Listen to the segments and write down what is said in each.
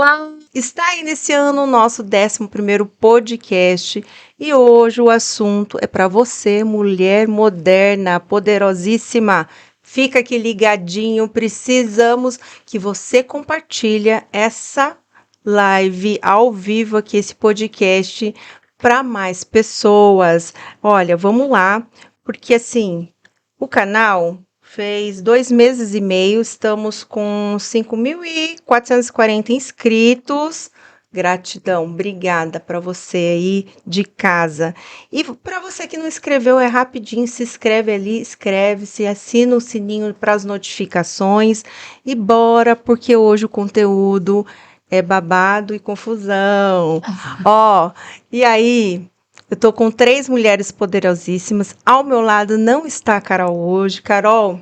Olá! Está iniciando o nosso 11º podcast e hoje o assunto é para você, mulher moderna, poderosíssima. Fica aqui ligadinho, precisamos que você compartilhe essa live ao vivo aqui, esse podcast, para mais pessoas. Olha, vamos lá, porque assim, o canal fez 2 meses e meio, estamos com 5.440 inscritos. Gratidão, obrigada para você aí de casa. E para você que não inscreveu, é rapidinho, se inscreve ali, inscreve-se, assina o sininho para as notificações e bora, porque hoje o conteúdo é babado e confusão. Ó, e aí, eu tô com 3 mulheres poderosíssimas. Ao meu lado não está a Carol hoje. Carol,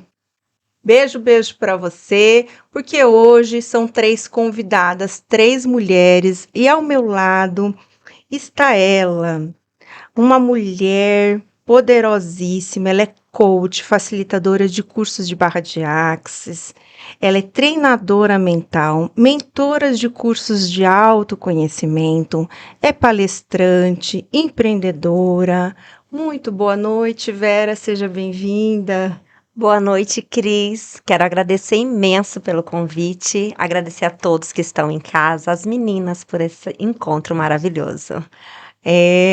beijo para você, porque hoje são 3 convidadas, 3 mulheres, e ao meu lado está ela, uma mulher poderosíssima. Ela é coach, facilitadora de cursos de barra de axis. Ela é treinadora mental, mentora de cursos de autoconhecimento, é palestrante, empreendedora. Muito boa noite, Vera, seja bem-vinda. Boa noite, Cris. Quero agradecer imenso pelo convite, agradecer a todos que estão em casa, as meninas por esse encontro maravilhoso.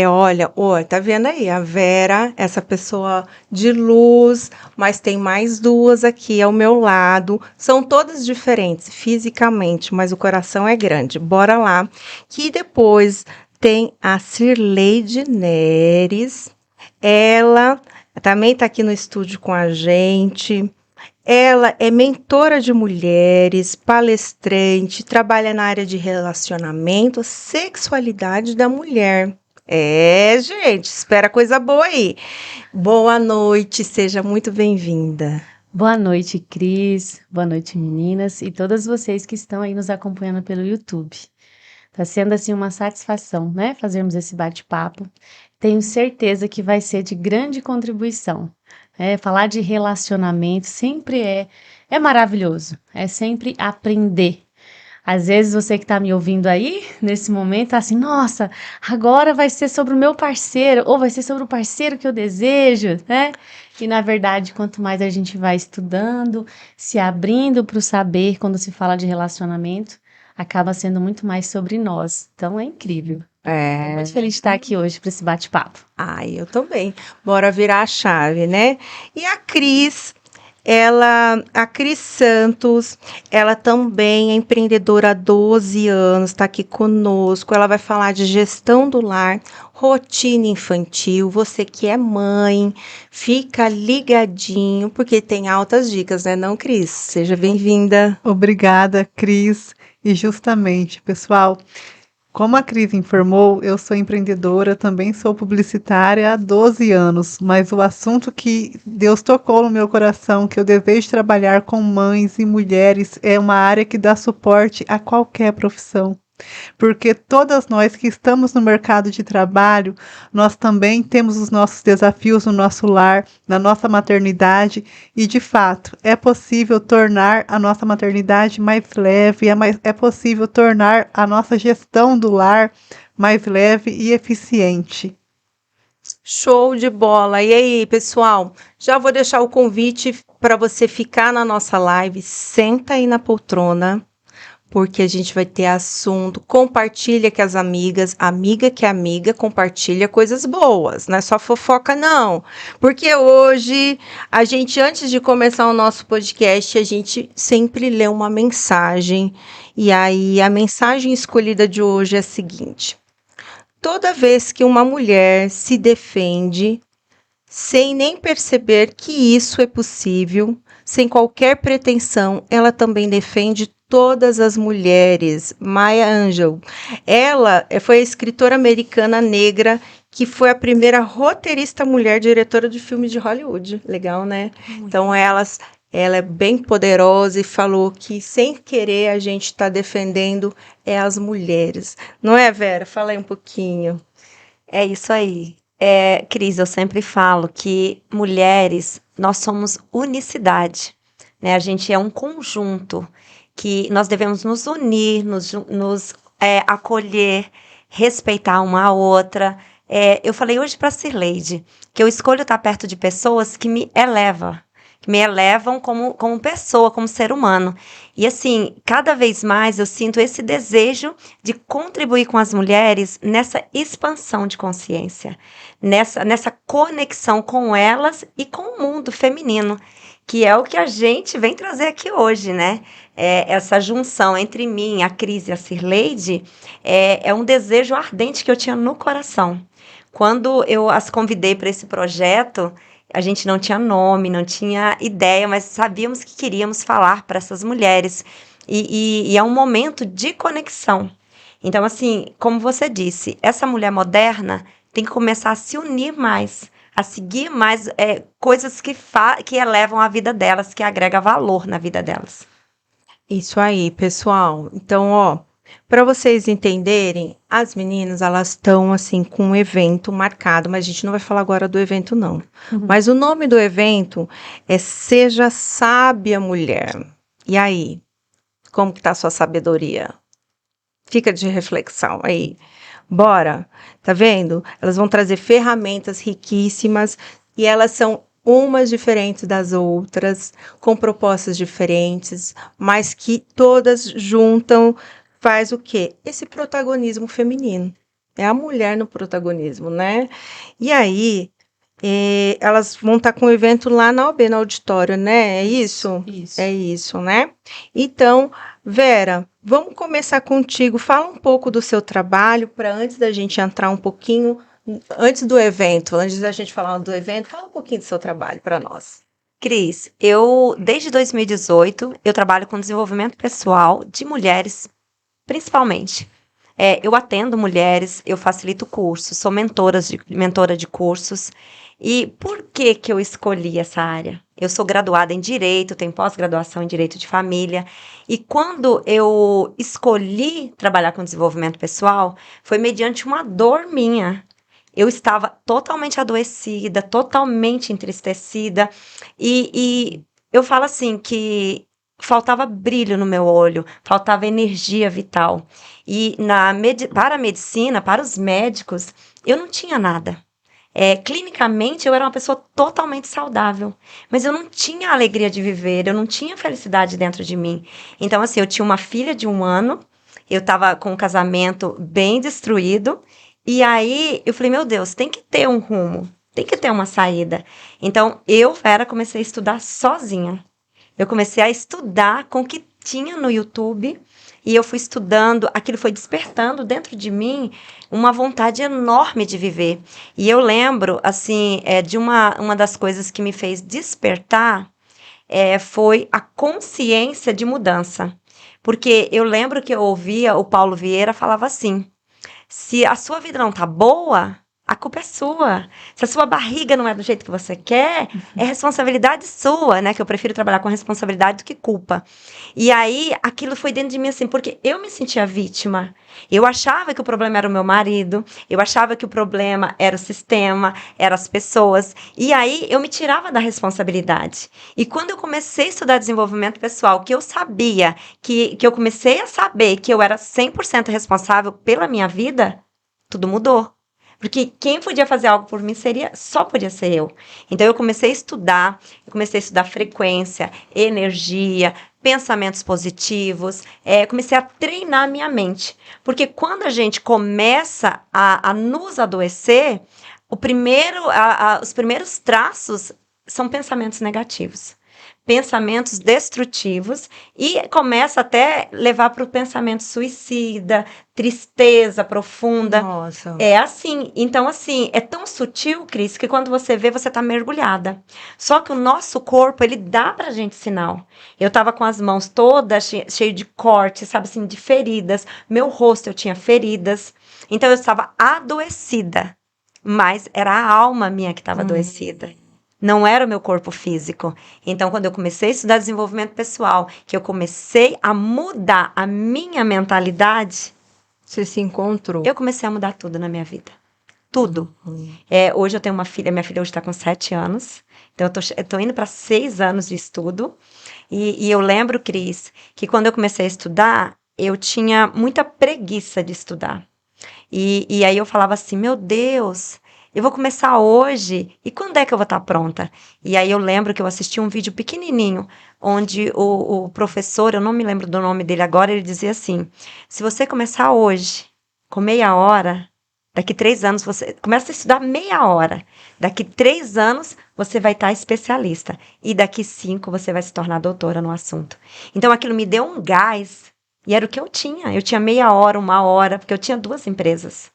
Olha, tá vendo aí, a Vera, essa pessoa de luz, mas tem mais 2 aqui ao meu lado. São todas diferentes fisicamente, mas o coração é grande. Bora lá. Que depois tem a Cirleide Neres. Ela também está aqui no estúdio com a gente. Ela é mentora de mulheres, palestrante, trabalha na área de relacionamento, sexualidade da mulher. Gente, espera coisa boa aí. Boa noite, seja muito bem-vinda. Boa noite, Cris. Boa noite, meninas e todas vocês que estão aí nos acompanhando pelo YouTube. Tá sendo assim uma satisfação, né, fazermos esse bate-papo. Tenho certeza que vai ser de grande contribuição. Falar de relacionamento sempre é maravilhoso. É sempre aprender. Às vezes você que está me ouvindo aí, nesse momento, tá assim, nossa, agora vai ser sobre o meu parceiro, ou vai ser sobre o parceiro que eu desejo, né? E na verdade, quanto mais a gente vai estudando, se abrindo para o saber quando se fala de relacionamento, acaba sendo muito mais sobre nós. Então é incrível. Tô muito feliz de estar aqui hoje para esse bate-papo. Ai, eu também. Bora virar a chave, né? E a Cris, a Cris Santos, ela também é empreendedora há 12 anos, está aqui conosco. Ela vai falar de gestão do lar, rotina infantil. Você que é mãe, fica ligadinho, porque tem altas dicas, né, não, Cris? Seja bem-vinda. Obrigada, Cris. E justamente, pessoal, como a Cris informou, eu sou empreendedora, também sou publicitária há 12 anos, mas o assunto que Deus tocou no meu coração, que eu desejo trabalhar com mães e mulheres, é uma área que dá suporte a qualquer profissão. Porque todas nós que estamos no mercado de trabalho, nós também temos os nossos desafios no nosso lar, na nossa maternidade, e de fato é possível tornar a nossa maternidade mais leve, é possível tornar a nossa gestão do lar mais leve e eficiente. Show de bola! E aí, pessoal, já vou deixar o convite para você ficar na nossa live. Senta aí na poltrona, porque a gente vai ter assunto. Compartilha com as amigas, amiga que é amiga, compartilha coisas boas, não é só fofoca não, porque hoje a gente, antes de começar o nosso podcast, a gente sempre lê uma mensagem, e aí a mensagem escolhida de hoje é a seguinte: toda vez que uma mulher se defende sem nem perceber que isso é possível, sem qualquer pretensão, ela também defende todas as mulheres. Maya Angelou. Ela foi a escritora americana negra que foi a primeira roteirista mulher diretora de filme de Hollywood. Legal, né? Então, ela é bem poderosa e falou que, sem querer, a gente está defendendo as mulheres. Não é, Vera? Fala aí um pouquinho. É isso aí. Cris, eu sempre falo que mulheres, nós somos unicidade, né? A gente é um conjunto. que nós devemos nos unir, nos acolher, respeitar uma a outra. Eu falei hoje para a Cirleide que eu escolho estar perto de pessoas que me elevam como pessoa, como ser humano. E assim, cada vez mais eu sinto esse desejo de contribuir com as mulheres nessa expansão de consciência, nessa conexão com elas e com o mundo feminino, que é o que a gente vem trazer aqui hoje, né? Essa junção entre mim, a Cris e a Cirleide é um desejo ardente que eu tinha no coração. Quando eu as convidei para esse projeto, a gente não tinha nome, não tinha ideia, mas sabíamos que queríamos falar para essas mulheres. E é um momento de conexão. Então, assim, como você disse, essa mulher moderna tem que começar a se unir mais, a seguir mais coisas que elevam a vida delas, que agrega valor na vida delas. Isso aí, pessoal. Então, ó, para vocês entenderem, as meninas, elas estão assim com um evento marcado, mas a gente não vai falar agora do evento não. Mas o nome do evento é Seja Sábia Mulher. E aí, como que tá a sua sabedoria? Fica de reflexão aí. Bora, tá vendo? Elas vão trazer ferramentas riquíssimas e elas são umas diferentes das outras, com propostas diferentes, mas que todas juntam, faz o quê? Esse protagonismo feminino. É a mulher no protagonismo, né? E aí, elas vão estar com o evento lá na OB, no auditório, né? É isso? Isso. É isso, né? Então, Vera, vamos começar contigo. Fala um pouco do seu trabalho, para antes da gente entrar um pouquinho, antes do evento, antes da gente falar do evento, fala um pouquinho do seu trabalho para nós. Cris, desde 2018, eu trabalho com desenvolvimento pessoal de mulheres, principalmente. Eu atendo mulheres, eu facilito cursos, sou mentora de cursos. E por que eu escolhi essa área? Eu sou graduada em Direito, tenho pós-graduação em Direito de Família. E quando eu escolhi trabalhar com desenvolvimento pessoal, foi mediante uma dor minha. Eu estava totalmente adoecida, totalmente entristecida. E eu falo assim que faltava brilho no meu olho, faltava energia vital. E para a medicina, para os médicos, eu não tinha nada. Clinicamente, eu era uma pessoa totalmente saudável, mas eu não tinha alegria de viver, eu não tinha felicidade dentro de mim. Então, assim, eu tinha uma filha de 1 ano, eu estava com um casamento bem destruído, e aí eu falei, meu Deus, tem que ter um rumo, tem que ter uma saída. Então, Vera, comecei a estudar sozinha. Eu comecei a estudar com o que tinha no YouTube e eu fui estudando, aquilo foi despertando dentro de mim uma vontade enorme de viver. E eu lembro, assim, de uma das coisas que me fez despertar foi a consciência de mudança. Porque eu lembro que eu ouvia o Paulo Vieira falava assim, se a sua vida não tá boa, a culpa é sua. Se a sua barriga não é do jeito que você quer, é responsabilidade sua, né? Que eu prefiro trabalhar com responsabilidade do que culpa. E aí, aquilo foi dentro de mim assim, porque eu me sentia vítima. Eu achava que o problema era o meu marido, eu achava que o problema era o sistema, eram as pessoas. E aí, eu me tirava da responsabilidade. E quando eu comecei a estudar desenvolvimento pessoal, que eu sabia, que eu comecei a saber que eu era 100% responsável pela minha vida, tudo mudou. Porque quem podia fazer algo por mim só podia ser eu. Então, eu comecei a estudar frequência, energia, pensamentos positivos, comecei a treinar a minha mente. Porque quando a gente começa a nos adoecer, os primeiros traços são pensamentos negativos. Pensamentos destrutivos e começa até levar para o pensamento suicida, tristeza profunda. Nossa. É assim. Então, assim, é tão sutil, Cris, que quando você vê, você tá mergulhada. Só que o nosso corpo, ele dá pra gente sinal. Eu tava com as mãos todas cheio de cortes, sabe assim, de feridas. Meu rosto, eu tinha feridas. Então, eu estava adoecida. Mas era a alma minha que estava adoecida. Não era o meu corpo físico. Então, quando eu comecei a estudar desenvolvimento pessoal, que eu comecei a mudar a minha mentalidade, Você se encontrou. eu comecei a mudar tudo na minha vida. Tudo. Hoje eu tenho uma filha, minha filha hoje está com 7 anos, então eu tô indo para 6 anos de estudo, e eu lembro, Cris, que quando eu comecei a estudar, eu tinha muita preguiça de estudar. E aí eu falava assim, meu Deus, eu vou começar hoje, e quando é que eu vou estar pronta? E aí eu lembro que eu assisti um vídeo pequenininho, onde o professor, eu não me lembro do nome dele agora, ele dizia assim, se você começar hoje, com meia hora, daqui 3 anos você começa a estudar meia hora, daqui 3 anos você vai estar especialista, e daqui 5 você vai se tornar doutora no assunto. Então aquilo me deu um gás, e era o que eu tinha meia hora, 1 hora, porque eu tinha 2 empresas,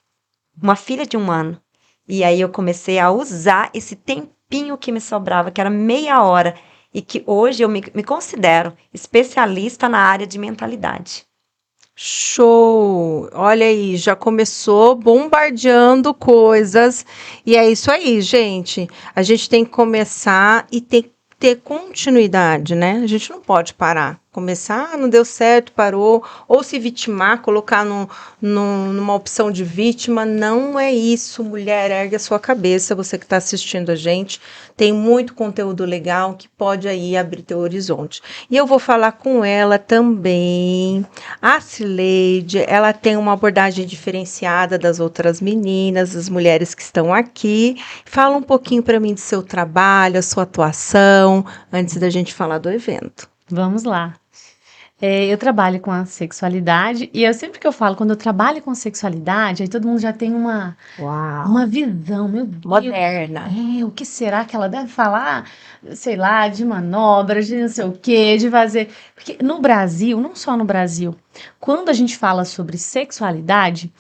uma filha de 1 ano. E aí eu comecei a usar esse tempinho que me sobrava, que era meia hora, e que hoje eu me considero especialista na área de mentalidade. Show! Olha aí, já começou bombardeando coisas. E é isso aí, gente. A gente tem que começar e tem que ter continuidade, né? A gente não pode parar. Começar, não deu certo, parou. Ou se vitimar, colocar numa opção de vítima. Não é isso, mulher. Ergue a sua cabeça, você que está assistindo a gente. Tem muito conteúdo legal que pode aí abrir teu horizonte. E eu vou falar com ela também. A Cileide, ela tem uma abordagem diferenciada das outras meninas, das mulheres que estão aqui. Fala um pouquinho para mim do seu trabalho, a sua atuação, antes da gente falar do evento. Vamos lá. Eu trabalho com a sexualidade e sempre que eu falo, quando eu trabalho com sexualidade, aí todo mundo já tem uma Uau! visão, meu Deus. Moderna. O que será que ela deve falar? Sei lá, de manobras, de não sei o quê, de fazer. Porque no Brasil, não só no Brasil, quando a gente fala sobre sexualidade,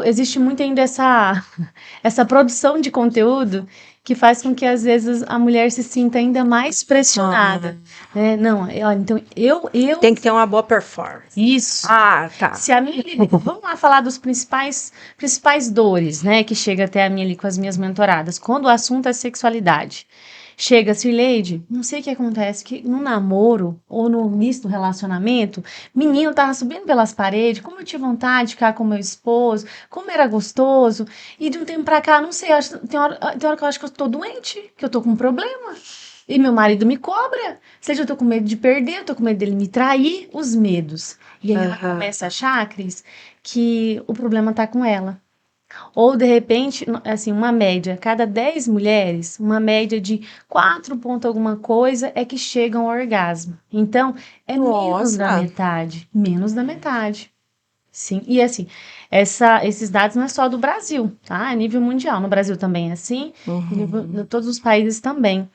existe muito ainda essa produção de conteúdo que faz com que às vezes a mulher se sinta ainda mais pressionada, né? Não, então eu Tem que ter uma boa performance. isso. Ah, tá. Se a minha, vamos lá falar dos principais dores, né, que chega até a mim ali com as minhas mentoradas. Quando o assunto é sexualidade, chega, Cirleide, não sei o que acontece, que no namoro ou no início do relacionamento, menino tava subindo pelas paredes, como eu tinha vontade de ficar com meu esposo, como era gostoso, e de um tempo pra cá, não sei, tem hora que eu acho que eu tô doente, que eu tô com um problema. E meu marido me cobra, seja eu tô com medo de perder, eu tô com medo dele me trair, os medos. E aí ela começa a achar, Cris, que o problema tá com ela. Ou, de repente, assim, uma média, cada 10 mulheres, uma média de 4 ponto alguma coisa é que chegam ao orgasmo. Então, é menos da Nossa. metade. Menos da metade. Sim, e assim, esses dados não é só do Brasil, tá? É nível mundial. No Brasil também é assim, em todos os países também.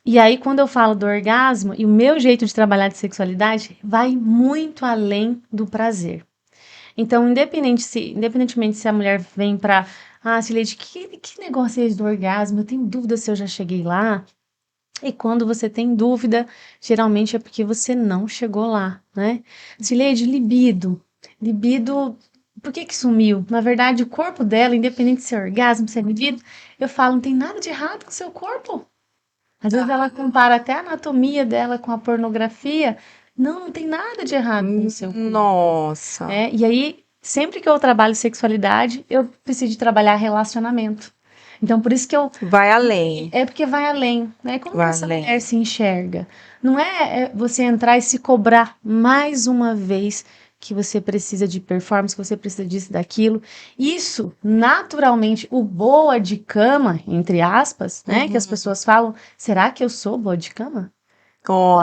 E aí, quando eu falo do orgasmo, e o meu jeito de trabalhar de sexualidade vai muito além do prazer. Então, independentemente se a mulher vem pra, Cileide, que negócio é esse do orgasmo? Eu tenho dúvida se eu já cheguei lá. E quando você tem dúvida, geralmente é porque você não chegou lá, né? Cileide, libido. Libido, por que sumiu? Na verdade, o corpo dela, independente se é orgasmo, se é libido, eu falo, não tem nada de errado com o seu corpo. Às vezes ela compara até a anatomia dela com a pornografia. Não tem nada de errado com o seu corpo. Nossa. E aí, sempre que eu trabalho sexualidade, eu preciso de trabalhar relacionamento. Então, por isso que eu... Vai além. É porque vai além, né? Como Vai que essa além. mulher se enxerga? Não é você entrar e se cobrar mais uma vez que você precisa de performance, que você precisa disso, daquilo. Isso, naturalmente, o boa de cama, entre aspas, né? Que as pessoas falam, será que eu sou boa de cama?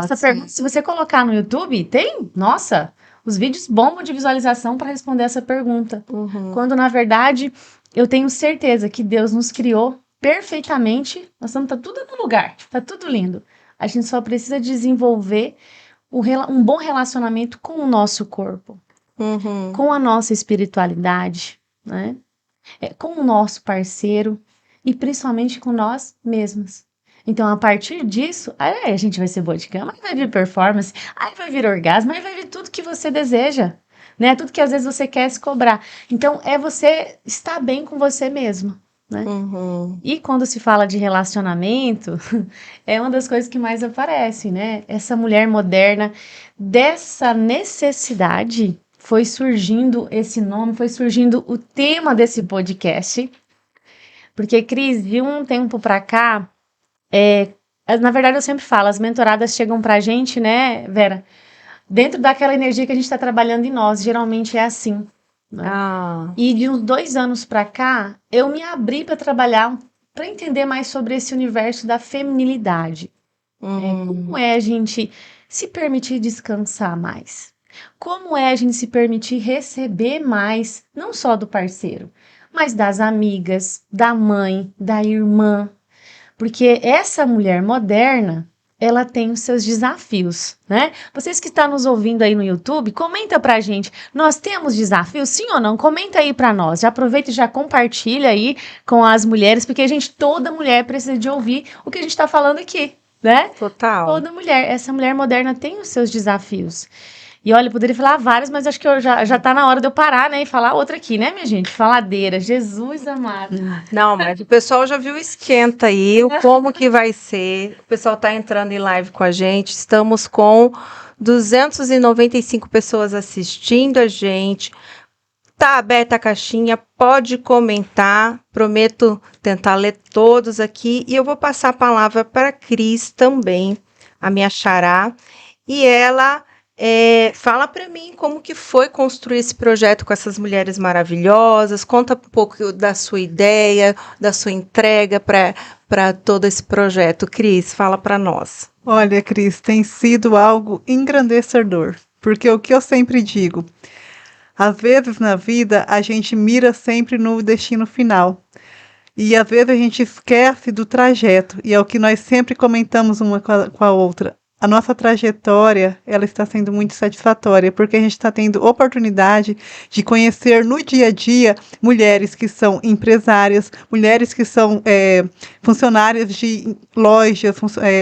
Essa pergunta, se você colocar no YouTube, nossa, os vídeos bombam de visualização para responder essa pergunta. Quando, na verdade, eu tenho certeza que Deus nos criou perfeitamente, tá tudo no lugar, tá tudo lindo. A gente só precisa desenvolver um bom relacionamento com o nosso corpo, com a nossa espiritualidade, né? Com o nosso parceiro e principalmente com nós mesmos. Então, a partir disso, aí a gente vai ser boa de cama, aí vai vir performance, aí vai vir orgasmo, aí vai vir tudo que você deseja, né? Tudo que às vezes você quer se cobrar. Então, é você estar bem com você mesmo, né? E quando se fala de relacionamento, é uma das coisas que mais aparece, né? Essa mulher moderna, dessa necessidade, foi surgindo esse nome, foi surgindo o tema desse podcast, Porque, Cris, de um tempo pra cá, na verdade eu sempre falo, as mentoradas chegam pra gente, né, Vera? Dentro daquela energia que a gente tá trabalhando em nós, geralmente é assim, né? Ah, E de uns 2 anos pra cá, eu me abri pra trabalhar, pra entender mais sobre esse universo da feminilidade. Como é a gente se permitir descansar mais? Como é a gente se permitir receber mais, não só do parceiro, mas das amigas, da mãe, da irmã? Porque essa mulher moderna, ela tem os seus desafios, né? Vocês que estão nos ouvindo aí no YouTube, comenta pra gente. Nós temos desafios, sim ou não? Comenta aí pra nós. Já aproveita e já compartilha aí com as mulheres, porque, gente, toda mulher precisa de ouvir o que a gente tá falando aqui, né? total. Toda mulher, essa mulher moderna tem os seus desafios. E olha, eu poderia falar várias, mas acho que já tá na hora de eu parar, né? E falar outra aqui, né, minha gente? Faladeira, Jesus amado. Não, mas o pessoal já viu o esquenta aí, o como que vai ser. O pessoal tá entrando em live com a gente. Estamos com 295 pessoas assistindo a gente. Tá aberta a caixinha, pode comentar. Prometo tentar ler todos aqui. E eu vou passar a palavra para a Cris também, a minha xará. E ela fala para mim como que foi construir esse projeto com essas mulheres maravilhosas. Conta um pouco da sua ideia, da sua entrega para todo esse projeto. Cris, fala para nós. Olha, Cris, tem sido algo engrandecedor, porque o que eu sempre digo, às vezes na vida a gente mira sempre no destino final. E às vezes a gente esquece do trajeto, e é o que nós sempre comentamos uma com a outra. A nossa trajetória, ela está sendo muito satisfatória, porque a gente está tendo oportunidade de conhecer no dia a dia mulheres que são empresárias, mulheres que são funcionárias de lojas,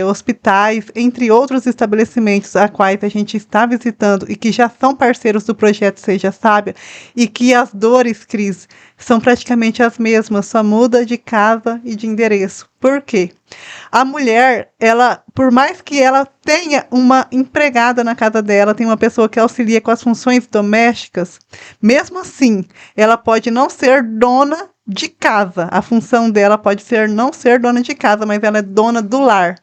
hospitais, entre outros estabelecimentos a quais a gente está visitando e que já são parceiros do projeto Seja Sábia, e que as dores, Cris, são praticamente as mesmas, só muda de casa e de endereço. Por quê? A mulher, ela, por mais que ela tenha uma empregada na casa dela, tem uma pessoa que auxilia com as funções domésticas, mesmo assim, ela pode não ser dona de casa. A função dela pode ser não ser dona de casa, mas ela é dona do lar.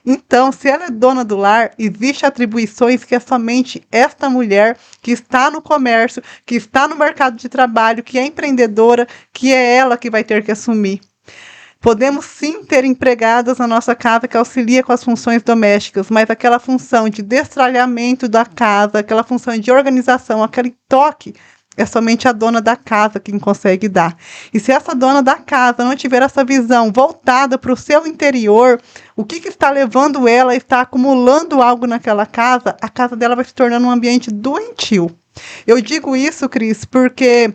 Então, se ela é dona do lar, existem atribuições que é somente esta mulher que está no comércio, que está no mercado de trabalho, que é empreendedora, que é ela que vai ter que assumir. Podemos sim ter empregadas na nossa casa que auxilia com as funções domésticas, mas aquela função de destralhamento da casa, aquela função de organização, aquele toque, é somente a dona da casa quem consegue dar. E se essa dona da casa não tiver essa visão voltada para o seu interior, o que está levando ela a estar acumulando algo naquela casa, a casa dela vai se tornando um ambiente doentio. Eu digo isso, Cris, porque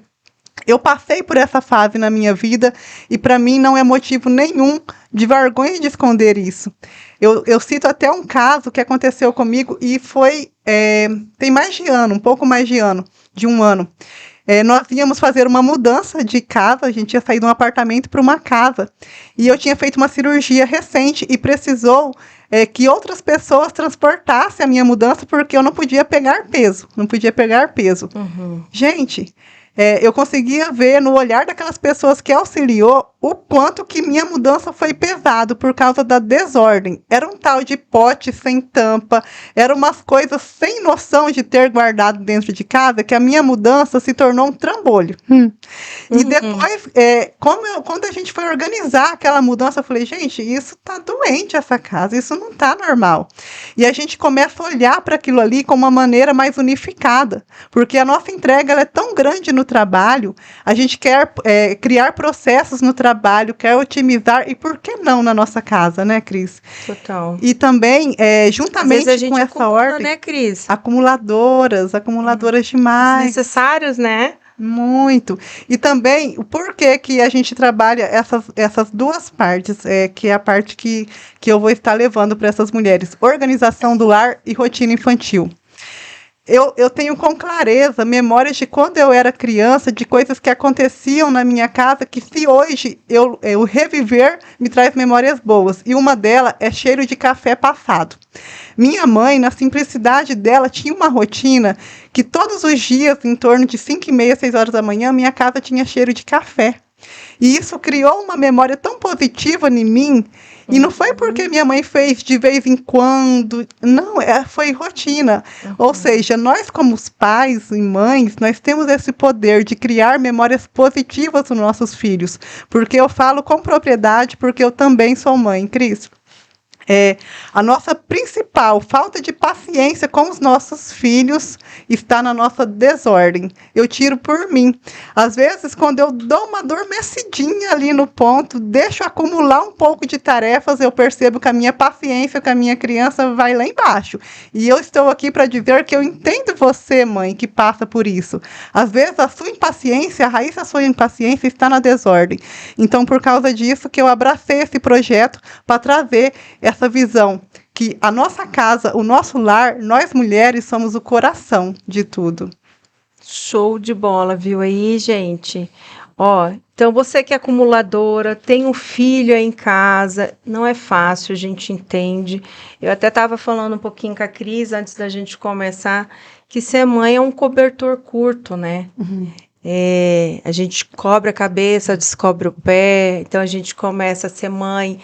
eu passei por essa fase na minha vida e para mim não é motivo nenhum de vergonha de esconder isso. Eu cito até um caso que aconteceu comigo e foi, tem mais de ano, um pouco mais de um ano. Nós íamos fazer uma mudança de casa, a gente tinha saído de um apartamento para uma casa. E eu tinha feito uma cirurgia recente e precisou que outras pessoas transportassem a minha mudança porque eu não podia pegar peso. Uhum. Gente, eu conseguia ver no olhar daquelas pessoas que auxiliou o quanto que minha mudança foi pesado por causa da desordem. Era um tal de pote sem tampa, eram umas coisas sem noção de ter guardado dentro de casa, que a minha mudança se tornou um trambolho. E depois, quando a gente foi organizar aquela mudança, eu falei, gente, isso tá doente essa casa, isso não tá normal. E a gente começa a olhar para aquilo ali com uma maneira mais unificada, porque a nossa entrega ela é tão grande no trabalho, a gente quer criar processos no trabalho, quer otimizar, e por que não na nossa casa, né, Cris? Total. E também, juntamente Às vezes a gente com essa acumula, ordem, né, Cris? acumuladoras demais. Necessários, né? Muito. E também, o porquê que a gente trabalha essas duas partes, que é a parte que eu vou estar levando para essas mulheres, organização do lar e rotina infantil. Eu tenho com clareza memórias de quando eu era criança, de coisas que aconteciam na minha casa, que se hoje eu reviver, me traz memórias boas. E uma delas é cheiro de café passado. Minha mãe, na simplicidade dela, tinha uma rotina que todos os dias, em torno de 5h30, 6 horas da manhã, minha casa tinha cheiro de café. E isso criou uma memória tão positiva em mim. E não foi porque minha mãe fez de vez em quando, não, foi rotina. Ou seja, nós como os pais e mães, nós temos esse poder de criar memórias positivas nos nossos filhos. Porque eu falo com propriedade, porque eu também sou mãe, Cris. A nossa principal falta de paciência com os nossos filhos está na nossa desordem. Eu tiro por mim. Às vezes, quando eu dou uma adormecidinha ali no ponto, deixo acumular um pouco de tarefas, eu percebo que a minha paciência com a minha criança vai lá embaixo. E eu estou aqui para dizer que eu entendo você, mãe, que passa por isso. Às vezes, a sua impaciência, a raiz da sua impaciência está na desordem. Então, por causa disso que eu abracei esse projeto para trazer essa visão que a nossa casa, o nosso lar, nós mulheres somos o coração de tudo. Show de bola, viu aí, gente? Ó, então você que é acumuladora, tem um filho aí em casa, não é fácil, a gente entende. Eu até estava falando um pouquinho com a Cris antes da gente começar, que ser mãe é um cobertor curto, né? A gente cobre a cabeça, descobre o pé, então a gente começa a ser mãe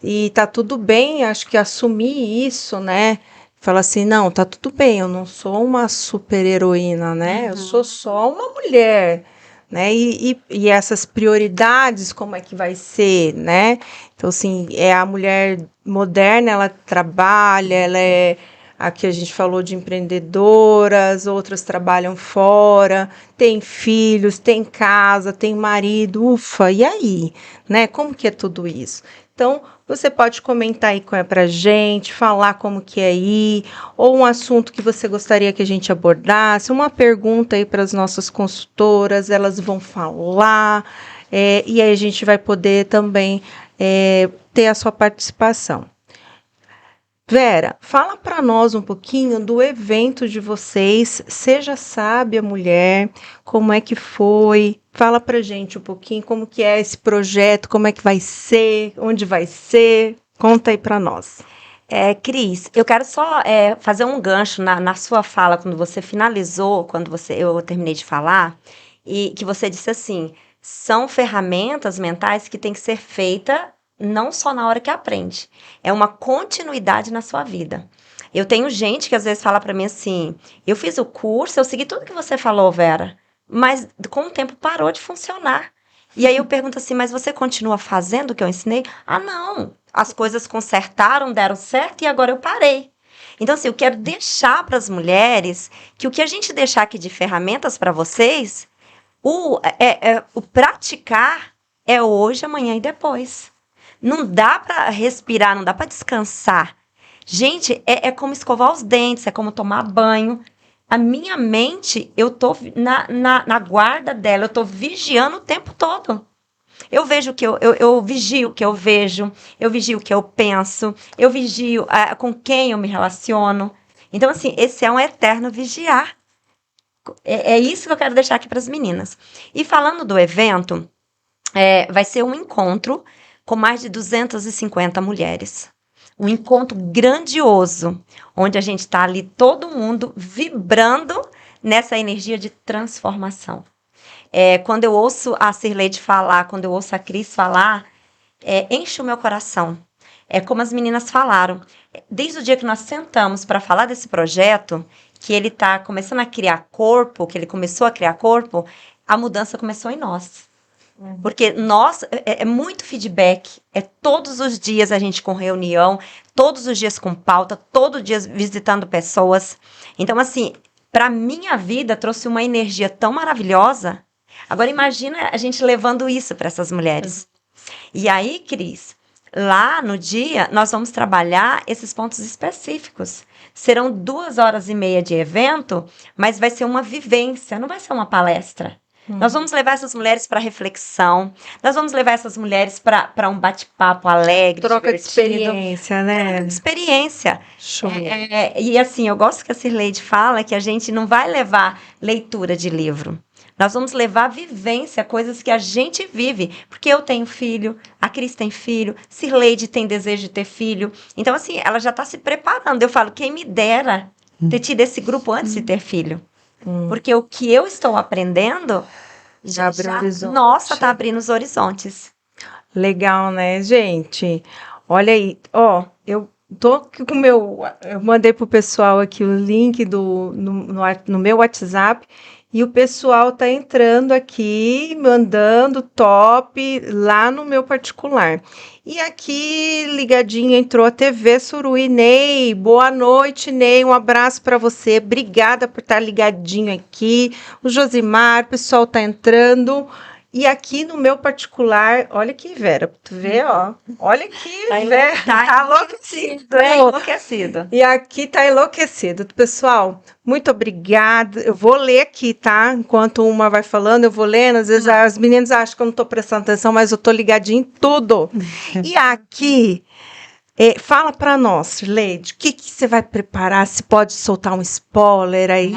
e tá tudo bem, acho que assumir isso, né? Fala assim, não, tá tudo bem, eu não sou uma super heroína, né? Eu sou só uma mulher, né? E essas prioridades, como é que vai ser, né? Então, assim, a mulher moderna, ela trabalha, ela é aqui a gente falou de empreendedoras, outras trabalham fora, tem filhos, tem casa, tem marido, ufa, e aí, né? Como que é tudo isso? Então, você pode comentar aí pra gente, falar como que é aí, ou um assunto que você gostaria que a gente abordasse, uma pergunta aí para as nossas consultoras, elas vão falar, e aí a gente vai poder também ter a sua participação. Vera, fala para nós um pouquinho do evento de vocês, Seja Sábia Mulher, como é que foi? Fala pra gente um pouquinho como que é esse projeto, como é que vai ser, onde vai ser, conta aí para nós. Cris, eu quero só fazer um gancho na sua fala, quando você finalizou, eu terminei de falar, e que você disse assim, são ferramentas mentais que têm que ser feitas não só na hora que aprende, é uma continuidade na sua vida. Eu tenho gente que às vezes fala para mim assim, eu fiz o curso, eu segui tudo que você falou, Vera, mas com o tempo parou de funcionar. E aí eu pergunto assim, mas você continua fazendo o que eu ensinei? Ah, não, as coisas consertaram, deram certo e agora eu parei. Então, assim, eu quero deixar para as mulheres que o que a gente deixar aqui de ferramentas para vocês, o praticar é hoje, amanhã e depois. Não dá para respirar, não dá para descansar. Gente, é como escovar os dentes, é como tomar banho. A minha mente, eu tô na guarda dela, eu tô vigiando o tempo todo. Eu vejo que eu vigio o que eu vejo, eu vigio o que eu penso, eu vigio com quem eu me relaciono. Então, assim, esse é um eterno vigiar. É isso que eu quero deixar aqui para as meninas. E falando do evento, vai ser um encontro com mais de 250 mulheres. Um encontro grandioso, onde a gente está ali todo mundo vibrando nessa energia de transformação. Quando eu ouço a Cirleide falar, quando eu ouço a Cris falar, enche o meu coração. É como as meninas falaram. Desde o dia que nós sentamos para falar desse projeto, que ele está começando a criar corpo, que ele começou a criar corpo, a mudança começou em nós. Porque nós, é muito feedback, todos os dias a gente com reunião, todos os dias com pauta, todo dia visitando pessoas. Então, assim, para minha vida trouxe uma energia tão maravilhosa. Agora imagina a gente levando isso para essas mulheres. E aí, Cris, lá no dia nós vamos trabalhar esses pontos específicos. Serão 2h30 de evento, mas vai ser uma vivência, não vai ser uma palestra. Nós vamos levar essas mulheres para reflexão, nós vamos levar essas mulheres para um bate-papo alegre, Troca de divertido. experiência, né? Experiência. Show. E assim, eu gosto que a Cirleide fala que a gente não vai levar leitura de livro. Nós vamos levar vivência, coisas que a gente vive. Porque eu tenho filho, a Cris tem filho, Cirleide tem desejo de ter filho. Então, assim, ela já está se preparando. Eu falo, quem me dera ter tido esse grupo antes de ter filho. Porque o que eu estou aprendendo Já abriu horizonte. Nossa, tá abrindo os horizontes. Legal, né, gente? Olha aí, ó, eu tô aqui com o meu. Eu mandei pro pessoal aqui o link no meu WhatsApp e o pessoal tá entrando aqui, mandando top lá no meu particular. E aqui, ligadinho, entrou a TV Suruí. Ney, boa noite, Ney. Um abraço para você. Obrigada por estar ligadinho aqui. O Josimar, o pessoal tá entrando. E aqui no meu particular, olha aqui, Vera, tu vê, ó. Olha aqui, Vera, tá enlouquecido. Enlouquecido. E aqui tá enlouquecido. Pessoal, muito obrigada. Eu vou ler aqui, tá? Enquanto uma vai falando, eu vou lendo. Às vezes as meninas acham que eu não tô prestando atenção, mas eu tô ligadinha em tudo. E aqui, fala pra nós, Leide, o que você vai preparar? Se pode soltar um spoiler aí?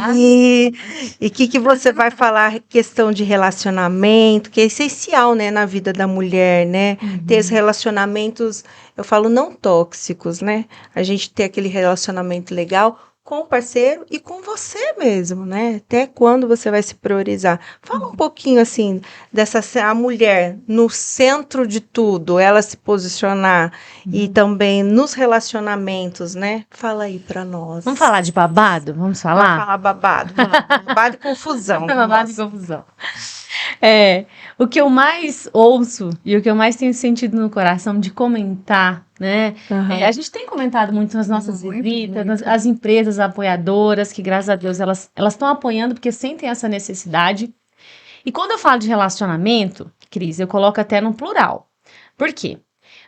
E o que você vai falar? Questão de relacionamento, que é essencial, né, na vida da mulher, né? Ter os relacionamentos, eu falo não tóxicos, né? A gente ter aquele relacionamento legal com o parceiro e com você mesmo, né? Até quando você vai se priorizar. Fala um pouquinho, assim, a mulher no centro de tudo, ela se posicionar e também nos relacionamentos, né? Fala aí pra nós. Vamos falar de babado? Vamos Vamos falar? falar babado. Babado e confusão. Babado e confusão. O que eu mais ouço e o que eu mais tenho sentido no coração de comentar, né? Aham. A gente tem comentado muito nas nossas Muito, visitas, muito. as empresas apoiadoras, que graças a Deus elas estão apoiando porque sentem essa necessidade. E quando eu falo de relacionamento, Cris, eu coloco até no plural. Por quê?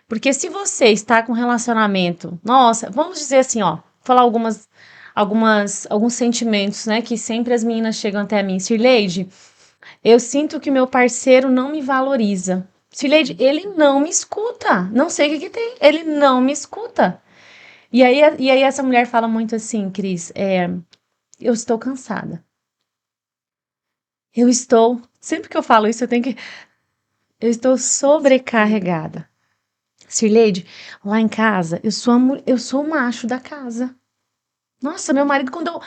Porque se você está com relacionamento, nossa, vamos dizer assim, ó, falar alguns sentimentos, né, que sempre as meninas chegam até mim. Sirleide, eu sinto que meu parceiro não me valoriza. Sirleide, ele não me escuta. Não sei o que tem. Ele não me escuta. E aí essa mulher fala muito assim, Cris, eu estou cansada. Sempre que eu falo isso, eu estou sobrecarregada. Sirleide, lá em casa, eu sou o macho da casa. Nossa, meu marido, quando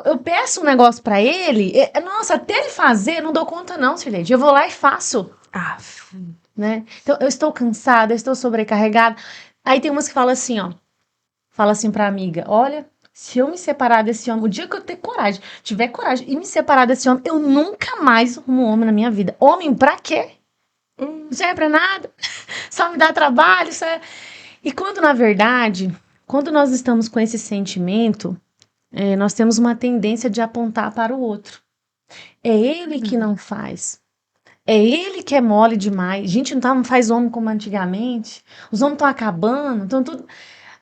eu peço um negócio pra ele, nossa, até ele fazer, eu não dou conta não, Sirleide. Eu vou lá e faço, né? Então, eu estou cansada, eu estou sobrecarregada. Aí tem umas que falam assim, ó. Fala assim pra amiga, olha, se eu me separar desse homem, o dia que eu tiver coragem e me separar desse homem, eu nunca mais arrumo um homem na minha vida. Homem pra quê? Não serve pra nada. Só me dá trabalho. E quando, na verdade, quando nós estamos com esse sentimento, nós temos uma tendência de apontar para o outro. É ele que não faz. É ele que é mole demais. Gente, não faz homem como antigamente. Os homens estão acabando. Então tudo.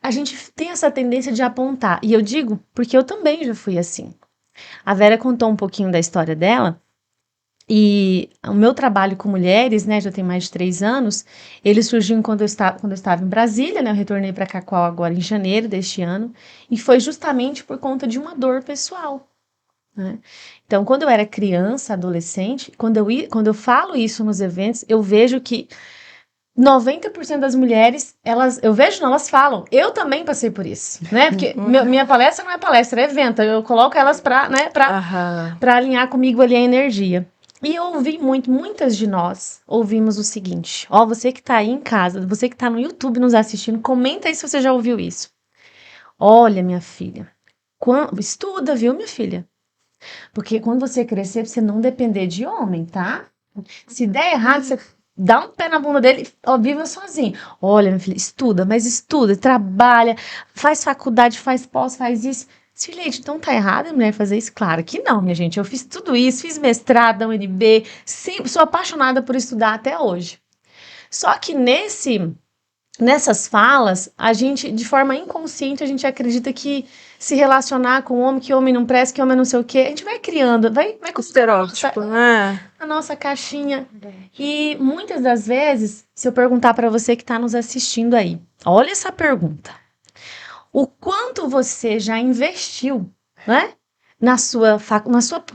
A gente tem essa tendência de apontar. E eu digo porque eu também já fui assim. A Vera contou um pouquinho da história dela. E o meu trabalho com mulheres, né, já tem mais de 3 anos, ele surgiu quando eu estava em Brasília, né, eu retornei para Cacau agora em janeiro deste ano, e foi justamente por conta de uma dor pessoal, né? Então, quando eu era criança, adolescente, quando eu falo isso nos eventos, eu vejo que 90% das mulheres, elas falam, eu também passei por isso, né, porque minha palestra não é palestra, é evento, eu coloco elas para alinhar comigo ali a energia. E eu ouvi muitas de nós ouvimos o seguinte, ó, você que tá aí em casa, você que tá no YouTube nos assistindo, comenta aí se você já ouviu isso. Olha, minha filha, estuda, viu, minha filha? Porque quando você crescer, você não depender de homem, tá? Se der errado, você dá um pé na bunda dele, ó, viva sozinho. Olha, minha filha, estuda, mas estuda, trabalha, faz faculdade, faz pós, faz isso. Sirleide, então tá errado a mulher fazer isso? Claro que não, minha gente. Eu fiz tudo isso, fiz mestrado da UNB, sempre sou apaixonada por estudar até hoje. Só que nessas falas, a gente, de forma inconsciente, a gente acredita que se relacionar com homem, que homem não presta, que homem não sei o quê, a gente vai criando, vai Com estereótipo, né? a nossa caixinha. E muitas das vezes, se eu perguntar para você que está nos assistindo aí, olha essa pergunta. O quanto você já investiu, né, na sua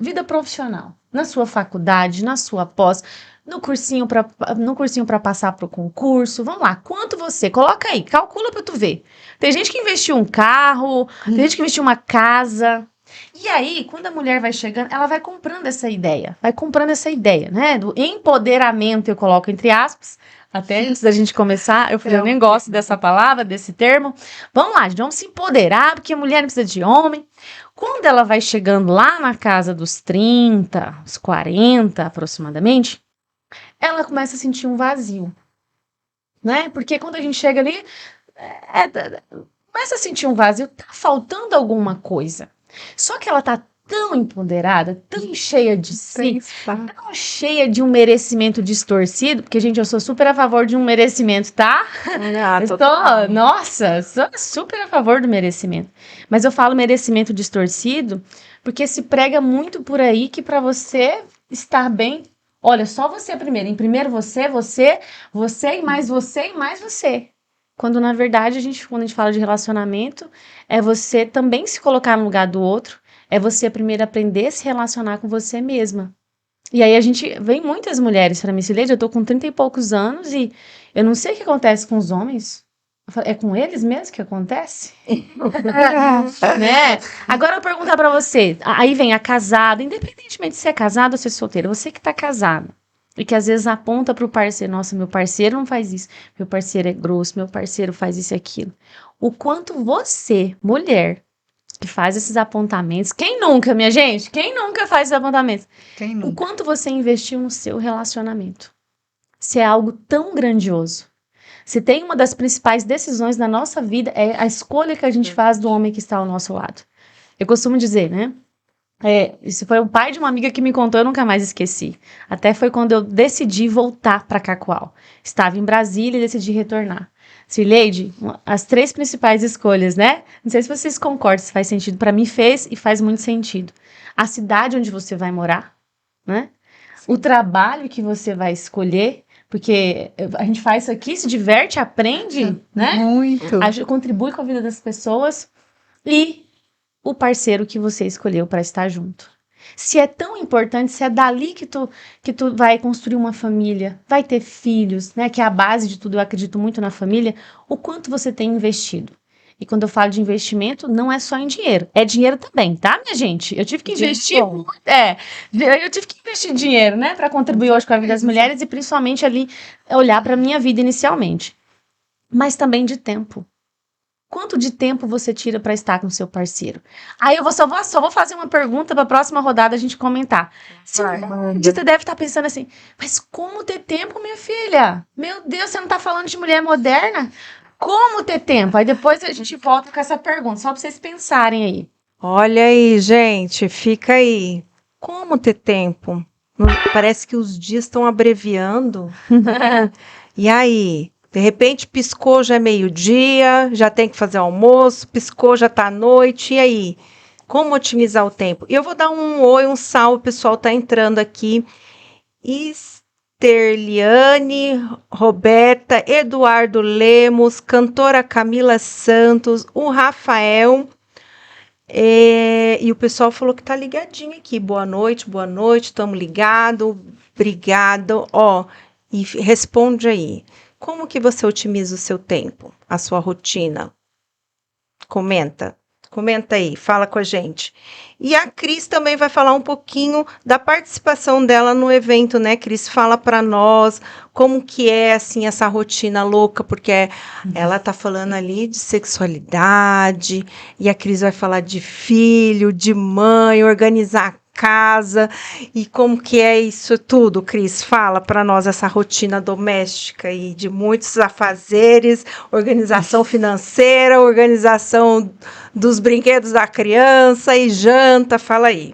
vida profissional, na sua faculdade, na sua pós, no cursinho para passar para o concurso, vamos lá, quanto você, coloca aí, calcula para tu ver. Tem gente que investiu um carro, tem gente que investiu uma casa, E aí, quando a mulher vai chegando, ela vai comprando essa ideia. Né? Do empoderamento, eu coloco entre aspas. Até antes da gente começar, eu falei, eu nem gosto dessa palavra, desse termo. Vamos lá, gente, vamos se empoderar, porque a mulher não precisa de homem. Quando ela vai chegando lá na casa dos 30, uns 40 aproximadamente, ela começa a sentir um vazio, né? Porque quando a gente chega ali, começa a sentir um vazio, tá faltando alguma coisa. Só que ela tá tão empoderada, tão cheia de si, tão cheia de um merecimento distorcido, porque, gente, eu sou super a favor de um merecimento, tá? Sou super a favor do merecimento. Mas eu falo merecimento distorcido porque se prega muito por aí que para você estar bem, olha, só você primeiro. Em primeiro você e mais você e mais você. Quando, na verdade, quando a gente fala de relacionamento, é você também se colocar no lugar do outro, é você primeiro aprender a se relacionar com você mesma. E aí vem muitas mulheres para mim, Cileide, eu tô com 30 e poucos anos e eu não sei o que acontece com os homens. Eu falo, é com eles mesmo que acontece? Né? Agora eu vou perguntar para você, aí vem a casada, independentemente de ser casada ou ser solteira, você que tá casada, e que às vezes aponta pro parceiro, nossa, meu parceiro não faz isso, meu parceiro é grosso, meu parceiro faz isso e aquilo. O quanto você, mulher, que faz esses apontamentos, quem nunca, minha gente? Quem nunca faz esses apontamentos? Quem nunca? O quanto você investiu no seu relacionamento. Se é algo tão grandioso. Se tem uma das principais decisões da nossa vida, é a escolha que a gente faz do homem que está ao nosso lado. Eu costumo dizer, né? Isso foi o pai de uma amiga que me contou, eu nunca mais esqueci. Até foi quando eu decidi voltar para Cacoal. Estava em Brasília e decidi retornar. Cileide, as 3 principais escolhas, né? Não sei se vocês concordam, se faz sentido. Para mim fez e faz muito sentido. A cidade onde você vai morar, né? O trabalho que você vai escolher, porque a gente faz isso aqui, se diverte, aprende, né? Muito. Contribui com a vida das pessoas e o parceiro que você escolheu para estar junto. Se é tão importante, se é dali que tu vai construir uma família, vai ter filhos, né? Que é a base de tudo, eu acredito muito na família, o quanto você tem investido. E quando eu falo de investimento, não é só em dinheiro, é dinheiro também, tá, minha gente? Eu tive que investir muito, eu tive que investir dinheiro, né? Para contribuir hoje com a vida das mulheres e principalmente ali olhar para a minha vida inicialmente. Mas também de tempo. Quanto de tempo você tira para estar com seu parceiro? Aí eu só vou fazer uma pergunta para a próxima rodada a gente comentar. Você deve estar pensando assim, mas como ter tempo, minha filha? Meu Deus, você não está falando de mulher moderna? Como ter tempo? Aí depois a gente volta com essa pergunta, só para vocês pensarem aí. Olha aí, gente, fica aí. Como ter tempo? Parece que os dias estão abreviando. E aí? De repente piscou, já é meio-dia, já tem que fazer almoço, piscou, já tá à noite, e aí? Como otimizar o tempo? Eu vou dar um oi, um salve, o pessoal tá entrando aqui. Esterliane, Roberta, Eduardo Lemos, cantora Camila Santos, o Rafael, e o pessoal falou que tá ligadinho aqui. Boa noite, estamos ligados, obrigado. E responde aí. Como que você otimiza o seu tempo, a sua rotina? Comenta aí, fala com a gente. E a Cris também vai falar um pouquinho da participação dela no evento, né, Cris? Fala para nós como que é, assim, essa rotina louca, porque ela tá falando ali de sexualidade, e a Cris vai falar de filho, de mãe, organizar casa, e como que é isso tudo, Cris? Fala para nós essa rotina doméstica e de muitos afazeres, organização financeira, organização dos brinquedos da criança e janta, fala aí.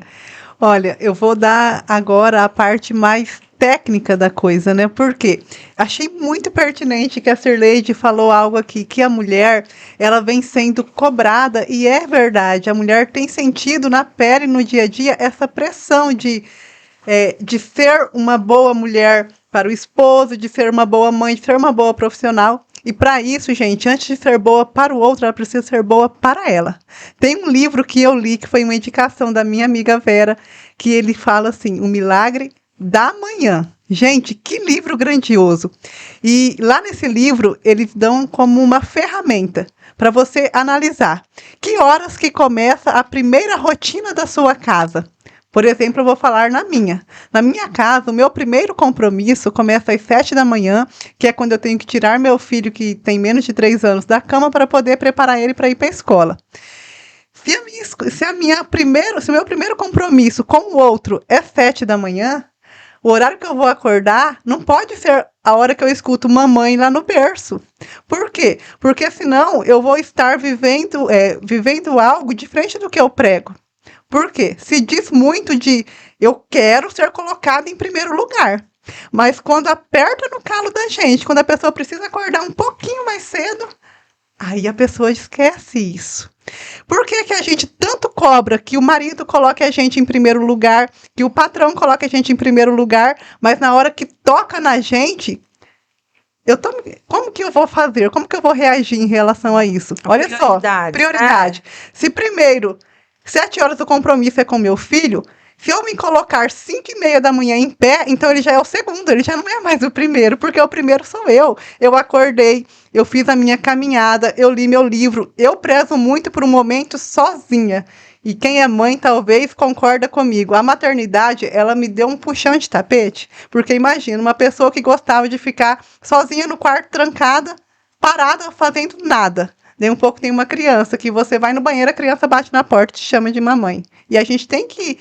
Olha, eu vou dar agora a parte mais técnica da coisa, né? Porque achei muito pertinente que a Cileide falou algo aqui, que a mulher, ela vem sendo cobrada, e é verdade, a mulher tem sentido na pele, no dia a dia, essa pressão de ser uma boa mulher para o esposo, de ser uma boa mãe, de ser uma boa profissional. E para isso, gente, antes de ser boa para o outro, ela precisa ser boa para ela. Tem um livro que eu li, que foi uma indicação da minha amiga Vera, que ele fala assim, o milagre da Manhã. Gente, que livro grandioso! E lá nesse livro, eles dão como uma ferramenta para você analisar que horas que começa a primeira rotina da sua casa. Por exemplo, eu vou falar na minha. Na minha casa, o meu primeiro compromisso começa às 7 da manhã, que é quando eu tenho que tirar meu filho, que tem menos de 3 anos, da cama para poder preparar ele para ir para a escola. Se o meu primeiro compromisso com o outro é 7 da manhã, o horário que eu vou acordar não pode ser a hora que eu escuto mamãe lá no berço. Por quê? Porque senão eu vou estar vivendo algo diferente do que eu prego. Por quê? Se diz muito de eu quero ser colocado em primeiro lugar. Mas quando aperta no calo da gente, quando a pessoa precisa acordar um pouquinho mais cedo, aí a pessoa esquece isso. Por que que a gente tanto cobra que o marido coloque a gente em primeiro lugar, que o patrão coloque a gente em primeiro lugar, mas na hora que toca na gente, como que eu vou fazer? Como que eu vou reagir em relação a isso? Olha só, prioridade. Se primeiro, 7 horas do compromisso é com meu filho, se eu me colocar 5:30 da manhã em pé, então ele já é o segundo, ele já não é mais o primeiro, porque o primeiro sou eu. Eu acordei, eu fiz a minha caminhada, eu li meu livro, eu prezo muito por um momento sozinha. E quem é mãe talvez concorda comigo. A maternidade, ela me deu um puxão de tapete, porque imagina, uma pessoa que gostava de ficar sozinha no quarto, trancada, parada, fazendo nada. Daí um pouco tem uma criança, que você vai no banheiro, a criança bate na porta e te chama de mamãe. E a gente tem que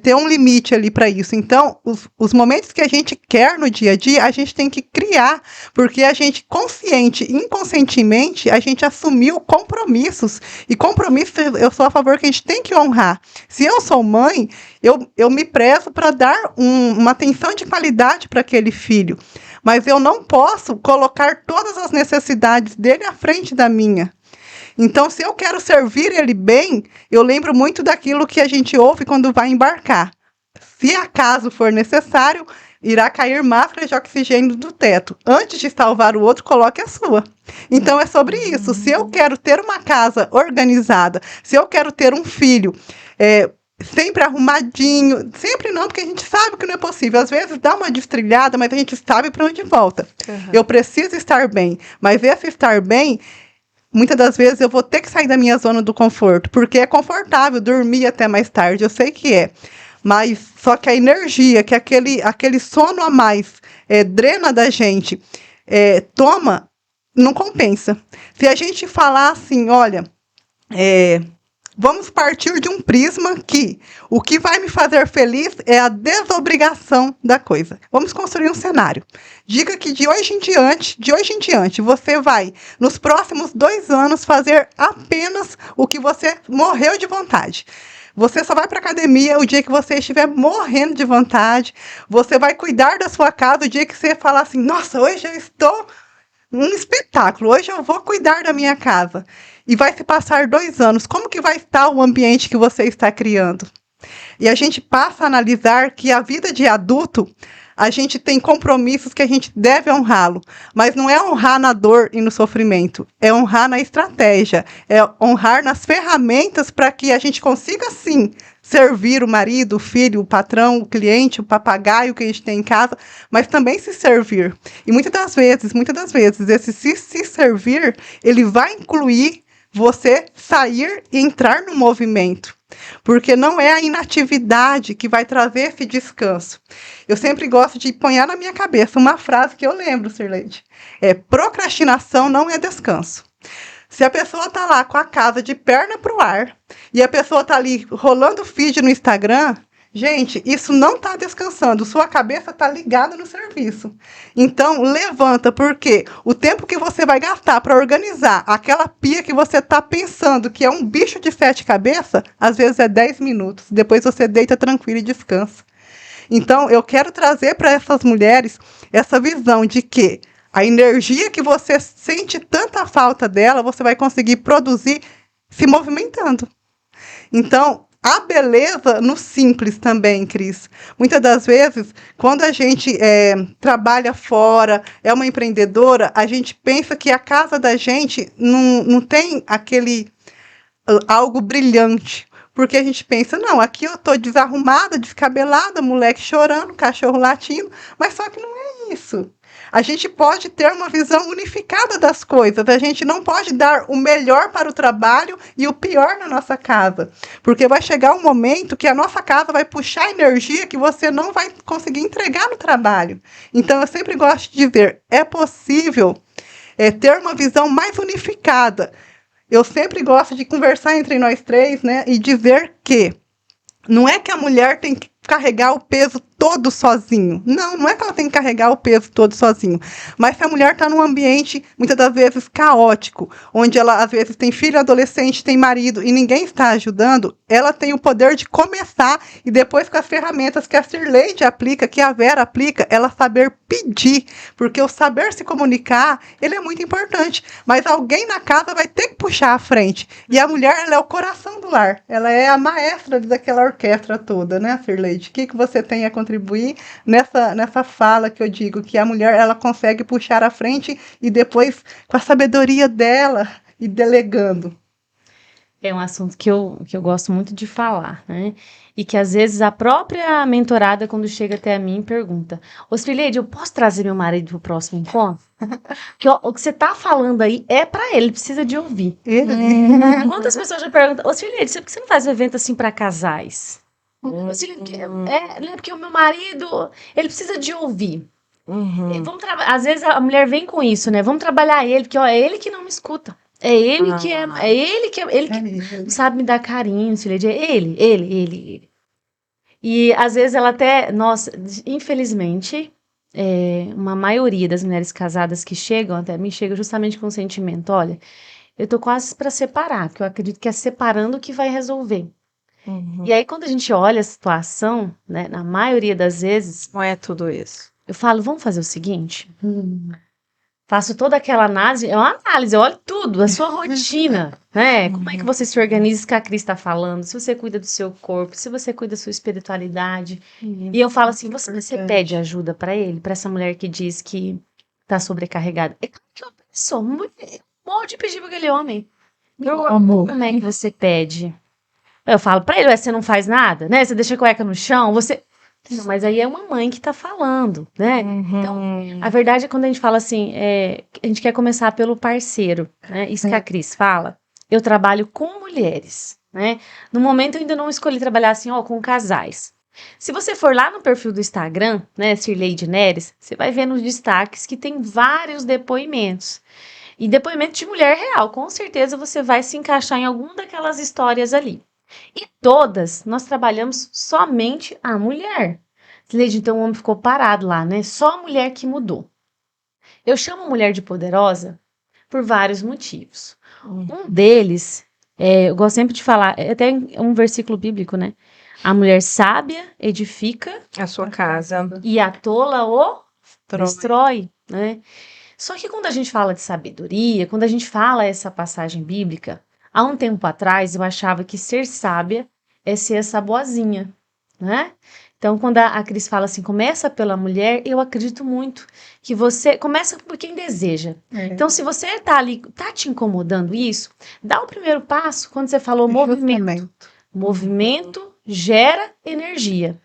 ter um limite ali para isso. Então, os momentos que a gente quer no dia a dia, a gente tem que criar, porque a gente, consciente e inconscientemente, a gente assumiu compromissos. E compromissos, eu sou a favor que a gente tem que honrar. Se eu sou mãe, eu me prezo para dar uma atenção de qualidade para aquele filho. Mas eu não posso colocar todas as necessidades dele à frente da minha. Então, se eu quero servir ele bem, eu lembro muito daquilo que a gente ouve quando vai embarcar. Se acaso for necessário, irá cair máscara de oxigênio do teto. Antes de salvar o outro, coloque a sua. Então, é sobre isso. Se eu quero ter uma casa organizada, se eu quero ter um filho sempre arrumadinho, sempre não, porque a gente sabe que não é possível. Às vezes dá uma destrilhada, mas a gente sabe para onde volta. Uhum. Eu preciso estar bem, mas esse estar bem, muitas das vezes eu vou ter que sair da minha zona do conforto, porque é confortável dormir até mais tarde, eu sei que é. Mas só que a energia, que aquele sono a mais drena da gente, toma, não compensa. Se a gente falar assim, olha, vamos partir de um prisma que o que vai me fazer feliz é a desobrigação da coisa. Vamos construir um cenário. Diga que de hoje em diante, você vai, nos próximos 2 anos, fazer apenas o que você morreu de vontade. Você só vai para a academia o dia que você estiver morrendo de vontade. Você vai cuidar da sua casa o dia que você falar assim, nossa, hoje eu estou um espetáculo, hoje eu vou cuidar da minha casa. E vai se passar 2 anos. Como que vai estar o ambiente que você está criando? E a gente passa a analisar que a vida de adulto, a gente tem compromissos que a gente deve honrá-lo. Mas não é honrar na dor e no sofrimento. É honrar na estratégia. É honrar nas ferramentas para que a gente consiga, sim, servir o marido, o filho, o patrão, o cliente, o papagaio que a gente tem em casa, mas também se servir. E muitas das vezes, esse se servir, ele vai incluir você sair e entrar no movimento. Porque não é a inatividade que vai trazer esse descanso. Eu sempre gosto de pôr na minha cabeça uma frase que eu lembro, Sirleide. Procrastinação não é descanso. Se a pessoa está lá com a casa de perna para o ar e a pessoa está ali rolando feed no Instagram, gente, isso não está descansando. Sua cabeça está ligada no serviço. Então, levanta, porque o tempo que você vai gastar para organizar aquela pia que você está pensando que é um bicho de 7 cabeças, às vezes é 10 minutos. Depois você deita tranquilo e descansa. Então, eu quero trazer para essas mulheres essa visão de que a energia que você sente tanta falta dela, você vai conseguir produzir se movimentando. Então, a beleza no simples também, Cris. Muitas das vezes, quando a gente trabalha fora, é uma empreendedora, a gente pensa que a casa da gente não tem algo brilhante. Porque a gente pensa, não, aqui eu tô desarrumada, descabelada, moleque chorando, cachorro latindo, mas só que não é isso. A gente pode ter uma visão unificada das coisas. A gente não pode dar o melhor para o trabalho e o pior na nossa casa. Porque vai chegar um momento que a nossa casa vai puxar energia que você não vai conseguir entregar no trabalho. Então, eu sempre gosto de dizer, é possível ter uma visão mais unificada. Eu sempre gosto de conversar entre nós três, né? E dizer que não é que a mulher tem que carregar o peso todo sozinho. Não, não é que ela tem que carregar o peso todo sozinho. Mas se a mulher está num ambiente, muitas das vezes, caótico, onde ela, às vezes, tem filho adolescente, tem marido, e ninguém está ajudando, ela tem o poder de começar, e depois com as ferramentas que a Cirleide aplica, que a Vera aplica, ela saber pedir. Porque o saber se comunicar, ele é muito importante. Mas alguém na casa vai ter que puxar à frente. E a mulher, ela é o coração do lar. Ela é a maestra daquela orquestra toda, né, Cirleide? O que você tem a contribuir nessa fala que eu digo que a mulher ela consegue puxar à frente e depois, com a sabedoria dela, e delegando? É um assunto que eu gosto muito de falar, né? E que às vezes a própria mentorada, quando chega até a mim, pergunta: Ô, Cirleide, eu posso trazer meu marido pro próximo encontro? Porque ó, o que você tá falando aí é pra ele precisa de ouvir. Quantas pessoas já perguntam: Ô, Cirleide, por que você não faz um evento assim pra casais? Né, porque o meu marido, ele precisa de ouvir. Às vezes a mulher vem com isso, né? Vamos trabalhar ele, porque ó, é ele que não me escuta. É ele que ele que não sabe me dar carinho, Cirleide. É ele. E às vezes ela até, nossa, infelizmente, uma maioria das mulheres casadas que chegam até mim chega justamente com o sentimento: olha, eu tô quase para separar, porque eu acredito que é separando que vai resolver. E aí, quando a gente olha a situação, né, na maioria das vezes, Não é tudo isso. eu falo: vamos fazer o seguinte? Faço toda aquela análise, é uma análise, eu olho tudo, a sua rotina, né? Como é que você se organiza, isso que a Cris está falando, se você cuida do seu corpo, se você cuida da sua espiritualidade. E eu falo assim: você pede ajuda para ele, para essa mulher que diz que tá sobrecarregada? É claro que eu sou mulher, morro de pedir para aquele homem. Como é que você pede? Eu falo pra ele: você não faz nada, né? Você deixa a cueca no chão, você... Não, mas aí é uma mãe que tá falando, né? Então, a verdade é quando a gente fala assim, a gente quer começar pelo parceiro, né? Isso que a Cris fala. Eu trabalho com mulheres, né? No momento eu ainda não escolhi trabalhar assim, com casais. Se você for lá no perfil do Instagram, né, Cirleide Neres, você vai ver nos destaques que tem vários depoimentos. E depoimento de mulher real, com certeza você vai se encaixar em alguma daquelas histórias ali. E todas nós trabalhamos somente a mulher. Cirleide, então o homem ficou parado lá, né? Só a mulher que mudou. Eu chamo a mulher de poderosa por vários motivos. Um deles, eu gosto sempre de falar, é até um versículo bíblico, né? A mulher sábia edifica A sua casa. e a tola o destrói, né? Só que quando a gente fala de sabedoria, quando a gente fala essa passagem bíblica, há um tempo atrás eu achava que ser sábia é ser essa boazinha, né? Então, quando a Cris fala assim, começa pela mulher, eu acredito muito que você começa por quem deseja. Então, se você tá ali, tá te incomodando isso, dá o primeiro passo quando você falou movimento. Movimento gera energia.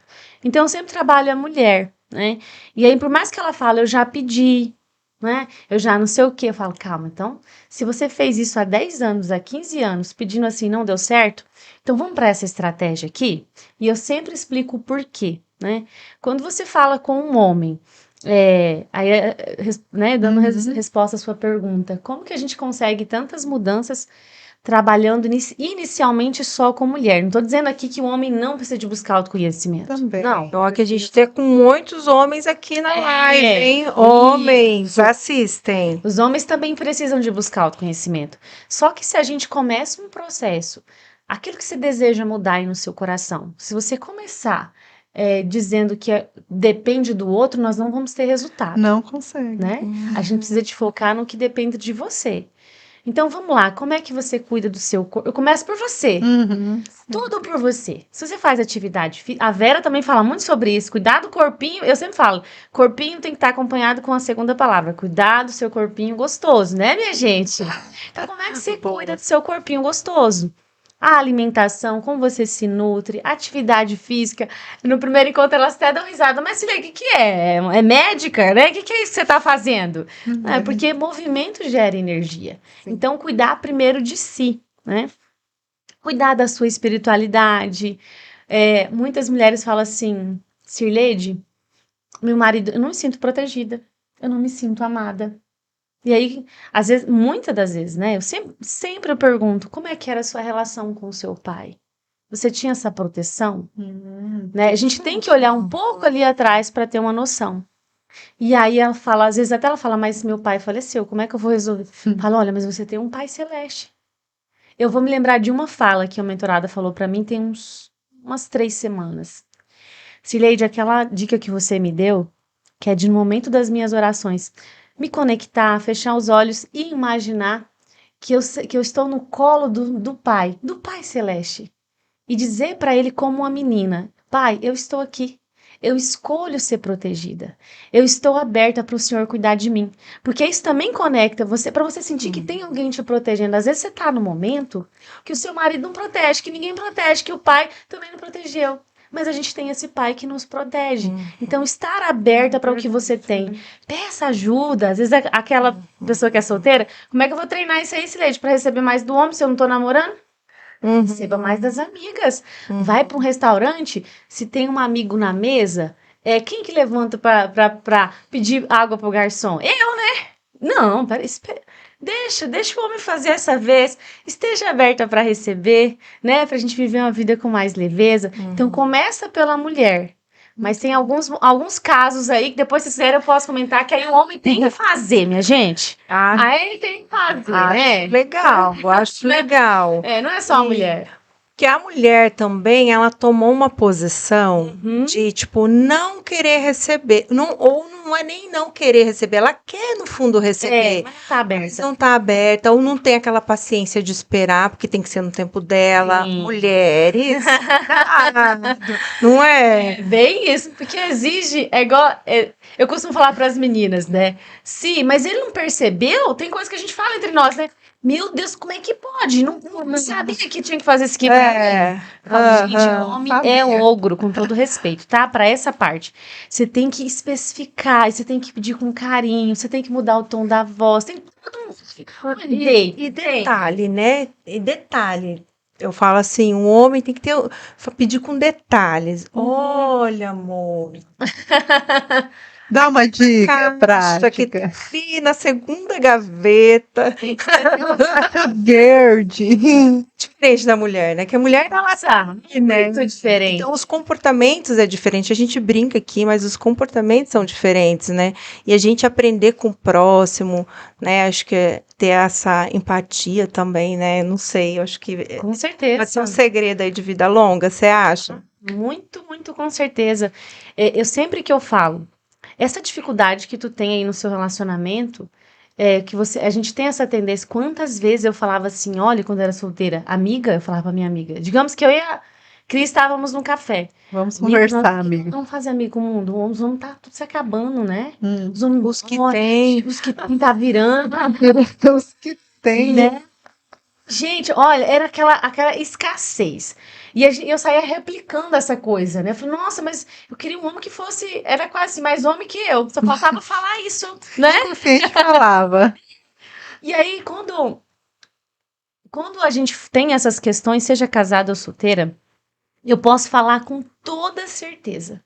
Então, eu sempre trabalho a mulher, né? E aí, por mais que ela fale, eu já pedi, né? Eu já não sei o quê, eu falo: calma, então, se você fez isso há 10 anos, há 15 anos, pedindo assim, não deu certo, então vamos para essa estratégia aqui? E eu sempre explico o porquê, né? Quando você fala com um homem, né, dando resposta à sua pergunta, como que a gente consegue tantas mudanças trabalhando inicialmente só com mulher? Não estou dizendo aqui que o homem não precisa de buscar autoconhecimento. Também. Não. Ó, que a gente tem com muitos homens aqui na live, hein? Homens, assistem. Os homens também precisam de buscar autoconhecimento. Só que se a gente começa um processo, aquilo que você deseja mudar aí no seu coração, se você começar dizendo que depende do outro, nós não vamos ter resultado. Não consegue. Né? A gente precisa de focar no que depende de você. Então, vamos lá, como é que você cuida do seu corpo? Eu começo por você. Tudo por você. Se você faz atividade física, a Vera também fala muito sobre isso, cuidar do corpinho, eu sempre falo, corpinho tem que estar acompanhado com a segunda palavra, cuidar do seu corpinho gostoso, né, minha gente? Então, como é que você cuida do seu corpinho gostoso? A alimentação, como você se nutre, atividade física. No primeiro encontro elas até dão risada, mas filha, o que é? É médica, né? O que é isso que você está fazendo? É porque movimento gera energia. Sim. Então, cuidar primeiro de si, né? Cuidar da sua espiritualidade. Muitas mulheres falam assim, Cirleide, meu marido, eu não me sinto protegida, eu não me sinto amada. E aí, às vezes, muitas das vezes, né? Eu sempre eu pergunto, como é que era a sua relação com o seu pai? Você tinha essa proteção? Né? A gente tem que olhar um pouco ali atrás para ter uma noção. E aí ela fala, às vezes até ela fala, mas meu pai faleceu, como é que eu vou resolver? Fala, olha, mas você tem um pai celeste. Eu vou me lembrar de uma fala que a mentorada falou para mim tem umas 3 semanas. Cileide, aquela dica que você me deu, que é de no momento das minhas orações, me conectar, fechar os olhos e imaginar que eu estou no colo do Pai Celeste. E dizer para ele como uma menina, Pai, eu estou aqui. Eu escolho ser protegida. Eu estou aberta para o Senhor cuidar de mim. Porque isso também conecta você, para você sentir que tem alguém te protegendo. Às vezes você está no momento que o seu marido não protege, que ninguém protege, que o pai também não protegeu. Mas a gente tem esse pai que nos protege. Então, estar aberta para o que você tem. Peça ajuda. Às vezes, aquela pessoa que é solteira, como é que eu vou treinar isso aí, Sileide, para receber mais do homem se eu não estou namorando? Receba mais das amigas. Vai para um restaurante, se tem um amigo na mesa, quem que levanta para pedir água pro garçom? Eu, né? Não, espera. Deixa o homem fazer essa vez. Esteja aberta para receber, né? Pra gente viver uma vida com mais leveza. Então, começa pela mulher. Mas tem alguns casos aí que depois, se quiser, eu posso comentar que aí o homem tem que fazer, minha gente. Aí ele tem que fazer, né? Legal, eu acho legal. Não é só a mulher. Que a mulher também, ela tomou uma posição de, tipo, não querer receber. Ou não é nem não querer receber, ela quer, no fundo, receber. Mas tá aberta. Mas não tá aberta, ou não tem aquela paciência de esperar, porque tem que ser no tempo dela. Sim. Mulheres. Não é? Bem isso, porque exige, igual, eu costumo falar para as meninas, né? Sim, mas ele não percebeu? Tem coisa que a gente fala entre nós, né? Meu Deus, como é que pode? Não sabia que tinha que fazer isso aqui. Gente, homem é ogro, com todo respeito, tá? Para essa parte. Você tem que especificar, você tem que pedir com carinho, você tem que mudar o tom da voz, tem tudo. E detalhe, né? E detalhe. Eu falo assim, um homem tem que pedir com detalhes. Olha, amor. Dá uma dica Caixa que prática. tá ali na segunda gaveta. Verde. Diferente da mulher, né? Que a mulher ela sabe, né? Muito diferente. Então, os comportamentos é diferente. A gente brinca aqui, mas os comportamentos são diferentes, né? E a gente aprender com o próximo, né? Acho que é ter essa empatia também, né? Não sei, eu acho que Com certeza. pode ser um segredo aí de vida longa, você acha? Muito, muito com certeza. Eu sempre que eu falo, essa dificuldade que tu tem aí no seu relacionamento, a gente tem essa tendência. Quantas vezes eu falava assim, olha, quando eu era solteira, amiga, eu falava pra minha amiga. Digamos que eu e a Cris estávamos num café. Vamos conversar, nós, amiga. Vamos fazer amigo com o mundo. Os homens tá tudo se acabando, né? Os que tem. Os que tá virando. Os que tem. Né? Gente, olha, era aquela escassez. E eu saía replicando essa coisa, né? Eu falei, nossa, mas eu queria um homem que fosse. Era quase mais homem que eu. Só faltava falar isso, né? O que a gente falava. E aí, quando a gente tem essas questões, seja casada ou solteira, eu posso falar com toda certeza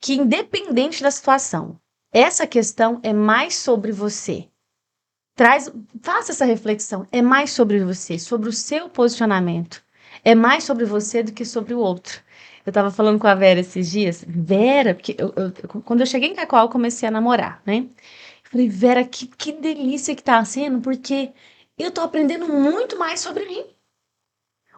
que, independente da situação, essa questão é mais sobre você. Faça essa reflexão. É mais sobre você, sobre o seu posicionamento. É mais sobre você do que sobre o outro. Eu tava falando com a Vera esses dias. Vera, porque quando eu cheguei em Cacoal, eu comecei a namorar, né? Eu falei, Vera, que delícia que tá sendo, porque eu tô aprendendo muito mais sobre mim.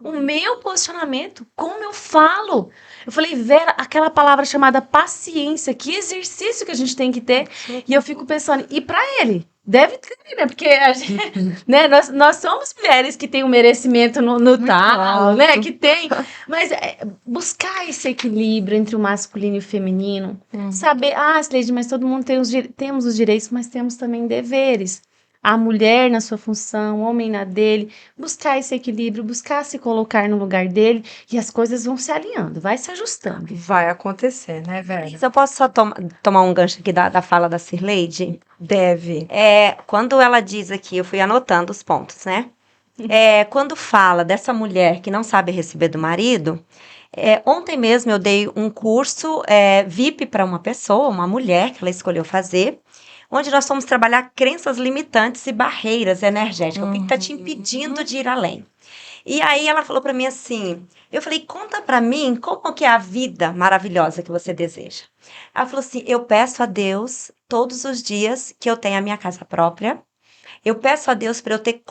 O meu posicionamento, como eu falo. Eu falei, Vera, aquela palavra chamada paciência, que exercício que a gente tem que ter. E eu fico pensando, e pra ele? Deve ter, né? Porque a gente, né? Nós somos mulheres que têm um merecimento no talo, né? Que tem. Mas buscar esse equilíbrio entre o masculino e o feminino. Saber, Sileide, mas todo mundo temos os direitos, mas temos também deveres. A mulher na sua função, o homem na dele, buscar esse equilíbrio, buscar se colocar no lugar dele e as coisas vão se alinhando, vai se ajustando. Vai acontecer, né, velho? Mas eu posso só tomar um gancho aqui da fala da Cirleide? Deve. Quando ela diz aqui, eu fui anotando os pontos, né? Quando fala dessa mulher que não sabe receber do marido, ontem mesmo eu dei um curso VIP para uma pessoa, uma mulher que ela escolheu fazer, onde nós fomos trabalhar crenças limitantes e barreiras energéticas. O que está te impedindo de ir além? E aí ela falou para mim assim, eu falei, conta para mim como que é a vida maravilhosa que você deseja. Ela falou assim, eu peço a Deus todos os dias que eu tenha a minha casa própria. Eu peço a Deus para eu ter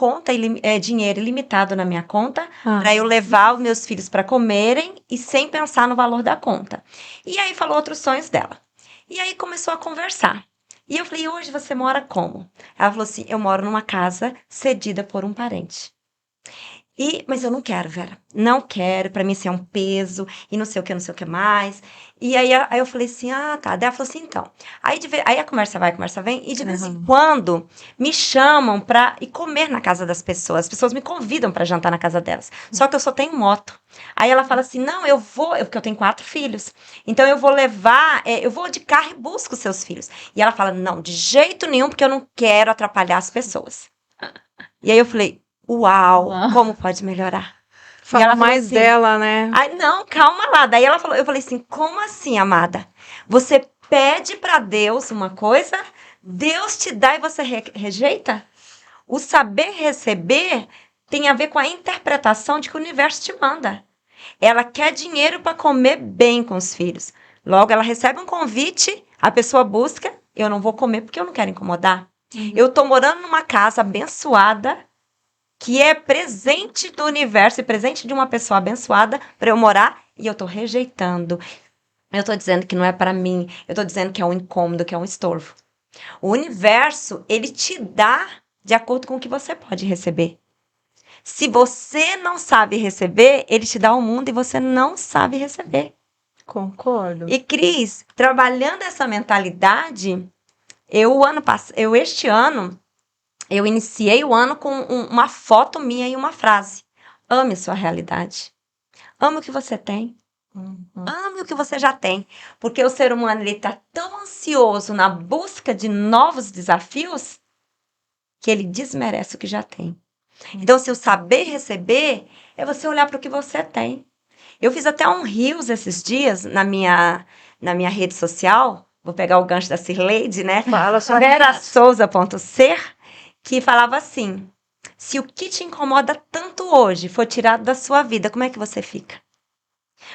dinheiro ilimitado na minha conta, para eu levar os meus filhos para comerem e sem pensar no valor da conta. E aí falou outros sonhos dela. E aí começou a conversar. E eu falei, hoje você mora como? Ela falou assim, eu moro numa casa cedida por um parente. Mas eu não quero, Vera. Não quero, pra mim isso é um peso, e não sei o que mais. E aí eu falei assim, tá. Daí ela falou assim, então. Aí a conversa vai, a conversa vem, e de vez em quando me chamam pra ir comer na casa das pessoas. As pessoas me convidam pra jantar na casa delas. Só que eu só tenho moto. Aí ela fala assim, não, eu vou, porque eu tenho 4 filhos. Então eu vou levar, eu vou de carro e busco os seus filhos. E ela fala, não, de jeito nenhum, porque eu não quero atrapalhar as pessoas. E aí eu falei, Uau, como pode melhorar? Fala ela falou mais assim, dela, né? Ai, não, calma lá. Daí ela falou, eu falei assim, como assim, amada? Você pede para Deus uma coisa, Deus te dá e você rejeita? O saber receber tem a ver com a interpretação de que o universo te manda. Ela quer dinheiro para comer bem com os filhos. Logo, ela recebe um convite, a pessoa busca, eu não vou comer porque eu não quero incomodar. Eu tô morando numa casa abençoada, que é presente do universo e presente de uma pessoa abençoada para eu morar, e eu tô rejeitando. Eu tô dizendo que não é para mim, eu tô dizendo que é um incômodo, que é um estorvo. O universo, ele te dá de acordo com o que você pode receber. Se você não sabe receber, ele te dá o mundo e você não sabe receber. Concordo. E Cris, trabalhando essa mentalidade, este ano, eu iniciei o ano com uma foto minha e uma frase. Ame sua realidade. Ame o que você tem. Ame o que você já tem. Porque o ser humano está tão ansioso na busca de novos desafios que ele desmerece o que já tem. Então, se o saber receber é você olhar para o que você tem. Eu fiz até um Reels esses dias na minha rede social. Vou pegar o gancho da Cirleide, né? Fala só. VeraSouza.ser, que falava assim, se o que te incomoda tanto hoje for tirado da sua vida, como é que você fica?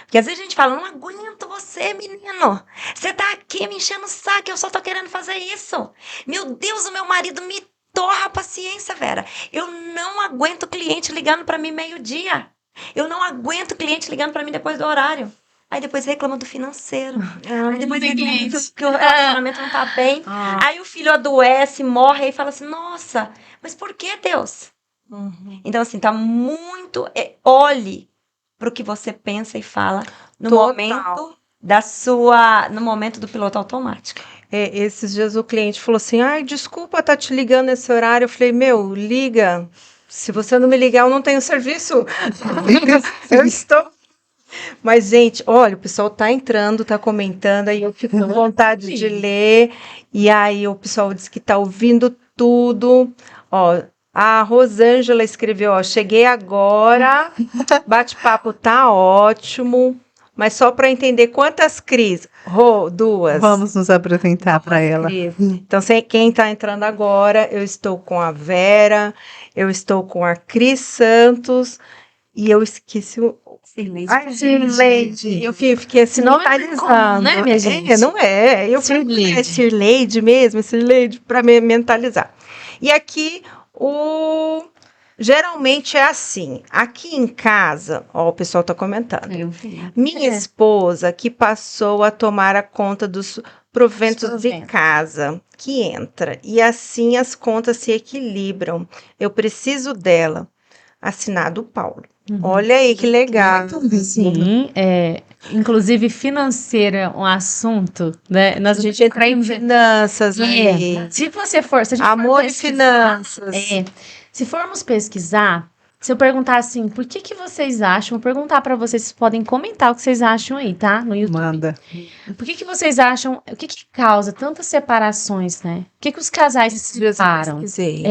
Porque às vezes a gente fala, não aguento você, menino. Você tá aqui me enchendo o saco, eu só tô querendo fazer isso. Meu Deus, o meu marido me torra a paciência, Vera. Eu não aguento cliente ligando pra mim meio-dia. Eu não aguento cliente ligando pra mim depois do horário. Aí depois reclama do financeiro. Aí depois reclama que o relacionamento não tá bem. Aí o filho adoece, morre e fala assim, nossa, mas por que, Deus? Então, assim, tá muito... olhe pro que você pensa e fala no momento no momento do piloto automático. Esses dias o cliente falou assim, ai, desculpa tá te ligando nesse horário. Eu falei, meu, liga. Se você não me ligar, eu não tenho serviço. Eu estou... Mas, gente, olha, o pessoal tá entrando, tá comentando, aí eu fico com vontade de ler. E aí o pessoal diz que tá ouvindo tudo. Ó, a Rosângela escreveu, ó, cheguei agora, bate-papo tá ótimo, mas só para entender quantas Cris? Rô, 2. Vamos nos apresentar para ela. Cris. Então, quem está entrando agora, eu estou com a Vera, eu estou com a Cris Santos, e eu esqueci o... Cirleide. Eu fiquei assim, mentalizando. Não é, minha gente? Não é. Eu falei, é Cirleide mesmo, Cirleide, para me mentalizar. E aqui, geralmente é assim, aqui em casa, ó, o pessoal tá comentando. Minha esposa que passou a tomar a conta dos proventos de casa, que entra, e assim as contas se equilibram. Eu preciso dela. Assinado Paulo. Olha aí que legal. Sim, inclusive financeiro é um assunto, né? A gente entra em finanças aí. Se a gente for Amor e pesquisar, finanças. se formos pesquisar, se eu perguntar assim, por que vocês acham? Vou perguntar para vocês, vocês podem comentar o que vocês acham aí, tá? No YouTube. Manda. Por que vocês acham, o que causa tantas separações, né? Por que os casais se separam? Pesquisei.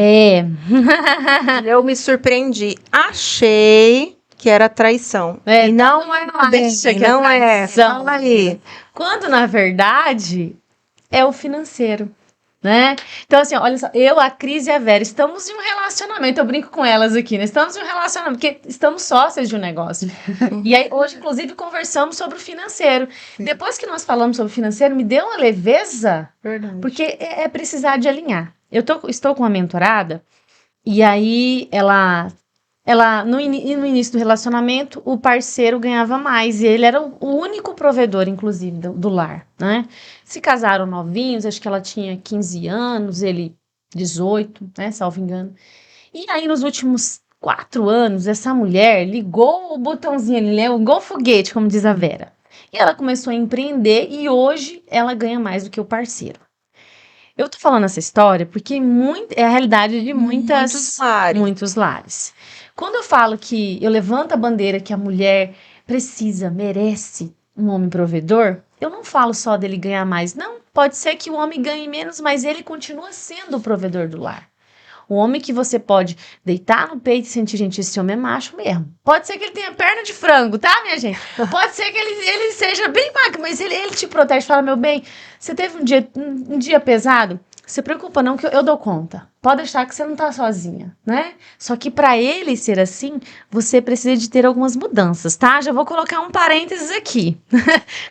Eu Eu me surpreendi. Achei que era traição. É, E não é, bem, acha que é não é. traição. Fala aí. Quando, na verdade, é o financeiro, né? Então, assim, olha só, eu, a Cris e a Vera, estamos em um relacionamento, eu brinco com elas aqui, né? Estamos em um relacionamento, porque estamos sócias de um negócio. E aí, hoje, inclusive, conversamos sobre o financeiro. Depois que nós falamos sobre o financeiro, me deu uma leveza, Verdade. porque é precisar de alinhar. Estou com uma mentorada, e aí ela no início do relacionamento, o parceiro ganhava mais e ele era o único provedor, inclusive, do lar, né? Se casaram novinhos, acho que ela tinha 15 anos, ele 18, né? Salvo engano. E aí, nos últimos 4 anos, essa mulher ligou o botãozinho ali, né? Ligou o foguete, como diz a Vera. E ela começou a empreender e hoje ela ganha mais do que o parceiro. Eu tô falando essa história porque é a realidade de muitos lares. Quando eu falo que eu levanto a bandeira que a mulher precisa, merece um homem provedor, eu não falo só dele ganhar mais. Não, pode ser que o homem ganhe menos, mas ele continua sendo o provedor do lar. O homem que você pode deitar no peito e sentir, gente, esse homem é macho mesmo. Pode ser que ele tenha perna de frango, tá, minha gente? Pode ser que ele seja bem magro, mas ele te protege. Fala, meu bem, você teve um dia pesado? Se preocupa não que eu dou conta. Pode deixar que você não tá sozinha, né? Só que para ele ser assim, você precisa de ter algumas mudanças, tá? Já vou colocar um parênteses aqui.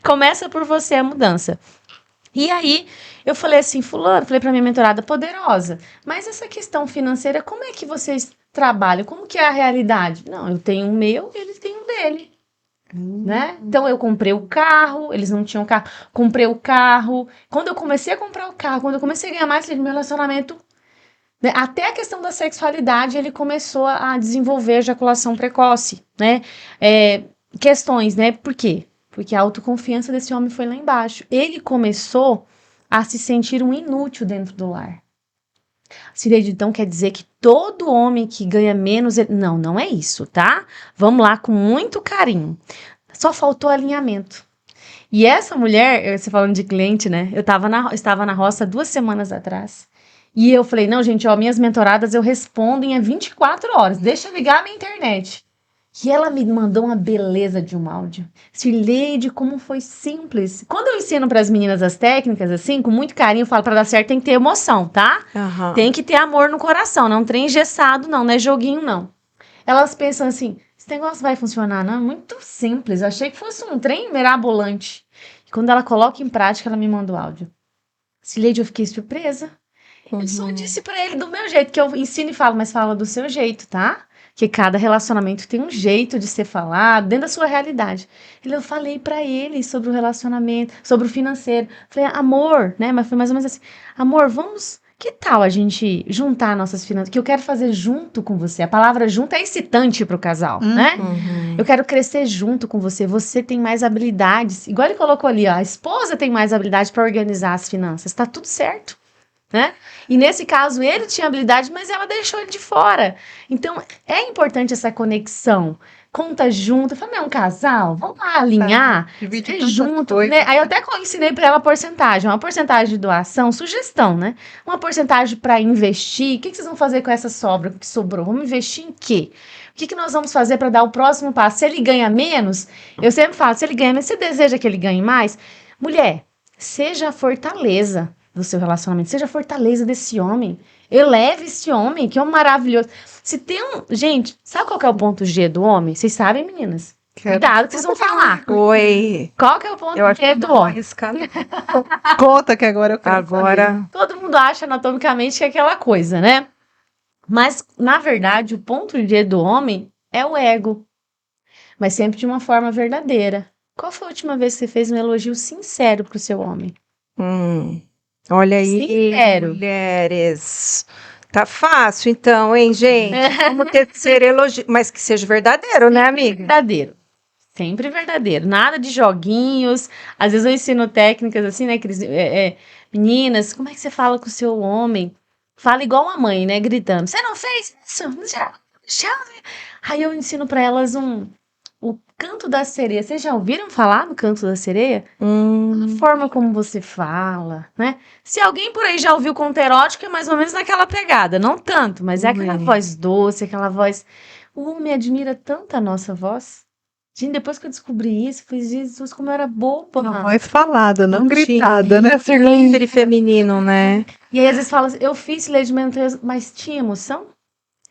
Começa por você a mudança. E aí, eu falei assim, fulano, falei pra minha mentorada poderosa, mas essa questão financeira, como é que vocês trabalham? Como que é a realidade? Não, eu tenho o meu, eles têm o dele, né? Então, eu comprei o carro, eles não tinham carro, comprei o carro. Quando eu comecei a comprar o carro, quando eu comecei a ganhar mais, meu relacionamento, né? Até a questão da sexualidade, ele começou a desenvolver ejaculação precoce, né? Questões, né? Por quê? Porque a autoconfiança desse homem foi lá embaixo. Ele começou a se sentir um inútil dentro do lar. Cileide, então quer dizer que todo homem que ganha menos... Não, não é isso, tá? Vamos lá com muito carinho. Só faltou alinhamento. E essa mulher, você falando de cliente, né? Eu estava na roça 2 semanas atrás. E eu falei, não, gente, ó, minhas mentoradas eu respondo em 24 horas. Deixa eu ligar a minha internet. E ela me mandou uma beleza de um áudio. Cileide, como foi simples. Quando eu ensino para as meninas as técnicas, assim, com muito carinho, eu falo para dar certo tem que ter emoção, tá? Aham. Tem que ter amor no coração, não é um trem engessado, não é joguinho, não. Elas pensam assim, esse negócio vai funcionar, não? É muito simples. Eu achei que fosse um trem mirabolante. E quando ela coloca em prática, ela me manda o áudio. Cileide, eu fiquei surpresa. Eu só disse pra ele do meu jeito, que eu ensino e falo, mas fala do seu jeito, tá? Que cada relacionamento tem um jeito de ser falado, dentro da sua realidade. Eu falei pra ele sobre o relacionamento, sobre o financeiro. Falei, amor, né? Mas foi mais ou menos assim, amor, que tal a gente juntar nossas finanças? Que eu quero fazer junto com você. A palavra junto é excitante pro casal, né? Eu quero crescer junto com você. Você tem mais habilidades. Igual ele colocou ali, ó, a esposa tem mais habilidades para organizar as finanças. Tá tudo certo. Né? E nesse caso ele tinha habilidade, mas ela deixou ele de fora. Então é importante essa conexão. Conta junto, fala, não é um casal, vamos lá alinhar, Divide junto, né? Aí eu até ensinei para ela a porcentagem, uma porcentagem de doação, sugestão, né? Uma porcentagem para investir. O que vocês vão fazer com essa sobra que sobrou? Vamos investir em quê? O que nós vamos fazer para dar o próximo passo? Se ele ganha menos, eu sempre falo, se ele ganha menos, você deseja que ele ganhe mais? Mulher, seja a fortaleza do seu relacionamento, seja a fortaleza desse homem. Eleve esse homem, que é um maravilhoso. Se tem um... Gente, sabe qual que é o ponto G do homem? Vocês sabem, meninas? Cuidado que vocês vão falar. Oi. Qual que é o ponto Eu acho G que do não vou homem? arriscar. Conta que agora eu quero saber. Agora, Todo mundo acha anatomicamente que é aquela coisa, né? Mas, na verdade, o ponto G do homem é o ego. Mas sempre de uma forma verdadeira. Qual foi a última vez que você fez um elogio sincero pro seu homem? olha aí, Sincero. mulheres. Tá fácil, então, hein, gente? Vamos tecer elogio, mas que seja verdadeiro, né, amiga? Verdadeiro. Sempre verdadeiro. Nada de joguinhos. Às vezes eu ensino técnicas assim, né, Cris? Meninas, como é que você fala com o seu homem? Fala igual a mãe, né? Gritando. Você não fez isso? Aí eu ensino pra elas o canto da sereia. Vocês já ouviram falar no canto da sereia? A forma como você fala, né? Se alguém por aí já ouviu conto erótico, é mais ou menos naquela pegada. Não tanto, mas é aquela voz doce, aquela voz. O homem admira tanto a nossa voz. Gente, depois que eu descobri isso, eu falei, Jesus, como eu era boba. Uma voz falada, não Bonitinho. gritada, né, Sirlene? Sempre feminino, né? E aí às vezes fala assim, eu fiz legitimento, mas tinha emoção?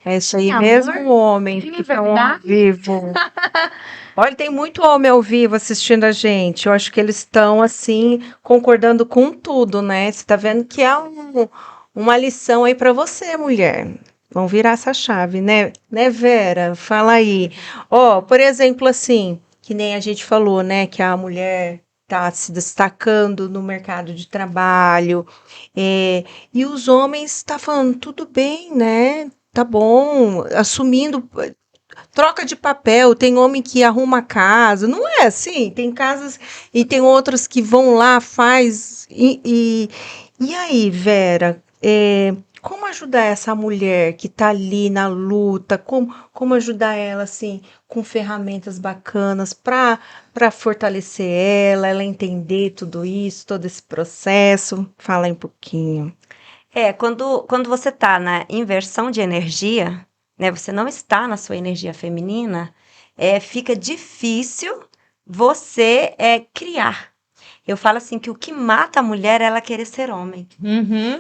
É isso aí Amor, mesmo, homem tinha que estão ao verdade? vivo. Olha, tem muito homem ao vivo assistindo a gente. Eu acho que eles estão, assim, concordando com tudo, né? Você tá vendo que é uma lição aí para você, mulher. Vamos virar essa chave, né? Né, Vera? Fala aí. Ó, por exemplo, assim, que nem a gente falou, né? Que a mulher tá se destacando no mercado de trabalho. E os homens tá falando, tudo bem, né? Tá bom, assumindo troca de papel, tem homem que arruma a casa, não é assim? Tem casas e tem outros que vão lá, faz. E aí, Vera, como ajudar essa mulher que tá ali na luta? Como ajudar ela, assim, com ferramentas bacanas para fortalecer ela entender tudo isso, todo esse processo? Fala aí um pouquinho. Quando você tá na inversão de energia, né, você não está na sua energia feminina, fica difícil você criar. Eu falo assim que o que mata a mulher é ela querer ser homem.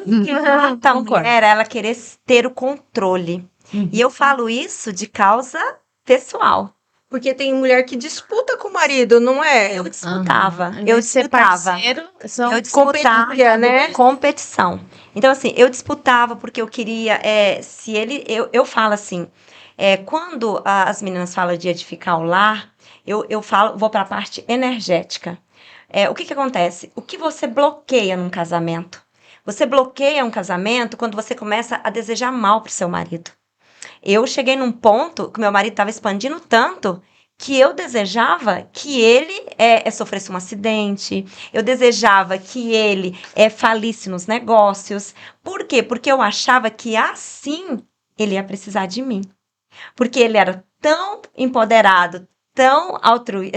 O que mata a Concordo. mulher é ela querer ter o controle. E eu falo isso de causa pessoal. Porque tem mulher que disputa com o marido, não é? Eu disputava. Aham. Eu Ser disputava. parceiro, são Eu disputava Competia, né? competição. Então, assim, eu disputava porque eu queria. Se ele. Eu falo assim. Quando as meninas falam de edificar o lar, eu falo, vou para a parte energética. O que acontece? O que você bloqueia num casamento? Você bloqueia um casamento quando você começa a desejar mal pro seu marido. Eu cheguei num ponto que meu marido estava expandindo tanto que eu desejava que ele sofresse um acidente, eu desejava que ele falisse nos negócios. Por quê? Porque eu achava que assim ele ia precisar de mim. Porque ele era tão empoderado, tão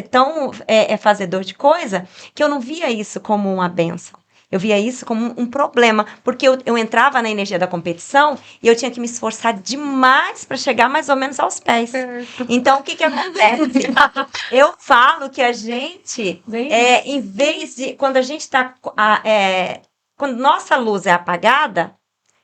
tão fazedor de coisa, que eu não via isso como uma bênção. Eu via isso como um problema, porque eu entrava na energia da competição e eu tinha que me esforçar demais para chegar mais ou menos aos pés. Então, o que acontece? Eu falo que a gente, em vez de... Quando a gente está... quando nossa luz é apagada,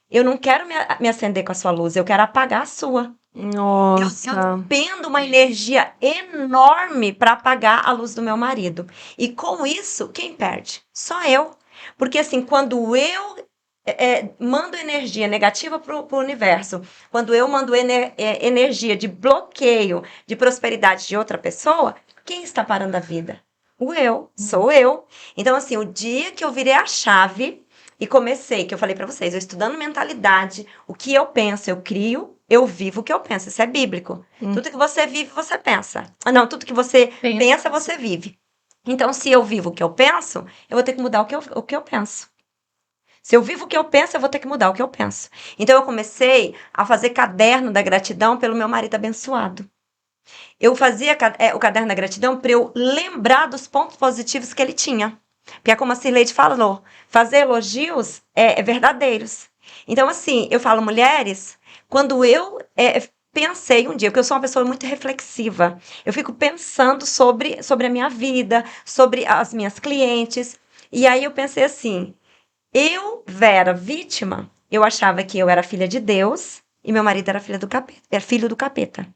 eu não quero me acender com a sua luz, eu quero apagar a sua. Nossa. Eu dependo uma energia enorme para apagar a luz do meu marido. E com isso, quem perde? Só eu. Porque assim, quando eu mando energia negativa para o universo, quando eu mando energia de bloqueio, de prosperidade de outra pessoa, quem está parando a vida? Sou eu. Então assim, o dia que eu virei a chave e comecei, que eu falei para vocês, eu estudando mentalidade, o que eu penso, eu crio, eu vivo o que eu penso. Isso é bíblico. Tudo que você vive, você pensa. Não, tudo que você pensa, você vive. Então, se eu vivo o que eu penso, eu vou ter que mudar o que eu penso. Se eu vivo o que eu penso, eu vou ter que mudar o que eu penso. Então, eu comecei a fazer caderno da gratidão pelo meu marido abençoado. Eu fazia o caderno da gratidão para eu lembrar dos pontos positivos que ele tinha. Porque, como a Cirleide falou, fazer elogios verdadeiros. Então, assim, eu falo, mulheres, quando eu pensei um dia, porque eu sou uma pessoa muito reflexiva, eu fico pensando sobre a minha vida, sobre as minhas clientes, e aí eu pensei assim, eu, Vera, vítima, eu achava que eu era filha de Deus e meu marido era filho do capeta.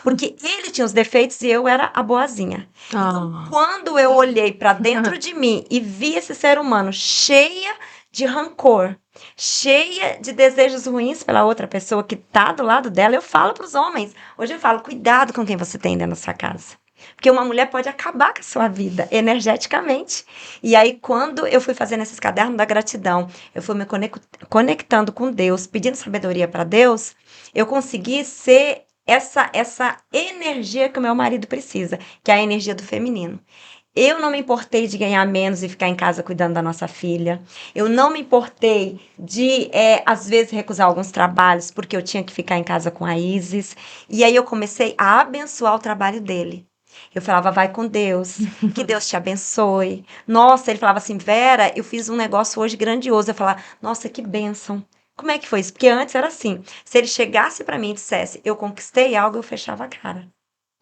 Porque ele tinha os defeitos e eu era a boazinha. Então, quando eu olhei para dentro de mim e vi esse ser humano cheia de rancor, cheia de desejos ruins pela outra pessoa que tá do lado dela, eu falo para os homens. Hoje eu falo, cuidado com quem você tem dentro da sua casa. Porque uma mulher pode acabar com a sua vida energeticamente. E aí, quando eu fui fazendo esses cadernos da gratidão, eu fui me conectando com Deus, pedindo sabedoria para Deus, eu consegui ser essa energia que o meu marido precisa, que é a energia do feminino. Eu não me importei de ganhar menos e ficar em casa cuidando da nossa filha. Eu não me importei de, às vezes, recusar alguns trabalhos porque eu tinha que ficar em casa com a Isis. E aí eu comecei a abençoar o trabalho dele. Eu falava, vai com Deus, que Deus te abençoe. Nossa, ele falava assim, Vera, eu fiz um negócio hoje grandioso. Eu falava, nossa, que bênção. Como é que foi isso? Porque antes era assim, se ele chegasse para mim e dissesse, eu conquistei algo, eu fechava a cara.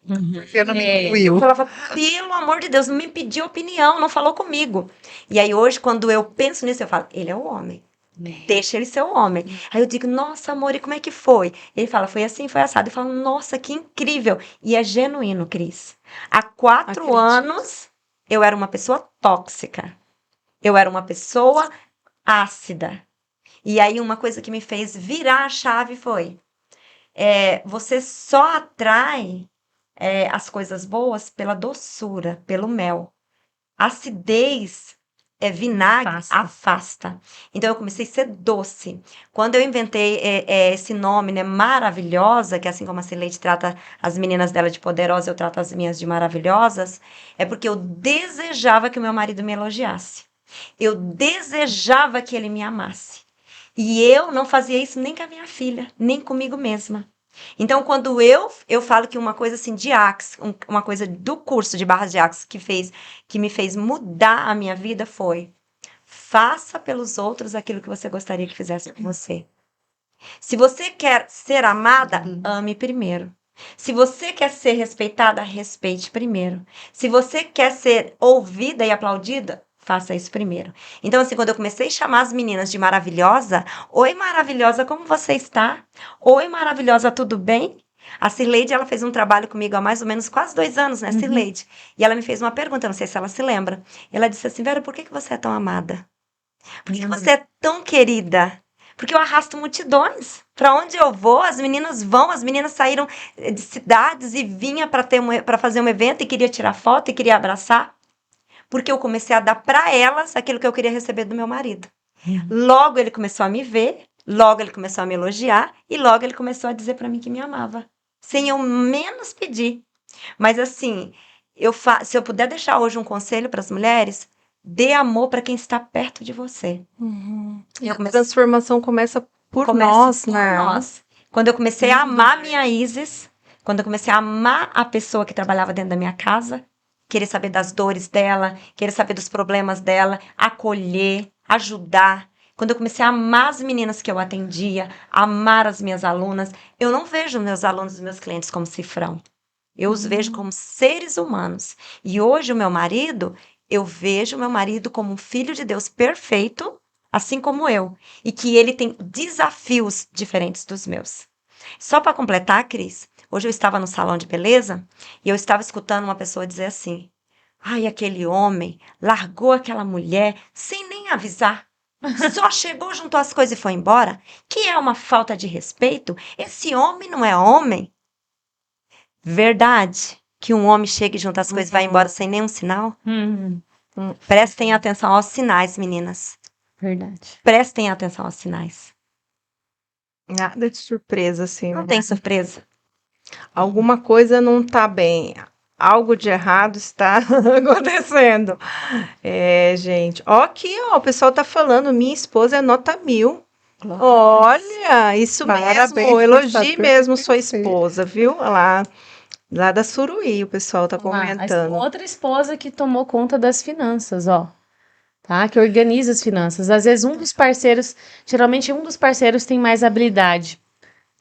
Você não me É. Eu incluiu. falava, pelo amor de Deus, não me pediu opinião, não falou comigo. E aí hoje, quando eu penso nisso, eu falo, ele é o homem. Deixa ele ser o homem. Aí eu digo, nossa, amor, e como é que foi? Ele fala, foi assim, foi assado. Eu falo, nossa, que incrível. E é genuíno, Cris. Há 4 Acredito. anos, eu era uma pessoa tóxica. Eu era uma pessoa ácida. E aí uma coisa que me fez virar a chave foi, você só atrai as coisas boas pela doçura, pelo mel. Acidez vinagre, Afasta. afasta. Então eu comecei a ser doce. Quando eu inventei esse nome, né, maravilhosa, que assim como a Cileide trata as meninas dela de poderosas, eu trato as minhas de maravilhosas, é porque eu desejava que o meu marido me elogiasse. Eu desejava que ele me amasse. E eu não fazia isso nem com a minha filha, nem comigo mesma. Então, quando eu falo que uma coisa assim de Axe, uma coisa do curso de barras de Axe que me fez mudar a minha vida foi: faça pelos outros aquilo que você gostaria que fizesse por você. Se você quer ser amada, ame primeiro. Se você quer ser respeitada, respeite primeiro. Se você quer ser ouvida e aplaudida, faça isso primeiro. Então, assim, quando eu comecei a chamar as meninas de maravilhosa, oi maravilhosa, como você está? Oi maravilhosa, tudo bem? A Cileide, ela fez um trabalho comigo há mais ou menos quase 2 anos, né, Cileide? E ela me fez uma pergunta, não sei se ela se lembra. Ela disse assim, Vera, por que você é tão amada? Por que você é tão querida? Porque eu arrasto multidões. Para onde eu vou, as meninas vão. As meninas saíram de cidades e vinha para fazer um evento e queria tirar foto e queria abraçar. Porque eu comecei a dar para elas aquilo que eu queria receber do meu marido. Logo ele começou a me ver, logo ele começou a me elogiar e logo ele começou a dizer para mim que me amava, sem eu menos pedir. Mas assim, se eu puder deixar hoje um conselho para as mulheres, dê amor para quem está perto de você. E a transformação começa por Começa nós, por né? nós. Quando eu comecei a amar minha Isis, quando eu comecei a amar a pessoa que trabalhava dentro da minha casa, querer saber das dores dela, querer saber dos problemas dela, acolher, ajudar. Quando eu comecei a amar as meninas que eu atendia, amar as minhas alunas, eu não vejo meus alunos e meus clientes como cifrão. Eu os vejo como seres humanos. E hoje eu vejo o meu marido como um filho de Deus perfeito, assim como eu. E que ele tem desafios diferentes dos meus. Só para completar, Cris, hoje eu estava no salão de beleza e eu estava escutando uma pessoa dizer assim, ai, aquele homem largou aquela mulher sem nem avisar. Só chegou, juntou as coisas e foi embora. Que é uma falta de respeito. Esse homem não é homem. Verdade que um homem chega e junta as coisas e vai embora sem nenhum sinal? Prestem atenção aos sinais, meninas. Verdade. Prestem atenção aos sinais. Nada de surpresa, assim. Não né? tem surpresa. Alguma coisa não tá bem. Algo de errado está acontecendo. Gente. Ó, aqui, ó, o pessoal tá falando, minha esposa é nota 1000. Olha, isso Parabéns mesmo, por elogie saber mesmo sua vencer. esposa, viu? Lá da Suruí, o pessoal tá comentando. Outra esposa que tomou conta das finanças, ó. Tá? Que organiza as finanças. Às vezes geralmente um dos parceiros tem mais habilidade,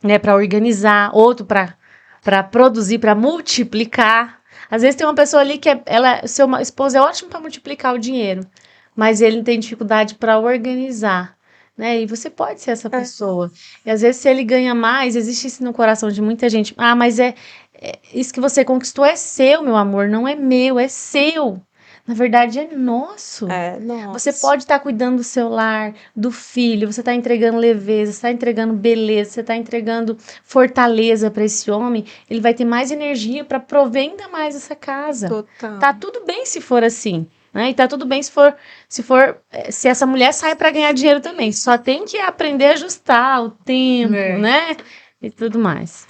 né, para organizar, outro para produzir, para multiplicar. Às vezes tem uma pessoa ali que seu esposo é ótimo para multiplicar o dinheiro, mas ele tem dificuldade para organizar, né? E você pode ser essa pessoa. E às vezes se ele ganha mais, existe isso no coração de muita gente. Ah, mas isso que você conquistou é seu, meu amor, não é meu, é seu. Na verdade, é nosso. Nossa. Você pode estar cuidando do seu lar, do filho, você está entregando leveza, você está entregando beleza, você está entregando fortaleza para esse homem, ele vai ter mais energia para prover ainda mais essa casa. Total. Tá tudo bem se for assim, né? E tá tudo bem se essa mulher sai para ganhar dinheiro também. Só tem que aprender a ajustar o tempo, né? E tudo mais.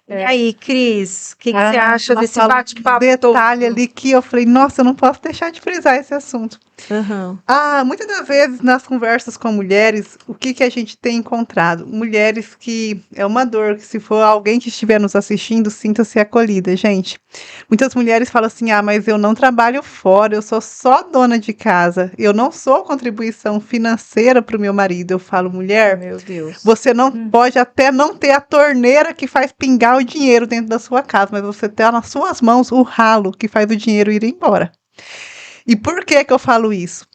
E aí, Cris, o que você acha ela desse fala um bate-papo detalhe todo? ali que eu falei, nossa, eu não posso deixar de frisar esse assunto. Aham. Muitas das vezes nas conversas com mulheres, o que a gente tem encontrado? Mulheres que é uma dor, que se for alguém que estiver nos assistindo, sinta-se acolhida, gente. Muitas mulheres falam assim, mas eu não trabalho fora, eu sou só dona de casa, eu não sou contribuição financeira para o meu marido. Eu falo, mulher, Meu Deus. você não pode até não ter a torneira que faz pingar o dinheiro dentro da sua casa, mas você tem nas suas mãos o ralo que faz o dinheiro ir embora. E por que eu falo isso?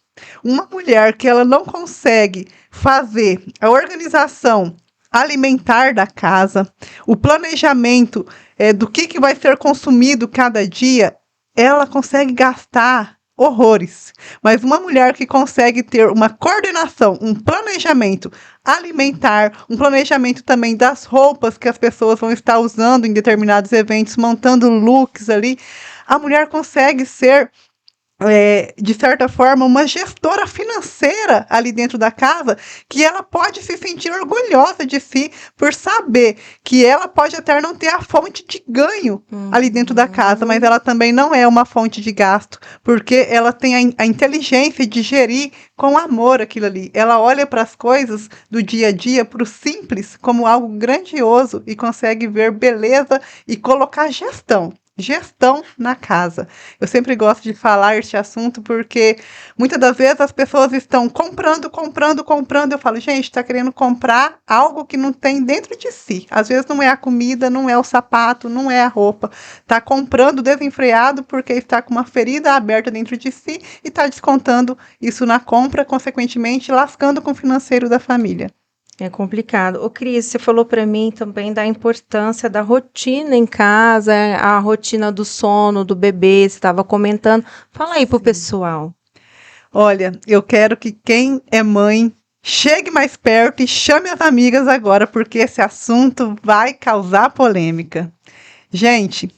Uma mulher que ela não consegue fazer a organização alimentar da casa, o planejamento do que vai ser consumido cada dia, ela consegue gastar horrores. Mas uma mulher que consegue ter uma coordenação, um planejamento alimentar, um planejamento também das roupas que as pessoas vão estar usando em determinados eventos, montando looks ali, a mulher consegue ser de certa forma, uma gestora financeira ali dentro da casa, que ela pode se sentir orgulhosa de si por saber que ela pode até não ter a fonte de ganho ali dentro da casa, mas ela também não é uma fonte de gasto, porque ela tem a inteligência de gerir com amor aquilo ali. Ela olha para as coisas do dia a dia, para o simples, como algo grandioso e consegue ver beleza e colocar gestão na casa. Eu sempre gosto de falar este assunto porque muitas das vezes as pessoas estão comprando. Eu falo, gente, está querendo comprar algo que não tem dentro de si. Às vezes não é a comida, não é o sapato, não é a roupa. Está comprando desenfreado porque está com uma ferida aberta dentro de si e está descontando isso na compra, consequentemente lascando com o financeiro da família. É complicado. Ô, Cris, você falou para mim também da importância da rotina em casa, a rotina do sono do bebê, você estava comentando. Fala aí pro pessoal. Olha, eu quero que quem é mãe chegue mais perto e chame as amigas agora, porque esse assunto vai causar polêmica. Gente,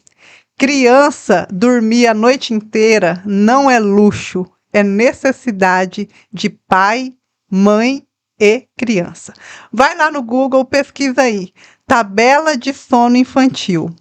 criança dormir a noite inteira não é luxo, é necessidade de pai, mãe e criança. Vai lá no Google, pesquisa aí, tabela de sono infantil.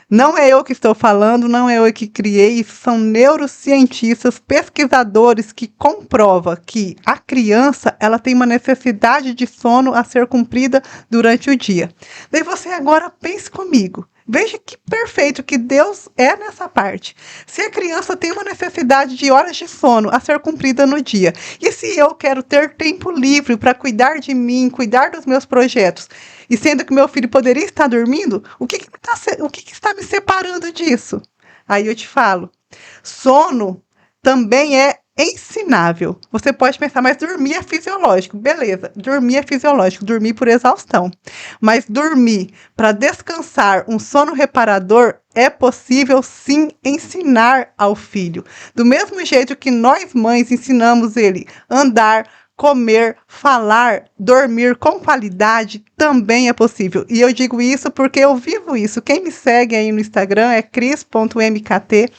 Não é eu que estou falando, não é eu que criei, isso são neurocientistas, pesquisadores que comprovam que a criança ela tem uma necessidade de sono a ser cumprida durante o dia. Daí você agora pense comigo. Veja que perfeito que Deus é nessa parte. Se a criança tem uma necessidade de horas de sono a ser cumprida no dia, e se eu quero ter tempo livre para cuidar de mim, cuidar dos meus projetos, e sendo que meu filho poderia estar dormindo, o que está me separando disso? Aí eu te falo, sono também é ensinável. Você pode pensar, mas dormir é fisiológico. Beleza, dormir é fisiológico, dormir por exaustão. Mas dormir para descansar, um sono reparador, é possível sim ensinar ao filho. Do mesmo jeito que nós mães ensinamos ele a andar, comer, falar, dormir com qualidade, também é possível. E eu digo isso porque eu vivo isso. Quem me segue aí no Instagram é cris.mkt.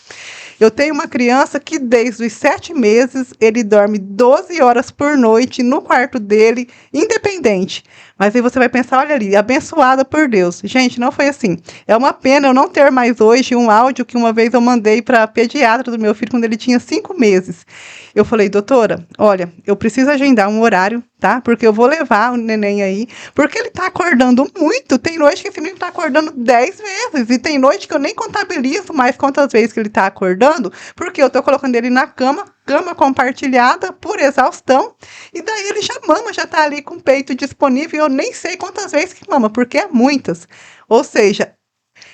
Eu tenho uma criança que desde os 7 meses, ele dorme 12 horas por noite no quarto dele, independente. Mas aí você vai pensar, olha ali, abençoada por Deus. Gente, não foi assim. É uma pena eu não ter mais hoje um áudio que uma vez eu mandei para a pediatra do meu filho quando ele tinha 5 meses. Eu falei, doutora, olha, eu preciso agendar um horário, tá? Porque eu vou levar o neném aí, porque ele tá acordando muito. Tem noite que esse menino tá acordando 10 vezes, e tem noite que eu nem contabilizo mais quantas vezes que ele tá acordando, porque eu tô colocando ele na cama compartilhada por exaustão, e daí ele já mama, já tá ali com o peito disponível, e eu nem sei quantas vezes que mama, porque é muitas. Ou seja,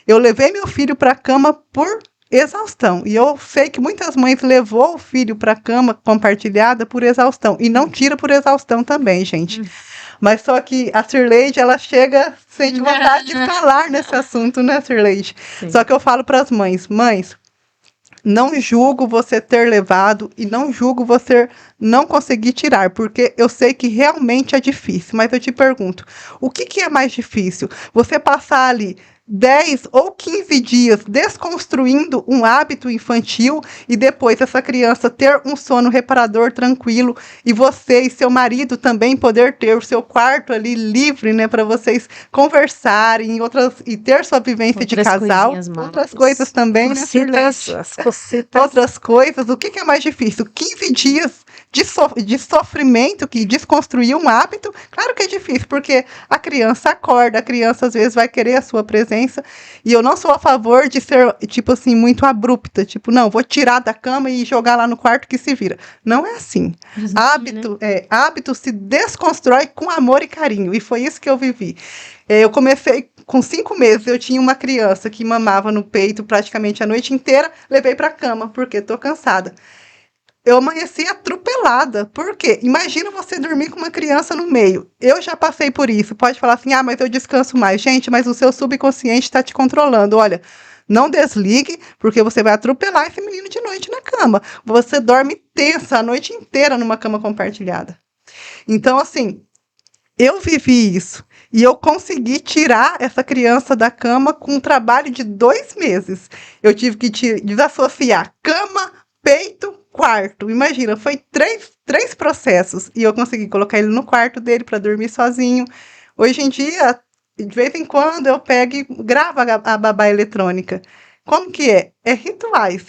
eu levei meu filho para a cama por exaustão, e eu sei que muitas mães levou o filho para a cama compartilhada por exaustão, e não tira por exaustão também, gente. Mas só que a Sirleide, ela chega, sente vontade de falar nesse assunto, né, Sirleide? Só que eu falo para as mães, não julgo você ter levado e não julgo você não conseguir tirar, porque eu sei que realmente é difícil. Mas eu te pergunto, o que é mais difícil? Você passar ali 10 ou 15 dias desconstruindo um hábito infantil e depois essa criança ter um sono reparador tranquilo e você e seu marido também poder ter o seu quarto ali livre, né, para vocês conversarem e ter sua vivência de casal, outras coisas também, né, As cocitas. outras coisas, o que é mais difícil? 15 dias de sofrimento que desconstruir um hábito, claro que é difícil, porque a criança acorda, a criança às vezes vai querer a sua presença, e eu não sou a favor de ser, tipo assim, muito abrupta, tipo, não, vou tirar da cama e jogar lá no quarto que se vira. Não é assim. Hábito se desconstrói com amor e carinho, e foi isso que eu vivi. Eu comecei com 5 meses, eu tinha uma criança que mamava no peito praticamente a noite inteira, levei para a cama, porque estou cansada. Eu amanheci atropelada. Por quê? Imagina você dormir com uma criança no meio. Eu já passei por isso. Pode falar assim, mas eu descanso mais. Gente, mas o seu subconsciente está te controlando. Olha, não desligue, porque você vai atropelar esse menino de noite na cama. Você dorme tensa a noite inteira numa cama compartilhada. Então, assim, eu vivi isso. E eu consegui tirar essa criança da cama com um trabalho de 2 meses. Eu tive que desassociar cama, peito, quarto. Imagina, foi três processos. E eu consegui colocar ele no quarto dele para dormir sozinho. Hoje em dia, de vez em quando, eu pego e gravo a babá eletrônica. Como que é? É rituais.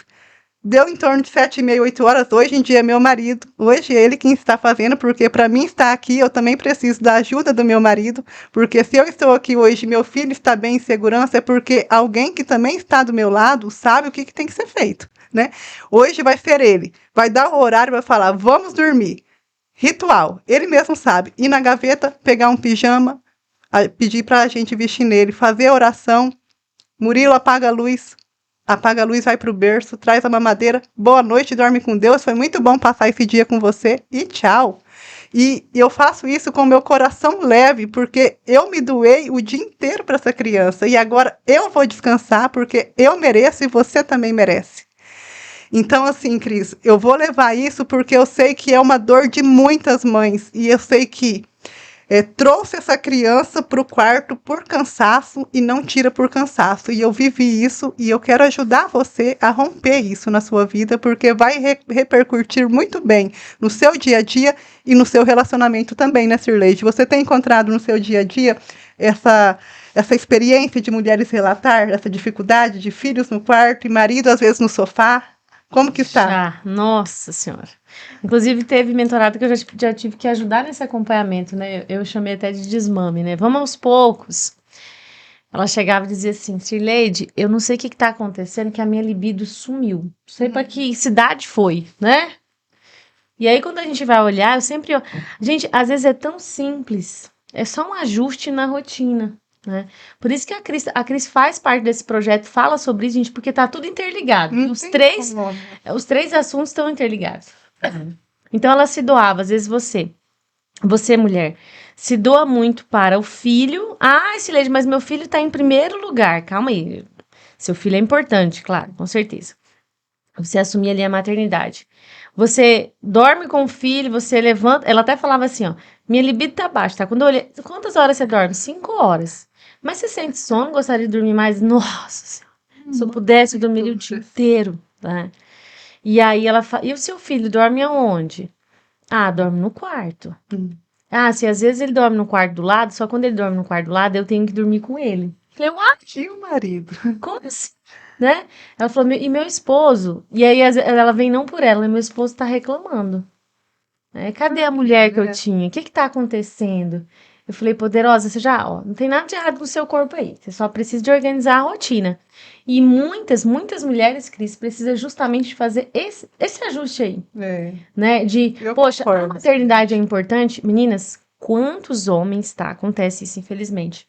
Deu em torno de 7h30, 8 horas. Hoje em dia é meu marido. Hoje é ele quem está fazendo, porque para mim estar aqui, eu também preciso da ajuda do meu marido. Porque se eu estou aqui hoje, meu filho está bem em segurança, é porque alguém que também está do meu lado sabe o que tem que ser feito, né? Hoje vai ser ele. Vai dar o horário, vai falar, vamos dormir. Ritual. Ele mesmo sabe. Ir na gaveta, pegar um pijama, pedir para a gente vestir nele, fazer a oração. Murilo, apaga a luz. Apaga a luz, vai pro berço, traz a mamadeira. Boa noite, dorme com Deus. Foi muito bom passar esse dia com você. E tchau. E eu faço isso com o meu coração leve, porque eu me doei o dia inteiro para essa criança. E agora eu vou descansar, porque eu mereço e você também merece. Então, assim, Cris, eu vou levar isso porque eu sei que é uma dor de muitas mães. E eu sei que trouxe essa criança para o quarto por cansaço e não tira por cansaço. E eu vivi isso e eu quero ajudar você a romper isso na sua vida, porque vai repercutir muito bem no seu dia a dia e no seu relacionamento também, né, Cirleide? Você tem encontrado no seu dia a dia essa experiência de mulheres relatar, essa dificuldade de filhos no quarto e marido às vezes no sofá? Como que está? Já, nossa senhora. Inclusive, teve mentorado que eu já tive que ajudar nesse acompanhamento, né? Eu chamei até de desmame, né? Vamos aos poucos. Ela chegava e dizia assim, Cirleide, eu não sei o que está acontecendo, que a minha libido sumiu. Não sei para que cidade foi, né? E aí, quando a gente vai olhar, eu sempre... Gente, às vezes é tão simples. É só um ajuste na rotina, né? Por isso que a Cris faz parte desse projeto, fala sobre isso, gente, porque tá tudo interligado. E os três assuntos estão interligados. Então, ela se doava. Às vezes você mulher, se doa muito para o filho. Ah, Cirleide, mas meu filho tá em primeiro lugar. Calma aí. Seu filho é importante, claro, com certeza. Você assumir ali a maternidade. Você dorme com o filho, você levanta... Ela até falava assim, ó, minha libido tá baixa, tá? Quando eu olhei... Quantas horas você dorme? 5 horas. Mas você sente sono? Gostaria de dormir mais? Nossa Senhora. Se eu pudesse, eu dormiria o dia inteiro, tá? E aí ela fala, e o seu filho dorme aonde? Ah, dorme no quarto. Ah, se às vezes ele dorme no quarto do lado, só quando ele dorme no quarto do lado, eu tenho que dormir com ele. Falei, E o marido? como assim? Né? Ela falou, e meu esposo? E aí ela vem não por ela, meu esposo tá reclamando. Cadê a mulher que eu tinha? O que tá acontecendo? Eu falei, poderosa, você já, ó, não tem nada de errado no seu corpo aí. Você só precisa de organizar a rotina. E muitas mulheres, Cris, precisam justamente de fazer esse ajuste aí. Né? Poxa, a maternidade é importante. Meninas, quantos homens, tá? Acontece isso, infelizmente.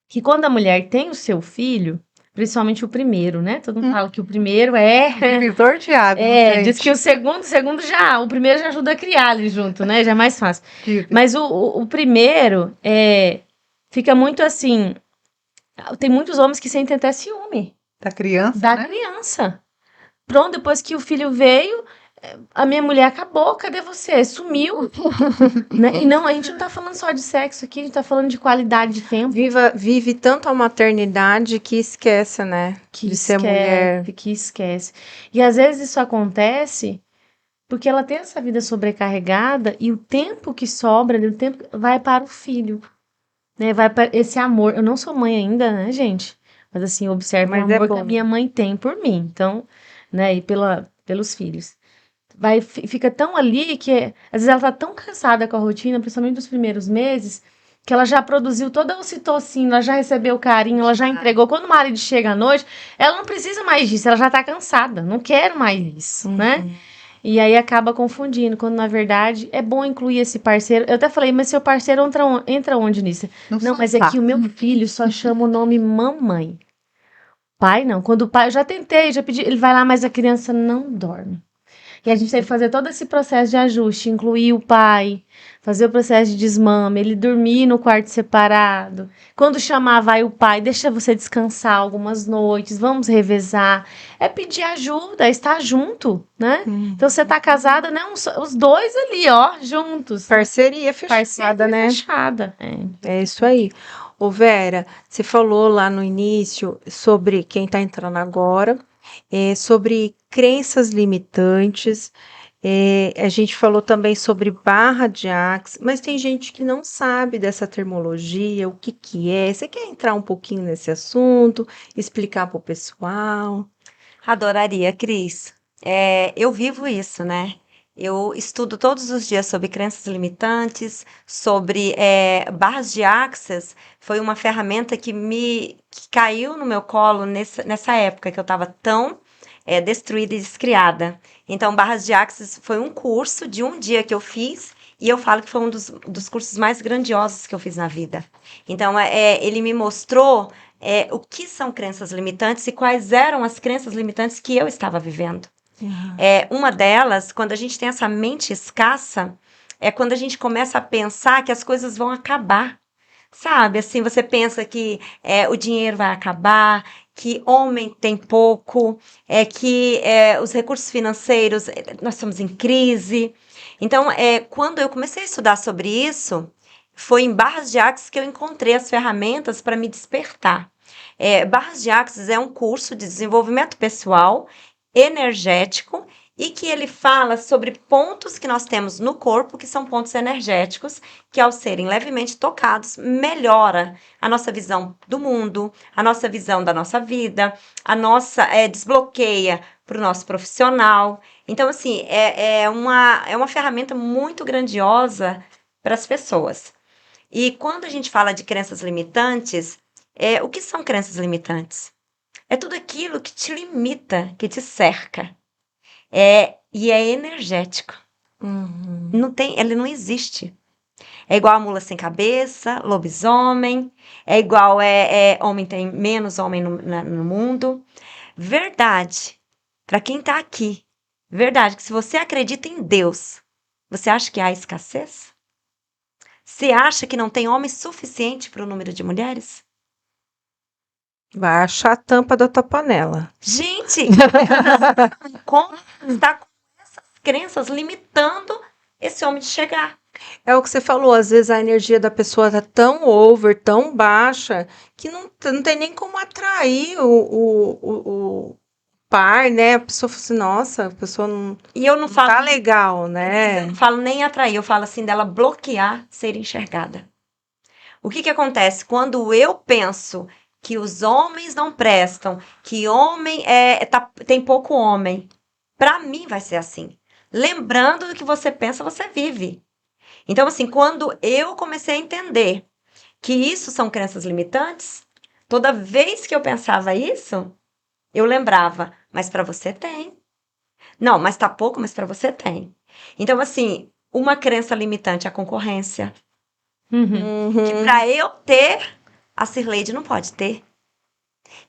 Que quando a mulher tem o seu filho, principalmente o primeiro, né? Todo mundo fala que o primeiro é... Divisor de águas, gente. Diz que o segundo já... O primeiro já ajuda a criar ali junto, né? Já é mais fácil. Mas o primeiro fica muito assim... Tem muitos homens que sentem até ciúme. Da criança, Da né? criança. pronto, depois que o filho veio, a minha mulher acabou, cadê você? Sumiu. Né? E não, a gente não tá falando só de sexo aqui, a gente tá falando de qualidade de tempo. Vive tanto a maternidade que esquece, né? De ser mulher. Que esquece. E às vezes isso acontece porque ela tem essa vida sobrecarregada e o tempo que sobra, o tempo vai para o filho, né? Vai para esse amor. Eu não sou mãe ainda, né, gente? Mas assim, observe o Mas é amor que a bom. minha mãe tem por mim, então, né, e pelos filhos. Fica tão ali que às vezes ela tá tão cansada com a rotina, principalmente nos primeiros meses, que ela já produziu toda a ocitocina, ela já recebeu carinho, ela já entregou. Quando o marido chega à noite, ela não precisa mais disso, ela já tá cansada, não quero mais isso, né? E aí acaba confundindo, quando na verdade é bom incluir esse parceiro. Eu até falei, mas seu parceiro entra onde nisso? Não, mas é que o meu filho só chama o nome mamãe. Pai não. Quando o pai, eu já tentei, já pedi, ele vai lá, mas a criança não dorme. E a gente teve que fazer todo esse processo de ajuste, incluir o pai, fazer o processo de desmame, ele dormir no quarto separado. Quando chamar, vai o pai, deixa você descansar algumas noites, vamos revezar. É pedir ajuda, é estar junto, né? Então você tá casada, né? Os dois ali, ó, juntos. Parceria fechada, né? Fechada. É isso aí. Ô Vera, você falou lá no início sobre quem está entrando agora, sobre crenças limitantes, a gente falou também sobre barra de axis, mas tem gente que não sabe dessa termologia, o que que é. Você quer entrar um pouquinho nesse assunto, explicar para o pessoal? Adoraria, Cris. Eu vivo isso, né? Eu estudo todos os dias sobre crenças limitantes, sobre barras de axis. Foi uma ferramenta que caiu no meu colo nessa época que eu estava tão destruída e descriada. Então, barras de axis foi um curso de um dia que eu fiz e eu falo que foi um dos cursos mais grandiosos que eu fiz na vida. Então, ele me mostrou o que são crenças limitantes e quais eram as crenças limitantes que eu estava vivendo. Uma delas, quando a gente tem essa mente escassa, é quando a gente começa a pensar que as coisas vão acabar. Sabe, assim, você pensa que o dinheiro vai acabar, que homem tem pouco, que os recursos financeiros, nós estamos em crise. Então, quando eu comecei a estudar sobre isso, foi em Barras de Axis que eu encontrei as ferramentas para me despertar. Barras de Axis é um curso de desenvolvimento pessoal, energético, e que ele fala sobre pontos que nós temos no corpo, que são pontos energéticos, que ao serem levemente tocados, melhora a nossa visão do mundo, a nossa visão da nossa vida, a nossa desbloqueia para o nosso profissional. Então, assim, é uma ferramenta muito grandiosa para as pessoas. E quando a gente fala de crenças limitantes, o que são crenças limitantes? É tudo aquilo que te limita, que te cerca. E é energético. Ele não existe. É igual a mula sem cabeça, lobisomem, é igual homem tem menos homem no mundo. Verdade, para quem está aqui, verdade, que se você acredita em Deus, você acha que há escassez? Você acha que não tem homem suficiente para o número de mulheres? Vai achar a tampa da tua panela. Gente, como está com essas crenças limitando esse homem de chegar? É o que você falou, às vezes a energia da pessoa tá tão over, tão baixa, que não tem nem como atrair o par, né? A pessoa fala assim, nossa, a pessoa não, E eu não não falo, tá legal, eu né? não falo nem atrair, eu falo assim dela bloquear ser enxergada. O que acontece quando eu penso que os homens não prestam, que homem tem pouco homem? Para mim vai ser assim. Lembrando do que você pensa, você vive. Então, assim, quando eu comecei a entender que isso são crenças limitantes, toda vez que eu pensava isso, eu lembrava, mas para você tem. Não, mas tá pouco, mas para você tem. Então, assim, uma crença limitante é a concorrência. Que para eu ter, a Cirleide não pode ter.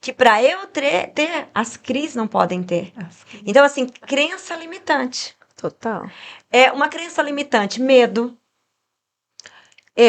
Que para eu ter, as Cris não podem ter. Então, assim, crença limitante. Total. É uma crença limitante, medo.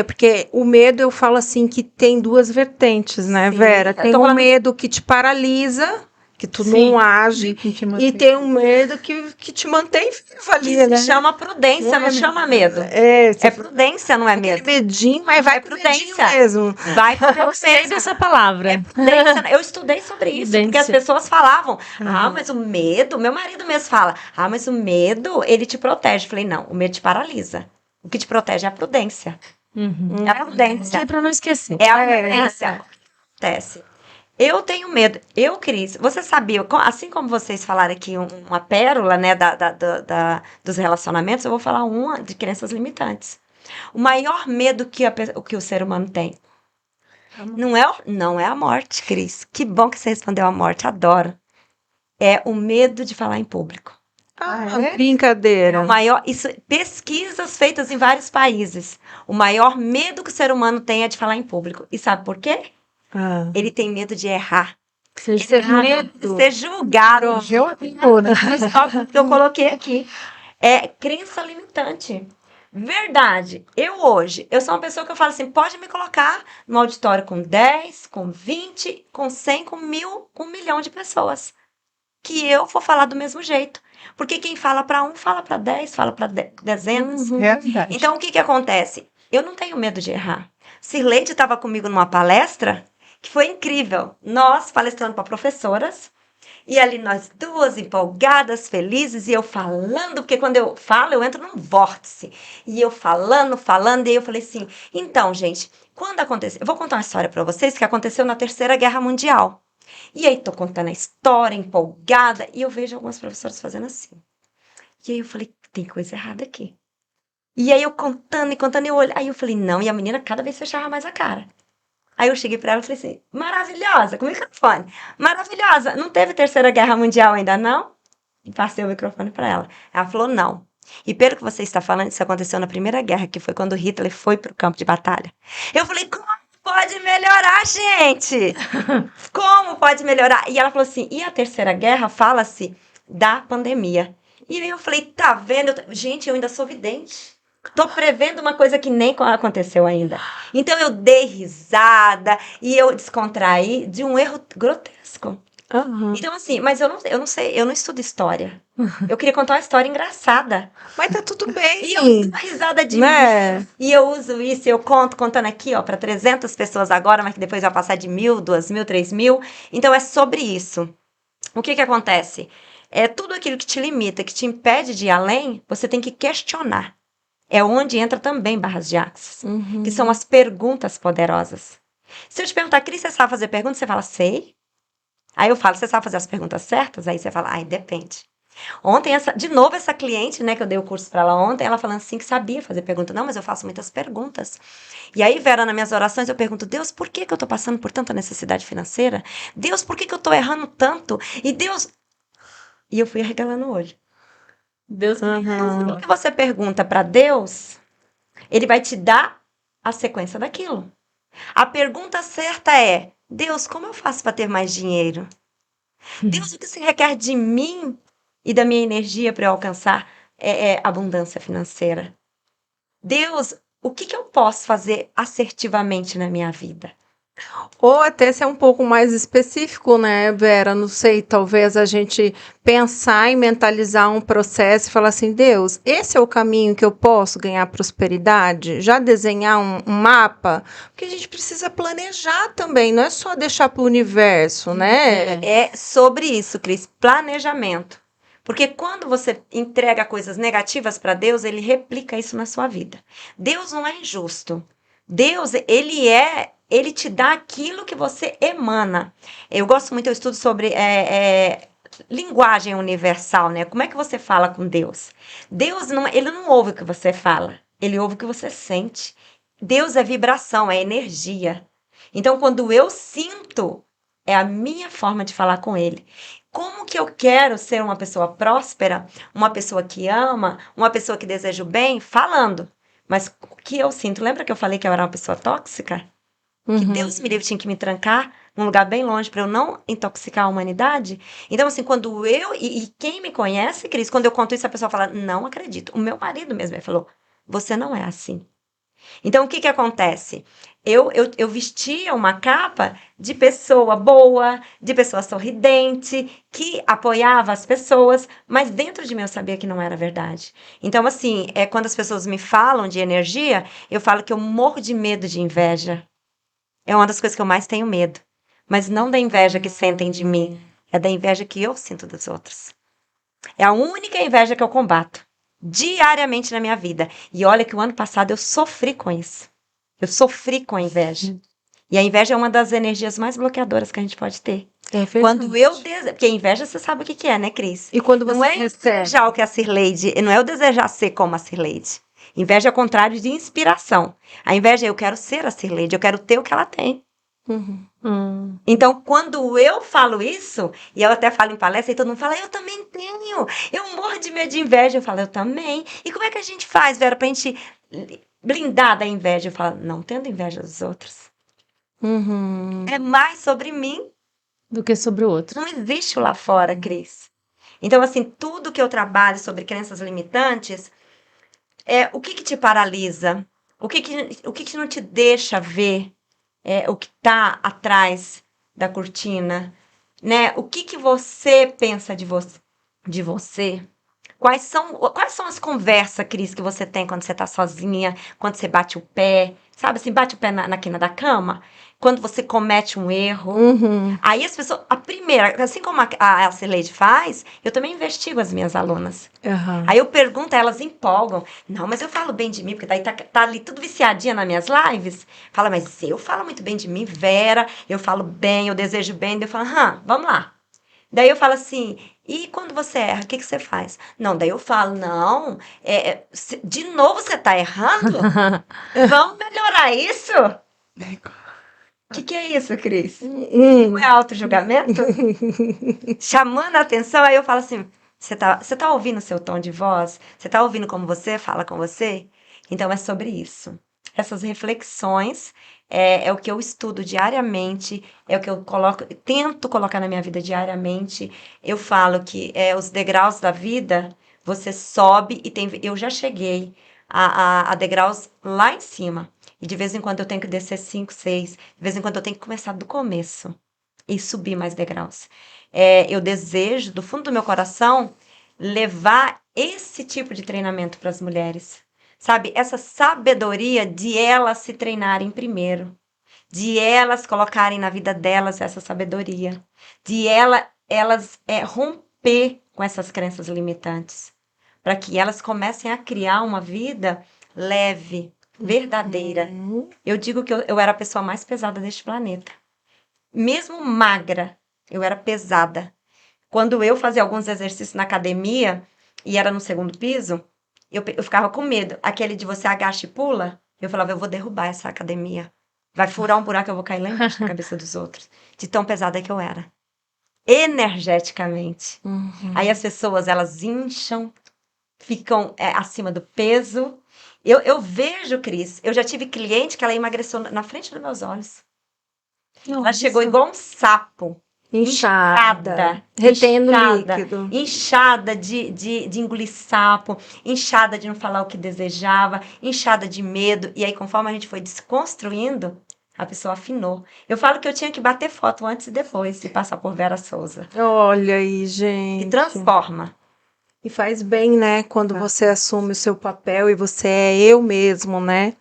Porque o medo, eu falo assim, que tem duas vertentes, né, Sim, Vera? eu Tem tô o falando- medo que te paralisa que tu Sim. não age Que te e mantém. tem um medo que te mantém vivo ali, Que né? se chama prudência, não chama medo. Você É prudência, não é aquele medo. medinho, mas vai É com medinho prudência. mesmo. Vai com Gostei prudência. dessa palavra. Prudência. Eu estudei sobre isso, porque as Prudência. pessoas falavam, Aham. mas o medo, meu marido mesmo fala, mas o medo, ele te protege. Eu falei, não, o medo te paralisa. O que te protege é a prudência. Uhum. É a prudência. É para não esquecer. É a prudência. O que acontece? Eu tenho medo. Cris, você sabia, assim como vocês falaram aqui uma pérola, né, dos relacionamentos, eu vou falar uma de crenças limitantes. O maior medo que o ser humano tem não é a morte, Cris. Que bom que você respondeu a morte, adoro. É o medo de falar em público. Brincadeira. Pesquisas feitas em vários países. O maior medo que o ser humano tem é de falar em público. E sabe por quê? Ah. Ele tem medo de errar. Ser De ser julgado. Só que eu coloquei aqui. É crença limitante. Verdade. Eu sou uma pessoa que eu falo assim, pode me colocar no auditório com 10, com 20, com 100, com 1000, com 1 milhão de pessoas. Que eu vou falar do mesmo jeito. Porque quem fala para um, fala para 10, fala para dezenas. Realidade. Então, o que acontece? Eu não tenho medo de errar. Cirleide estava comigo numa palestra que foi incrível. Nós palestrando para professoras, e ali nós duas empolgadas, felizes, e eu falando, porque quando eu falo, eu entro num vórtice. E eu falando, e aí eu falei assim, então, gente, quando aconteceu... Eu vou contar uma história para vocês que aconteceu na Terceira Guerra Mundial. E aí tô contando a história, empolgada, e eu vejo algumas professoras fazendo assim. E aí eu falei, tem coisa errada aqui. E aí eu contando, eu olho. Aí eu falei, não, e a menina cada vez fechava mais a cara. Aí eu cheguei pra ela e falei assim, maravilhosa, com o microfone. Maravilhosa, não teve Terceira Guerra Mundial ainda, não? E passei o microfone pra ela. Ela falou, não. E pelo que você está falando, isso aconteceu na Primeira Guerra, que foi quando Hitler foi pro campo de batalha. Eu falei, como pode melhorar, gente? Como pode melhorar? E ela falou assim, e a Terceira Guerra fala-se da pandemia. E aí eu falei, tá vendo? Gente, eu ainda sou vidente. Tô prevendo uma coisa que nem aconteceu ainda. Então eu dei risada e eu descontraí de um erro grotesco. Aham. Então assim, mas eu não sei, eu não estudo história. Eu queria contar uma história engraçada. Mas tá tudo bem. E eu dei uma risada de Né? mim. E eu uso isso, eu contando aqui, ó, para 300 pessoas agora, mas que depois vai passar de 1.000, 2.000, 3.000. Então é sobre isso. O que acontece? É tudo aquilo que te limita, que te impede de ir além, você tem que questionar. É onde entra também barras de axis, que são as perguntas poderosas. Se eu te perguntar, Cris, você sabe fazer perguntas? Você fala, sei. Aí eu falo, você sabe fazer as perguntas certas? Aí você fala, ai, depende. Ontem, de novo, essa cliente, né, que eu dei o curso para ela ontem, ela falando assim que sabia fazer pergunta. Não, mas eu faço muitas perguntas. E aí, Vera, nas minhas orações, eu pergunto, Deus, por que eu tô passando por tanta necessidade financeira? Deus, por que eu tô errando tanto? E Deus... E eu fui arregalando o olho. Deus me O que você pergunta para Deus, ele vai te dar a sequência daquilo. A pergunta certa é, Deus, como eu faço para ter mais dinheiro? Deus, o que se requer de mim e da minha energia para eu alcançar abundância financeira? Deus, o que eu posso fazer assertivamente na minha vida? Ou até ser um pouco mais específico, né, Vera? Não sei, talvez a gente pensar e mentalizar um processo e falar assim, Deus, esse é o caminho que eu posso ganhar prosperidade? Já desenhar um mapa? Porque a gente precisa planejar também, não é só deixar para o universo, né? É sobre isso, Cris, planejamento. Porque quando você entrega coisas negativas para Deus, ele replica isso na sua vida. Deus não é injusto. Deus, ele te dá aquilo que você emana. Eu gosto muito, eu estudo sobre linguagem universal, né? Como é que você fala com Deus? Deus, ele não ouve o que você fala, ele ouve o que você sente. Deus é vibração, é energia. Então, quando eu sinto, é a minha forma de falar com ele. Como que eu quero ser uma pessoa próspera, uma pessoa que ama, uma pessoa que deseja o bem? Falando. Mas o que eu sinto? Lembra que eu falei que eu era uma pessoa tóxica? Que Deus me livre, tinha que me trancar num lugar bem longe para eu não intoxicar a humanidade? Então, assim, quando e quem me conhece, Cris, quando eu conto isso, a pessoa fala, não acredito. O meu marido mesmo, ele falou, você não é assim. Então, o que acontece? eu vestia uma capa de pessoa boa, de pessoa sorridente, que apoiava as pessoas, mas dentro de mim eu sabia que não era verdade. Então, assim, quando as pessoas me falam de energia, eu falo que eu morro de medo de inveja. É uma das coisas que eu mais tenho medo. Mas não da inveja que sentem de mim, é da inveja que eu sinto dos outros. É a única inveja que eu combato diariamente na minha vida. E olha que o ano passado eu sofri com isso. Eu sofri com a inveja. E a inveja é uma das energias mais bloqueadoras que a gente pode ter. É Quando verdade. porque a inveja você sabe o que é, né, Cris? E quando Não você é recebe? desejar o que a Cirleide, não é eu desejar ser como a Cirleide. Inveja é o contrário de inspiração. A inveja é eu quero ser a Cirleide, eu quero ter o que ela tem. Uhum. Então, quando eu falo isso, e eu até falo em palestra, e todo mundo fala, eu também tenho, eu morro de medo de inveja. Eu falo, eu também. E como é que a gente faz, Vera, pra gente blindar da inveja? Eu falo, não tendo inveja dos outros. Uhum. É mais sobre mim. Do que sobre o outro. Não existe o lá fora, Cris. Então, assim, tudo que eu trabalho sobre crenças limitantes, o que te paralisa? O que não te deixa ver o que está atrás da cortina? Né? O que você pensa de você? Quais são as conversas, Cris, que você tem quando você está sozinha, quando você bate o pé, sabe assim, bate o pé na quina da cama? Quando você comete um erro. Uhum. Aí as pessoas, a primeira, assim como a Cileide faz, eu também investigo as minhas alunas. Aham. Aí eu pergunto, elas empolgam. Não, mas eu falo bem de mim, porque daí tá ali tudo viciadinha nas minhas lives. Fala, mas eu falo muito bem de mim, Vera, eu falo bem, eu desejo bem. Daí eu falo, vamos lá. Daí eu falo assim, e quando você erra, o que você faz? Não, daí eu falo, não, de novo você tá errando? Vamos melhorar isso? O que é isso, Cris? Não é auto-julgamento? Chamando a atenção, aí eu falo assim, você tá ouvindo o seu tom de voz? Você tá ouvindo como você fala com você? Então é sobre isso. Essas reflexões é o que eu estudo diariamente, é o que eu tento colocar na minha vida diariamente. Eu falo que os degraus da vida, você sobe e eu já cheguei a degraus lá em cima. E de vez em quando eu tenho que descer 5, 6, de vez em quando eu tenho que começar do começo e subir mais degraus. Eu desejo, do fundo do meu coração, levar esse tipo de treinamento para as mulheres. Sabe? Essa sabedoria de elas se treinarem primeiro. De elas colocarem na vida delas essa sabedoria. De elas romper com essas crenças limitantes. Para que elas comecem a criar uma vida leve, verdadeira. Eu digo que eu era a pessoa mais pesada deste planeta. Mesmo magra, eu era pesada. Quando eu fazia alguns exercícios na academia e era no segundo piso, eu ficava com medo. Aquele de você agacha e pula, eu falava, eu vou derrubar essa academia. Vai furar um buraco, eu vou cair lá embaixo na cabeça dos outros. De tão pesada que eu era. Energeticamente. Aí as pessoas, elas incham, ficam acima do peso. Eu vejo, Cris, eu já tive cliente que ela emagreceu na frente dos meus olhos. Ela chegou igual um sapo. Inchada. Retendo líquido. Inchada de engolir sapo, inchada de não falar o que desejava, inchada de medo. E aí, conforme a gente foi desconstruindo, a pessoa afinou. Eu falo que eu tinha que bater foto antes e depois e passar por Vera Souza. Olha aí, gente. E transforma. E faz bem, né? Quando você assume o seu papel e você é eu mesmo, né?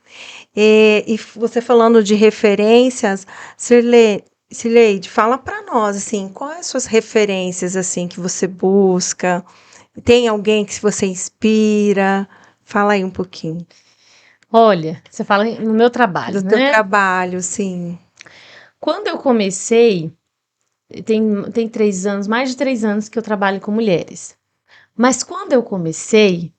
E você falando de referências, Cileide, fala para nós, assim, quais as suas referências, assim, que você busca? Tem alguém que você inspira? Fala aí um pouquinho. Olha, você fala no meu trabalho, Do teu né? trabalho, sim. Quando eu comecei, tem 3 anos, mais de 3 anos que eu trabalho com mulheres. Mas quando eu comecei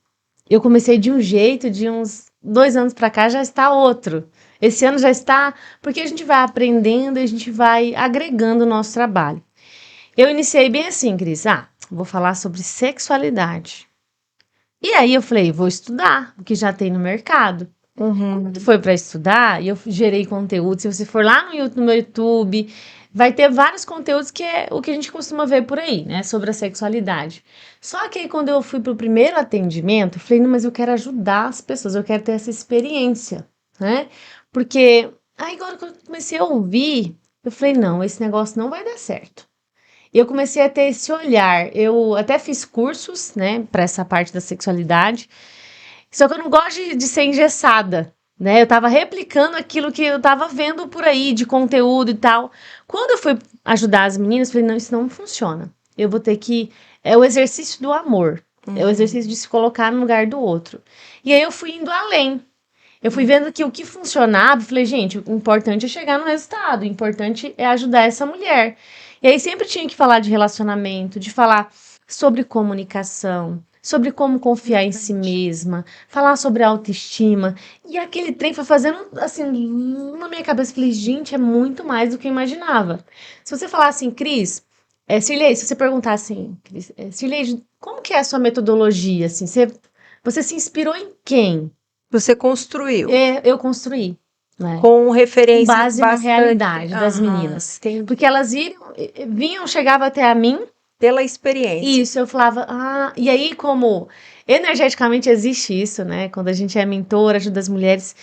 de um jeito, de uns 2 anos para cá já está outro. Esse ano já está, porque a gente vai aprendendo e a gente vai agregando o nosso trabalho. Eu iniciei bem assim, Cris, vou falar sobre sexualidade. E aí eu falei, vou estudar o que já tem no mercado. Quando foi para estudar, e eu gerei conteúdo, se você for lá no meu YouTube, vai ter vários conteúdos que é o que a gente costuma ver por aí, né, sobre a sexualidade. Só que aí quando eu fui pro primeiro atendimento, eu falei, não, mas eu quero ajudar as pessoas, eu quero ter essa experiência, né? Porque Aí agora que eu comecei a ouvir, eu falei, não, esse negócio não vai dar certo. Eu comecei a ter esse olhar. Eu até fiz cursos, né, para essa parte da sexualidade. Só que eu não gosto de ser engessada, né? Eu tava replicando aquilo que eu tava vendo por aí de conteúdo e tal. Quando eu fui ajudar as meninas, eu falei, não, isso não funciona. Eu vou ter que... É o exercício do amor. É o exercício de se colocar no lugar do outro. E aí eu fui indo além. Eu fui vendo que o que funcionava, eu falei, gente, o importante é chegar no resultado, o importante é ajudar essa mulher. E aí sempre tinha que falar de relacionamento, de falar sobre comunicação, sobre como confiar em si mesma, falar sobre autoestima. E aquele trem foi fazendo, assim, na minha cabeça, eu falei, gente, é muito mais do que eu imaginava. Se você falar assim, Cris, Cirlei, se você perguntar assim, Cris, Cirlei, como que é a sua metodologia, assim, você se inspirou em quem? Você construiu Eu construí, né? com Com referências base na bastante realidade das Aham, meninas. entendi. Porque elas vinham, chegavam até a mim, Pela experiência. isso, eu falava, e aí como energeticamente existe isso, né? Quando a gente é mentora, ajuda as mulheres,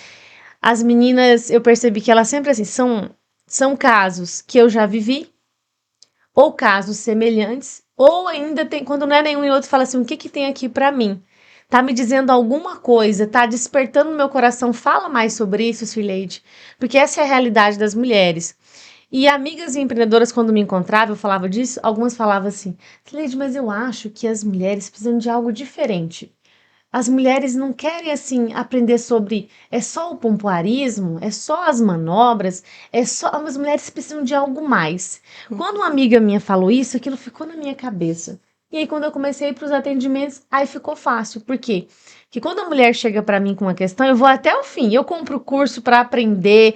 as meninas, eu percebi que elas sempre assim, são casos que eu já vivi, ou casos semelhantes, ou ainda tem, quando não é nenhum e outro, fala assim, o que que tem aqui pra mim? Tá me dizendo alguma coisa, tá despertando no meu coração, fala mais sobre isso, Sweet, porque essa é a realidade das mulheres. E amigas e empreendedoras, quando me encontravam, eu falava disso, algumas falavam assim, Sweet, mas eu acho que as mulheres precisam de algo diferente. As mulheres não querem, assim, aprender sobre é só o pompoarismo, é só as manobras, é só. As mulheres precisam de algo mais. Quando uma amiga minha falou isso, aquilo ficou na minha cabeça. E aí, quando eu comecei para os atendimentos, aí ficou fácil. Por quê? Porque quando a mulher chega para mim com uma questão, eu vou até o fim. Eu compro o curso para aprender,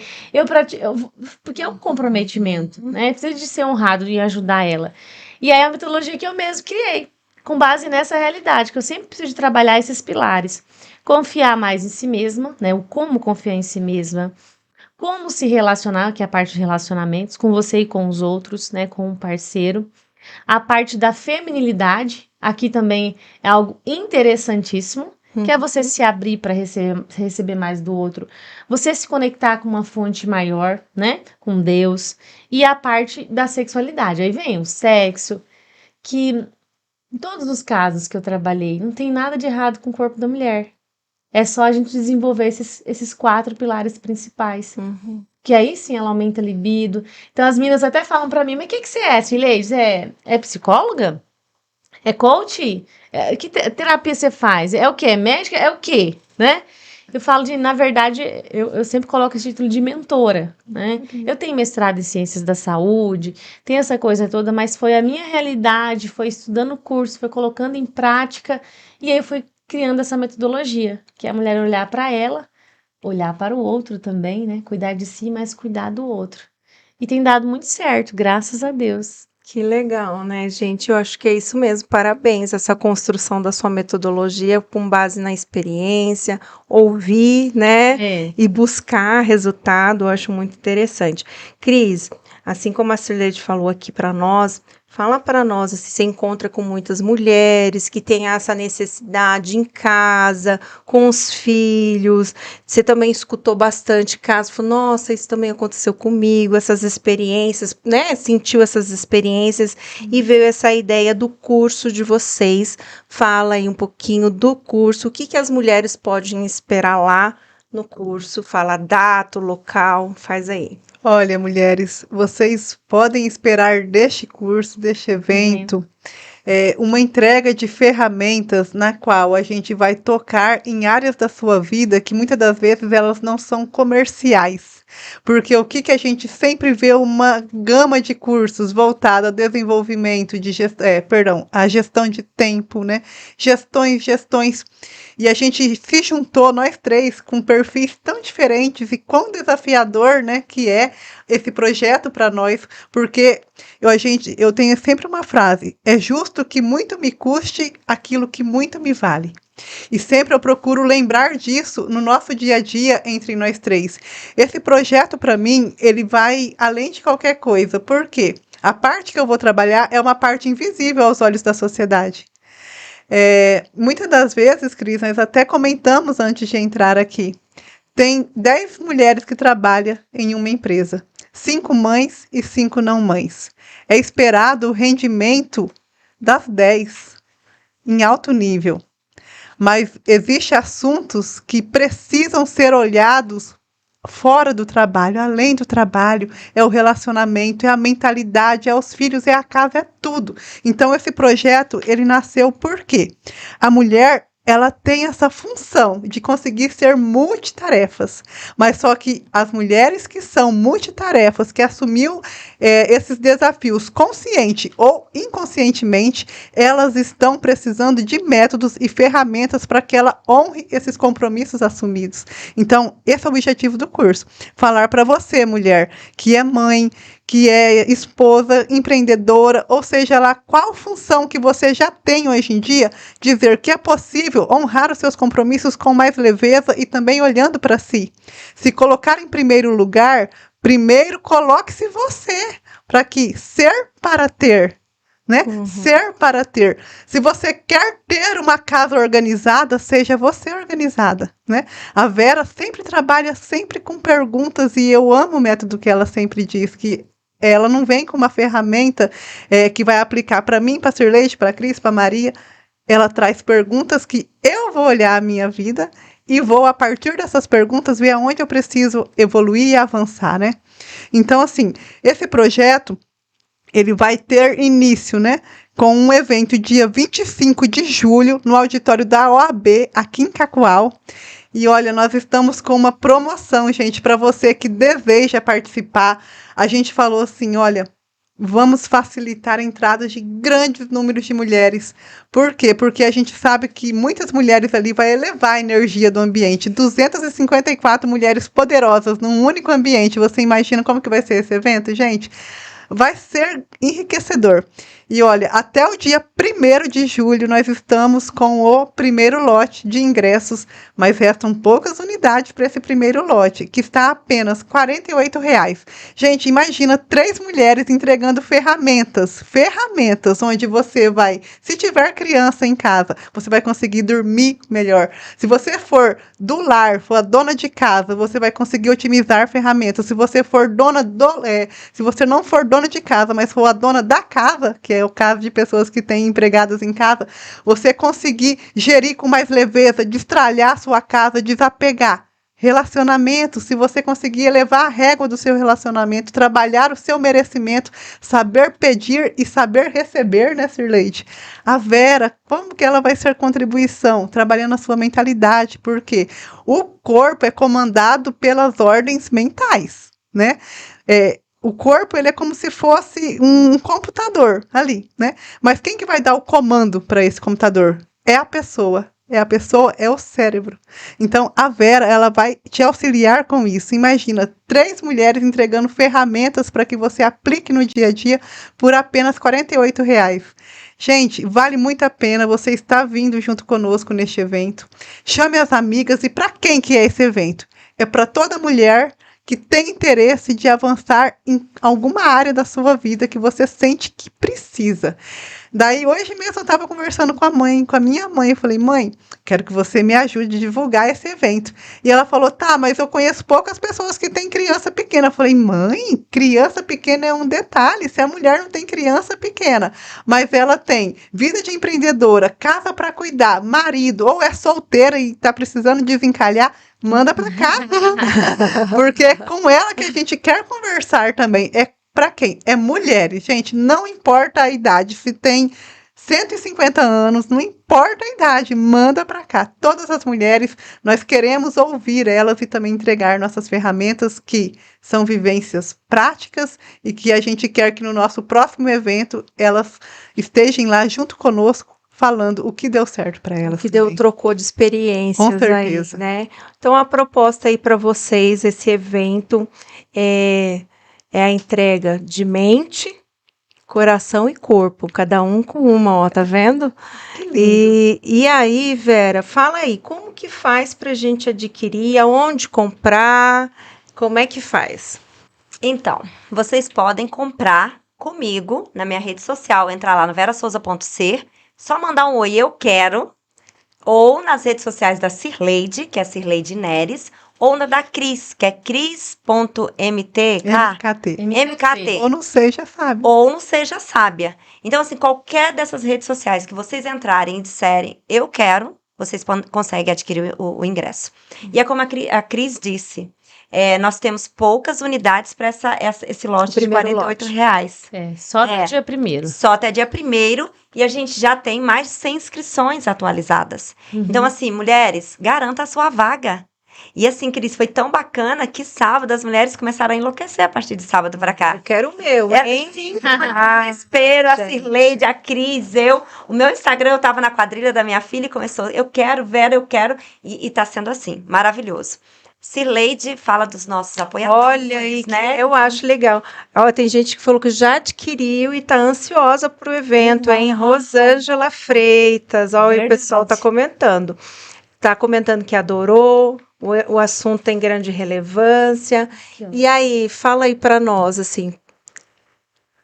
porque é um comprometimento, né? Precisa de ser honrado e ajudar ela. E aí, a metodologia que eu mesmo criei com base nessa realidade, que eu sempre preciso de trabalhar esses pilares. Confiar mais em si mesma, né? O como confiar em si mesma, como se relacionar, que é a parte de relacionamentos, com você e com os outros, né? Com o parceiro. A parte da feminilidade, aqui também é algo interessantíssimo, que é você se abrir para receber mais do outro, você se conectar com uma fonte maior, né? Com Deus. E a parte da sexualidade. Aí vem o sexo, que em todos os casos que eu trabalhei, não tem nada de errado com o corpo da mulher. É só a gente desenvolver esses 4 pilares principais. Que aí sim ela aumenta a libido. Então as meninas até falam pra mim, mas o que você é, Sileide? É psicóloga? É coach? Que terapia você faz? É o quê? É médica? É o quê? Né? Eu falo na verdade, eu sempre coloco esse título de mentora, né? Eu tenho mestrado em ciências da saúde, tem essa coisa toda, mas foi a minha realidade, foi estudando curso, foi colocando em prática, e aí eu fui criando essa metodologia, que é a mulher olhar para ela, olhar para o outro também, né? Cuidar de si, mas cuidar do outro. E tem dado muito certo, graças a Deus. Que legal, né, gente? Eu acho que é isso mesmo. Parabéns, essa construção da sua metodologia com base na experiência, ouvir, né, e buscar resultado. Eu acho muito interessante. Cris, assim como a Cirlete falou aqui para nós, fala para nós se você encontra com muitas mulheres que têm essa necessidade em casa, com os filhos. Você também escutou bastante casos, falou, nossa, isso também aconteceu comigo, essas experiências, né? Sentiu essas experiências e veio essa ideia do curso de vocês. Fala aí um pouquinho do curso, o que que as mulheres podem esperar lá no curso? Fala data, local, faz aí. Olha, mulheres, vocês podem esperar deste curso, deste evento, uma entrega de ferramentas na qual a gente vai tocar em áreas da sua vida que muitas das vezes elas não são comerciais. Porque o que a gente sempre vê uma gama de cursos voltada ao desenvolvimento de a gestão de tempo, né? Gestões. E a gente se juntou, nós três, com perfis tão diferentes e quão desafiador, né, que é esse projeto para nós, porque eu tenho sempre uma frase, é justo que muito me custe aquilo que muito me vale. E sempre eu procuro lembrar disso no nosso dia a dia entre nós três. Esse projeto, para mim, ele vai além de qualquer coisa. Por quê? A parte que eu vou trabalhar é uma parte invisível aos olhos da sociedade. Muitas das vezes, Cris, nós até comentamos antes de entrar aqui, tem 10 mulheres que trabalham em uma empresa, 5 mães e 5 não mães. É esperado o rendimento das 10 em alto nível, mas existem assuntos que precisam ser olhados fora do trabalho, além do trabalho, é o relacionamento, é a mentalidade, é os filhos, é a casa, é tudo. Então, esse projeto, ele nasceu por quê? A mulher, ela tem essa função de conseguir ser multitarefas, mas só que as mulheres que são multitarefas, que assumiu esses desafios consciente ou inconscientemente, elas estão precisando de métodos e ferramentas para que ela honre esses compromissos assumidos. Então, esse é o objetivo do curso. Falar para você, mulher, que é mãe, que é esposa, empreendedora, ou seja lá qual função que você já tem hoje em dia, dizer que é possível honrar os seus compromissos com mais leveza e também olhando para si. Se colocar em primeiro lugar, primeiro coloque-se você, para que ser para ter, né? Ser para ter. Se você quer ter uma casa organizada, seja você organizada, né? A Vera sempre trabalha sempre com perguntas e eu amo o método que ela sempre diz, que ela não vem com uma ferramenta que vai aplicar para mim, para Sirleide, para Cris, para Maria. Ela traz perguntas que eu vou olhar a minha vida e vou, a partir dessas perguntas, ver aonde eu preciso evoluir e avançar, né? Então, assim, esse projeto, ele vai ter início, né, com um evento dia 25 de julho, no auditório da OAB, aqui em Cacoal. E olha, nós estamos com uma promoção, gente, para você que deseja participar. A gente falou assim, olha, vamos facilitar a entrada de grandes números de mulheres. Por quê? Porque a gente sabe que muitas mulheres ali vai elevar a energia do ambiente. 254 mulheres poderosas num único ambiente. Você imagina como que vai ser esse evento, gente? Vai ser enriquecedor. E olha, até o dia 1º de julho nós estamos com o primeiro lote de ingressos, mas restam poucas unidades para esse primeiro lote, que está a apenas R$ 48,00. Gente, imagina 3 mulheres entregando ferramentas, onde você vai, se tiver criança em casa, você vai conseguir dormir melhor. Se você for do lar, for a dona de casa, você vai conseguir otimizar ferramentas. Se você for se você não for dona de casa, mas for a dona da casa, que é o caso de pessoas que têm empregados em casa, você conseguir gerir com mais leveza, destralhar sua casa, desapegar. Relacionamento, se você conseguir elevar a régua do seu relacionamento, trabalhar o seu merecimento, saber pedir e saber receber, né, Sirleide? A Vera, como que ela vai ser contribuição? Trabalhando a sua mentalidade, porque o corpo é comandado pelas ordens mentais, né? O corpo, ele é como se fosse um computador ali, né? Mas quem que vai dar o comando para esse computador? É a pessoa. É o cérebro. Então, a Vera, ela vai te auxiliar com isso. Imagina, 3 mulheres entregando ferramentas para que você aplique no dia a dia por apenas R$ 48,00. Gente, vale muito a pena você estar vindo junto conosco neste evento. Chame as amigas. E para quem que é esse evento? É para toda mulher que tem interesse de avançar em alguma área da sua vida que você sente que precisa. Daí, hoje mesmo, eu estava conversando com a minha mãe. Eu falei, mãe, quero que você me ajude a divulgar esse evento. E ela falou, tá, mas eu conheço poucas pessoas que têm criança pequena. Eu falei, mãe, criança pequena é um detalhe. Se a mulher não tem criança pequena, mas ela tem vida de empreendedora, casa para cuidar, marido, ou é solteira e está precisando desencalhar, manda para cá. Porque é com ela que a gente quer conversar também. É para quem? É mulheres, gente, não importa a idade, se tem 150 anos, não importa a idade, manda para cá. Todas as mulheres, nós queremos ouvir elas e também entregar nossas ferramentas, que são vivências práticas, e que a gente quer que no nosso próximo evento elas estejam lá junto conosco, falando o que deu certo para elas. Que trocou de experiências. Com certeza. Aí, né? Então, a proposta aí para vocês, esse evento é a entrega de mente, coração e corpo, cada um com uma, ó, tá vendo? E aí, Vera, fala aí, como que faz pra gente adquirir, aonde comprar, como é que faz? Então, vocês podem comprar comigo na minha rede social, entrar lá no verasouza.ser, só mandar um oi, eu quero, ou nas redes sociais da Sirleide, que é Sirleide Neres, ou na da Cris, que é cris.mtk, MKT. MKT. Ou não seja, sabe? Ou não seja sábia. Então, assim, qualquer dessas redes sociais que vocês entrarem e disserem, eu quero, vocês conseguem adquirir o ingresso. E é como a Cris disse, nós temos poucas unidades para esse lote de primeiro R$ 48. Só até dia 1º. Só até dia 1º, e a gente já tem mais de 100 inscrições atualizadas. Então, assim, mulheres, garanta a sua vaga. E assim, Cris, foi tão bacana que sábado as mulheres começaram a enlouquecer a partir de sábado pra cá. Eu quero o meu, hein? Sim, espero, a Cirleide, a Cris, o meu Instagram, eu tava na quadrilha da minha filha e começou, eu quero, Vera, eu quero, e tá sendo assim, maravilhoso. Cirleide fala dos nossos apoiadores, Olha aí, né? eu acho legal. Ó, tem gente que falou que já adquiriu e tá ansiosa pro evento, hein? Rosângela Freitas, ó, e o pessoal tá comentando. Tá comentando que adorou, o assunto tem grande relevância. E aí, fala aí para nós, assim,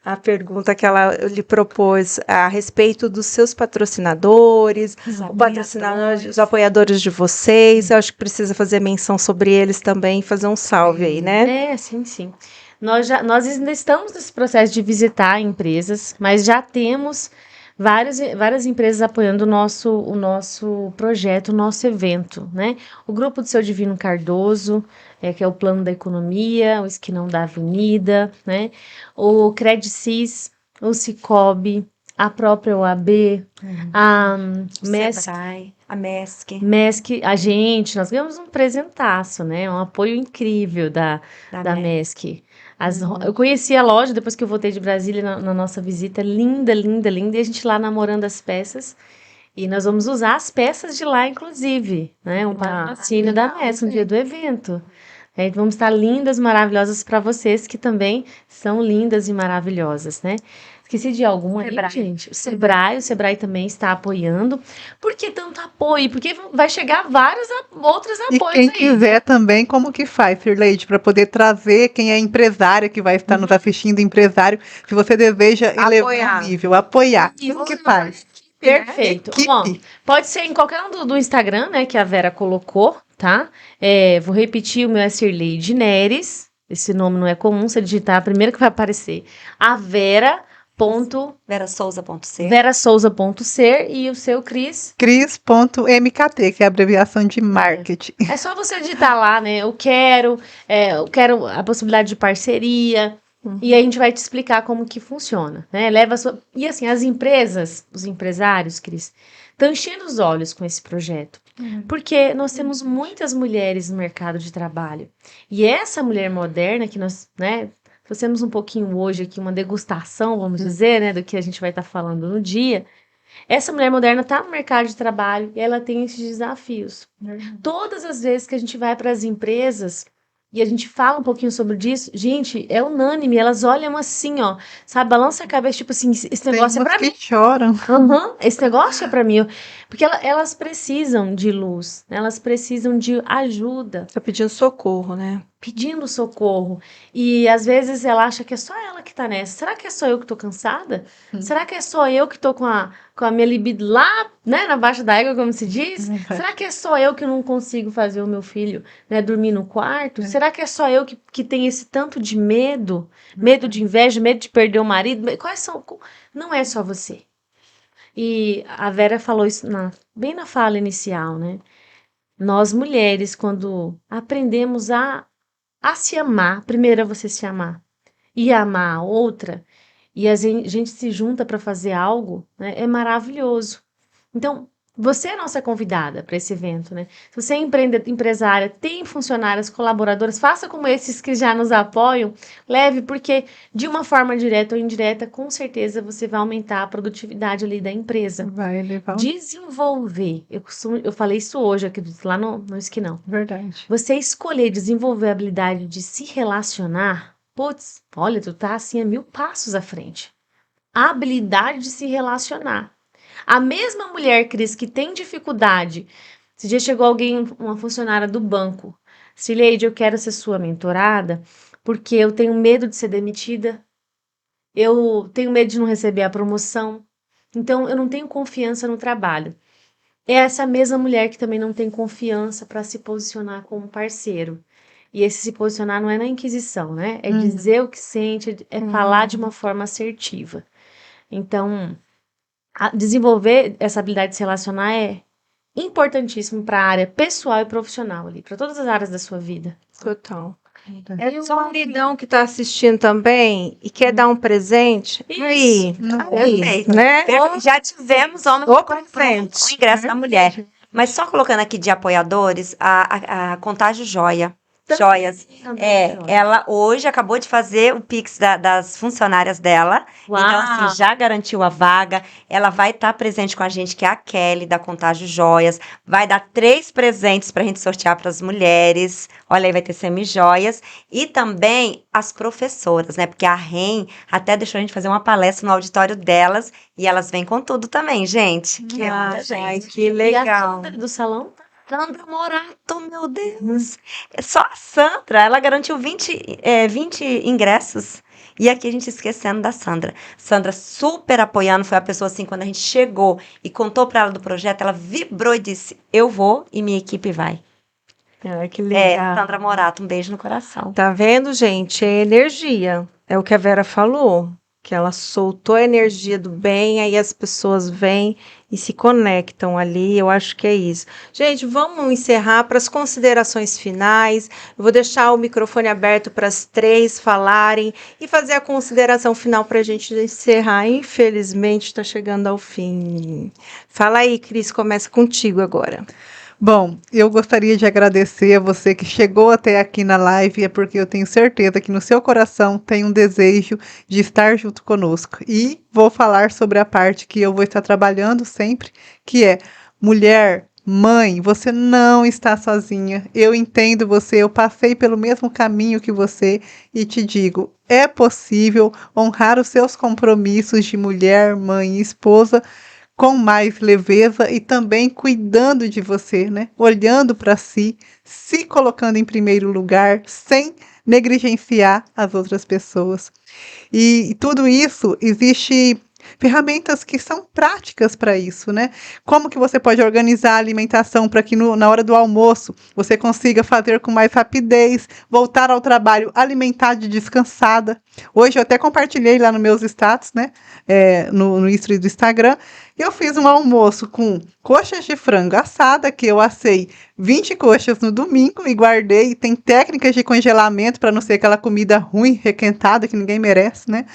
a pergunta que ela lhe propôs a respeito dos seus patrocinadores, os apoiadores de vocês. Eu acho que precisa fazer menção sobre eles também, fazer um salve aí, né? Sim. Nós ainda estamos nesse processo de visitar empresas, mas já temos várias empresas apoiando o nosso projeto, o nosso evento, né? O grupo do Seu Divino Cardoso, que é o Plano da Economia, o Esquinão da Avenida, né? O Credicis, o Cicobi, a própria OAB, a MESC, A MESC. nós ganhamos um presentaço, né? Um apoio incrível da MESC. Eu conheci a loja depois que eu voltei de Brasília na nossa visita, linda, e a gente lá namorando as peças. E nós vamos usar as peças de lá, inclusive, né? Um patrocínio da MESC no dia do evento. Vamos estar lindas, maravilhosas para vocês, que também são lindas e maravilhosas, né? Esqueci de alguma aí, gente? O Sebrae também está apoiando. Por que tanto apoio? Porque vai chegar vários outros E apoios quem aí. quiser também, como que faz, Cirleide, para poder trazer quem é empresária que vai estar nos assistindo, empresário, se você deseja elevar o nível, apoiar, como que faz? Perfeito. Equipe. Bom, pode ser em qualquer um do Instagram, né, que a Vera colocou, tá? Vou repetir, o meu é Cirleide Neres. Esse nome não é comum, se digitar a primeira que vai aparecer. A Verasouza.ser. Verasouza.ser e o seu Cris. Cris.mkt, que é a abreviação de marketing. É só você digitar lá, né? Eu quero a possibilidade de parceria. E aí a gente vai te explicar como que funciona, né? E assim, as empresas, os empresários, Cris, estão enchendo os olhos com esse projeto. Porque nós temos muitas mulheres no mercado de trabalho. E essa mulher moderna que nós, né? Trouxemos um pouquinho hoje aqui, uma degustação, vamos dizer, né? Do que a gente vai estar falando no dia. Essa mulher moderna está no mercado de trabalho e ela tem esses desafios. Todas as vezes que a gente vai para as empresas e a gente fala um pouquinho sobre isso, gente, é unânime, elas olham assim, ó, sabe, balança a cabeça, tipo assim, esse negócio é para mim. Que choram. Esse negócio é para mim. Porque elas precisam de luz, elas precisam de ajuda. Tá pedindo socorro, né? Pedindo socorro. E às vezes ela acha que é só ela que tá nessa. Será que é só eu que tô cansada? Será que é só eu que tô com a minha libido lá, né, na baixa da égua, como se diz? Será que é só eu que não consigo fazer o meu filho, né, dormir no quarto? Será que é só eu que tenho esse tanto de medo? Medo de inveja, medo de perder o marido? Não é só você. E a Vera falou isso bem na fala inicial, né? Nós mulheres, quando aprendemos a se amar, primeiro é você se amar e amar a outra, e a gente se junta para fazer algo, né, é maravilhoso. Então, você é nossa convidada para esse evento, né? Se você é empresária, tem funcionárias, colaboradoras, faça como esses que já nos apoiam, leve, porque de uma forma direta ou indireta, com certeza você vai aumentar a produtividade ali da empresa. Vai levar Desenvolver, eu falei isso hoje aqui lá no Esquinão. Verdade. Você escolher desenvolver a habilidade de se relacionar, putz, olha, tu tá assim a 1000 passos à frente. A habilidade de se relacionar. A mesma mulher, Cris, que tem dificuldade. Esse dia chegou alguém, uma funcionária do banco. Cirleide, eu quero ser sua mentorada porque eu tenho medo de ser demitida. Eu tenho medo de não receber a promoção. Então, eu não tenho confiança no trabalho. é essa mesma mulher que também não tem confiança para se posicionar como parceiro. E esse se posicionar não é na inquisição, né? É dizer o que sente, é falar de uma forma assertiva. Então, desenvolver essa habilidade de se relacionar é importantíssimo para a área pessoal e profissional ali, para todas as áreas da sua vida. Total. É só um lidão que está assistindo também e quer dar um presente. Aí, Perfeito. né? Já tivemos homens O que compraram presente. o ingresso da mulher. Mas só colocando aqui de apoiadores, a Contágio Joias. Ela hoje acabou de fazer o Pix das funcionárias dela. Uau. Então, assim, já garantiu a vaga. Ela vai estar presente com a gente, que é a Kelly, da Contágio Joias. Vai dar 3 presentes pra gente sortear para as mulheres. Olha aí, vai ter semi-joias. E também as professoras, né? Porque a REM até deixou a gente fazer uma palestra no auditório delas. E elas vêm com tudo também, gente. Que é muita Ai, gente. que E a legal. Sandra do salão? Sandra Morato, meu Deus. É só a Sandra, ela garantiu 20 ingressos. E aqui a gente esquecendo da Sandra. Sandra super apoiando, foi a pessoa assim, quando a gente chegou e contou pra ela do projeto, ela vibrou e disse, eu vou e minha equipe vai. Ai, que legal. Sandra Morato, um beijo no coração. Tá vendo, gente? É energia. É o que a Vera falou. Que ela soltou a energia do bem, aí as pessoas vêm e se conectam ali. Eu acho que é isso. Gente, vamos encerrar para as considerações finais. Eu vou deixar o microfone aberto para as 3 falarem e fazer a consideração final para a gente encerrar. Infelizmente, está chegando ao fim. Fala aí, Cris, começa contigo agora. Bom, eu gostaria de agradecer a você que chegou até aqui na live, é porque eu tenho certeza que no seu coração tem um desejo de estar junto conosco. E vou falar sobre a parte que eu vou estar trabalhando sempre, que é mulher, mãe, você não está sozinha. Eu entendo você, eu passei pelo mesmo caminho que você e te digo, é possível honrar os seus compromissos de mulher, mãe e esposa com mais leveza e também cuidando de você, né? Olhando para si, se colocando em primeiro lugar, sem negligenciar as outras pessoas. E tudo isso existe ferramentas que são práticas para isso, né? Como que você pode organizar a alimentação para que na hora do almoço você consiga fazer com mais rapidez, voltar ao trabalho alimentada e descansada. Hoje eu até compartilhei lá nos meus status, né? No history do Instagram. Eu fiz um almoço com coxas de frango assada, que eu assei 20 coxas no domingo e guardei. Tem técnicas de congelamento para não ser aquela comida ruim, requentada, que ninguém merece, né?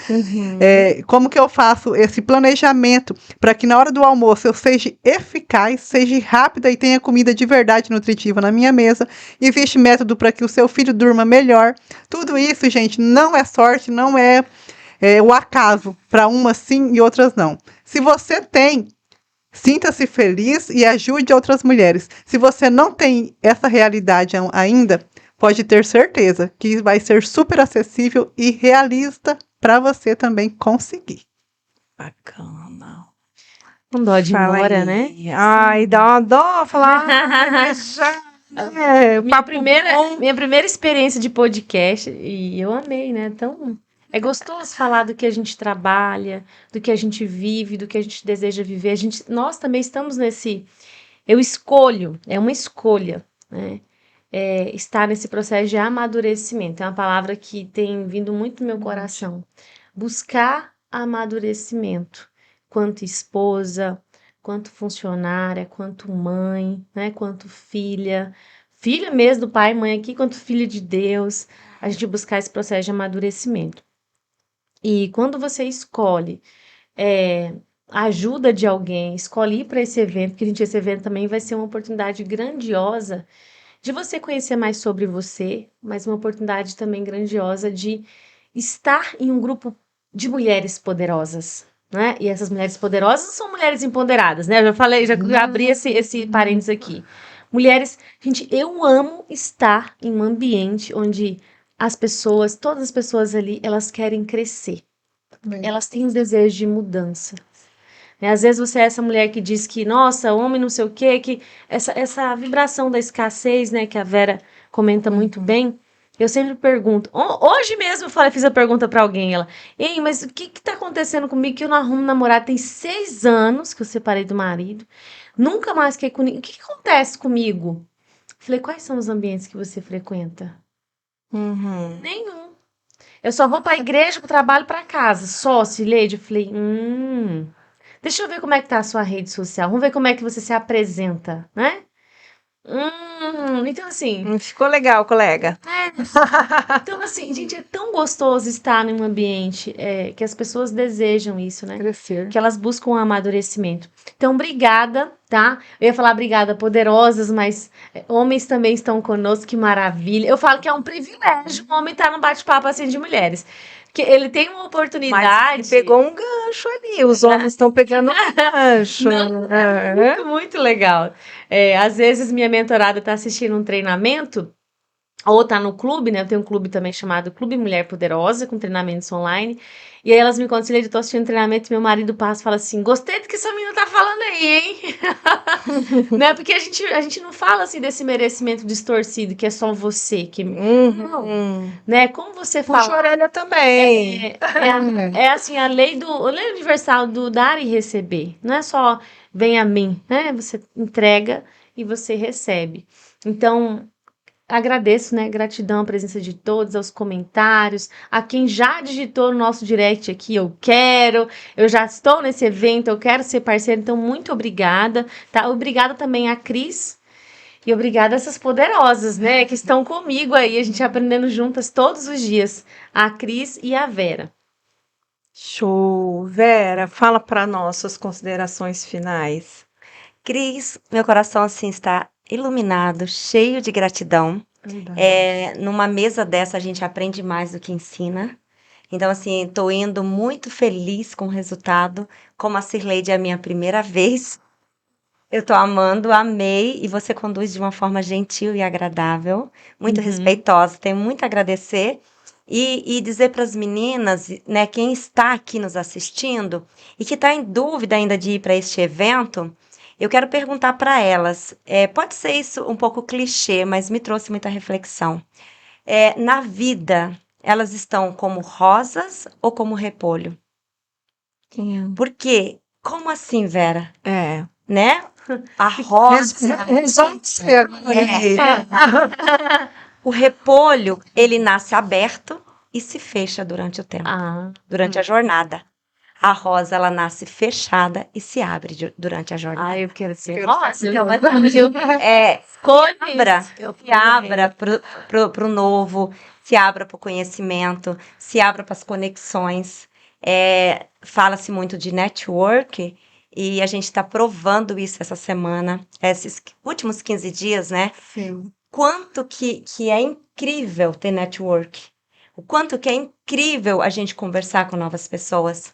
Como que eu faço esse planejamento para que na hora do almoço eu seja eficaz, seja rápida e tenha comida de verdade nutritiva na minha mesa? Existe método para que o seu filho durma melhor. Tudo isso, gente, não é sorte, não é o acaso, para umas sim e outras não. Se você tem, sinta-se feliz e ajude outras mulheres. Se você não tem essa realidade ainda, pode ter certeza que vai ser super acessível e realista para você também conseguir. Bacana. Com dó de ir Fala embora, aí. né? Ai, dá uma dó falar. Mas já. Minha primeira experiência de podcast, e eu amei, né? Então, é gostoso falar do que a gente trabalha, do que a gente vive, do que a gente deseja viver. Nós também estamos nesse. Eu escolho, é uma escolha, né? Estar nesse processo de amadurecimento. É uma palavra que tem vindo muito no meu coração. Buscar amadurecimento, quanto esposa, quanto funcionária, quanto mãe, né? Quanto filha mesmo do pai e mãe aqui, quanto filha de Deus, a gente buscar esse processo de amadurecimento. E quando você escolhe a ajuda de alguém, escolhe ir para esse evento, porque esse evento também vai ser uma oportunidade grandiosa de você conhecer mais sobre você, mas uma oportunidade também grandiosa de estar em um grupo de mulheres poderosas, né? E essas mulheres poderosas são mulheres empoderadas, né? Eu já falei, já abri esse parênteses aqui. Mulheres, gente, eu amo estar em um ambiente onde as pessoas, todas as pessoas ali, elas querem crescer. Elas têm um desejo de mudança. Né? Às vezes você é essa mulher que diz que, nossa, homem não sei o quê, que essa vibração da escassez, né, que a Vera comenta muito bem, Eu sempre pergunto. Hoje mesmo eu falei, fiz a pergunta pra alguém, ela, ei, mas o que tá acontecendo comigo que eu não arrumo namorado? Tem 6 anos que eu separei do marido, nunca mais fiquei com ninguém. O que acontece comigo? Falei, quais são os ambientes que você frequenta? Uhum. Nenhum. Eu só vou pra igreja, pro trabalho, pra casa. Só, Cileide. Eu falei, deixa eu ver como é que tá a sua rede social. Vamos ver como é que você se apresenta, né? Então assim, Ficou legal, colega. então assim, gente, é tão gostoso estar em um ambiente que as pessoas desejam isso, né? Crescer. Que elas buscam um amadurecimento. Então, obrigada, tá? Eu ia falar obrigada, poderosas, mas homens também estão conosco, que maravilha. Eu falo que é um privilégio um homem estar num bate-papo assim de mulheres. Porque ele tem uma oportunidade. Mas pegou um gancho ali, os homens estão pegando um gancho. Muito legal. Às vezes minha mentorada está assistindo um treinamento, ou tá no clube, né? Eu tenho um clube também chamado Clube Mulher Poderosa, com treinamentos online. E aí elas me contam, Cileide, eu tô assistindo treinamento e meu marido passa e fala assim, gostei do que essa menina tá falando aí, hein? Né? Porque a gente não fala assim desse merecimento distorcido, que é só você. Não, né? Como você Puxa a fala... orelha também. É assim, a lei universal do dar e receber. Não é só vem a mim, né? Você entrega e você recebe. Então, agradeço, né? Gratidão à presença de todos, aos comentários, a quem já digitou no nosso direct aqui, eu já estou nesse evento, eu quero ser parceiro, então muito obrigada, tá? Obrigada também a Cris e obrigada a essas poderosas, né? Que estão comigo aí, a gente aprendendo juntas todos os dias, a Cris e a Vera. Show. Vera, fala para nós suas considerações finais. Cris, meu coração assim está iluminado, cheio de gratidão. Numa mesa dessa a gente aprende mais do que ensina. Então, assim, estou indo muito feliz com o resultado. Como a Cileide é a minha primeira vez, eu estou amando, amei, e você conduz de uma forma gentil e agradável, muito respeitosa. Tenho muito a agradecer. E dizer para as meninas, né, quem está aqui nos assistindo e que está em dúvida ainda de ir para este evento, eu quero perguntar para elas, pode ser isso um pouco clichê, mas me trouxe muita reflexão. Na vida, elas estão como rosas ou como repolho? Porque, como assim, Vera? Né? A rosa... O repolho, ele nasce aberto e se fecha durante o tempo, durante a jornada. A rosa, ela nasce fechada e se abre durante a jornada. Eu quero ser rosa. Se abra para o novo, se abra para o conhecimento, se abra para as conexões. Fala-se muito de network e a gente está provando isso essa semana, esses últimos 15 dias, né? Sim. Quanto que é incrível ter network. O quanto que é incrível a gente conversar com novas pessoas.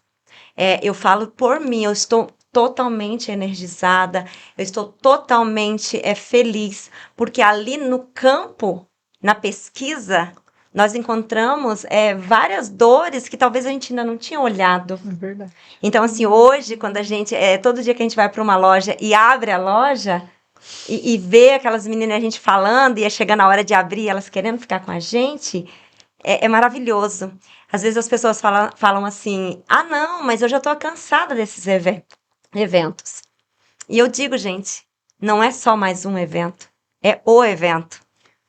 Eu falo por mim, eu estou totalmente energizada, eu estou totalmente feliz, porque ali no campo, na pesquisa, nós encontramos várias dores que talvez a gente ainda não tinha olhado. É verdade. Então, assim, hoje, quando a gente, todo dia que a gente vai para uma loja e abre a loja, e vê aquelas meninas, a gente falando, e chegando a hora de abrir, elas querendo ficar com a gente, é maravilhoso. Às vezes as pessoas falam assim, não, mas eu já estou cansada desses eventos. E eu digo, gente, não é só mais um evento, é o evento.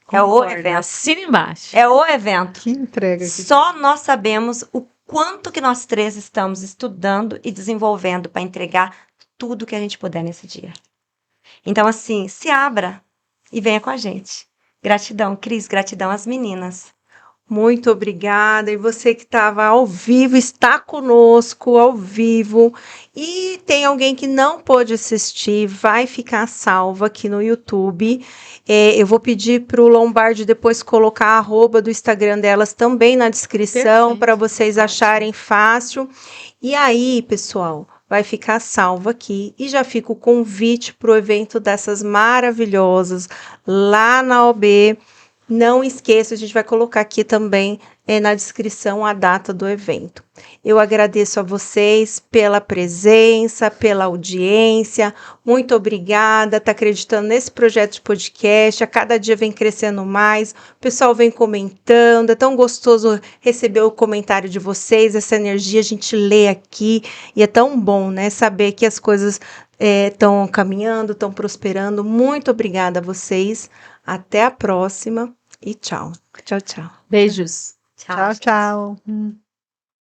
Concordo, é o evento. assina embaixo. É o evento. Que entrega. Só nós sabemos o quanto que nós três estamos estudando e desenvolvendo para entregar tudo que a gente puder nesse dia. Então, assim, se abra e venha com a gente. Gratidão, Cris, gratidão às meninas. Muito obrigada. E você que estava ao vivo, está conosco ao vivo. E tem alguém que não pôde assistir, vai ficar salva aqui no YouTube. Eu vou pedir para o Lombardi depois colocar a arroba do Instagram delas também na descrição, para vocês acharem fácil. E aí, pessoal, vai ficar salvo aqui. E já fica o convite para o evento dessas maravilhosas lá na OB. Não esqueça, a gente vai colocar aqui também na descrição a data do evento. Eu agradeço a vocês pela presença, pela audiência. Muito obrigada. Tá acreditando nesse projeto de podcast. A cada dia vem crescendo mais. O pessoal vem comentando. É tão gostoso receber o comentário de vocês. Essa energia a gente lê aqui e é tão bom, né? Saber que as coisas estão caminhando, estão prosperando. Muito obrigada a vocês. Até a próxima e tchau. Tchau, tchau. Beijos. Tchau, tchau.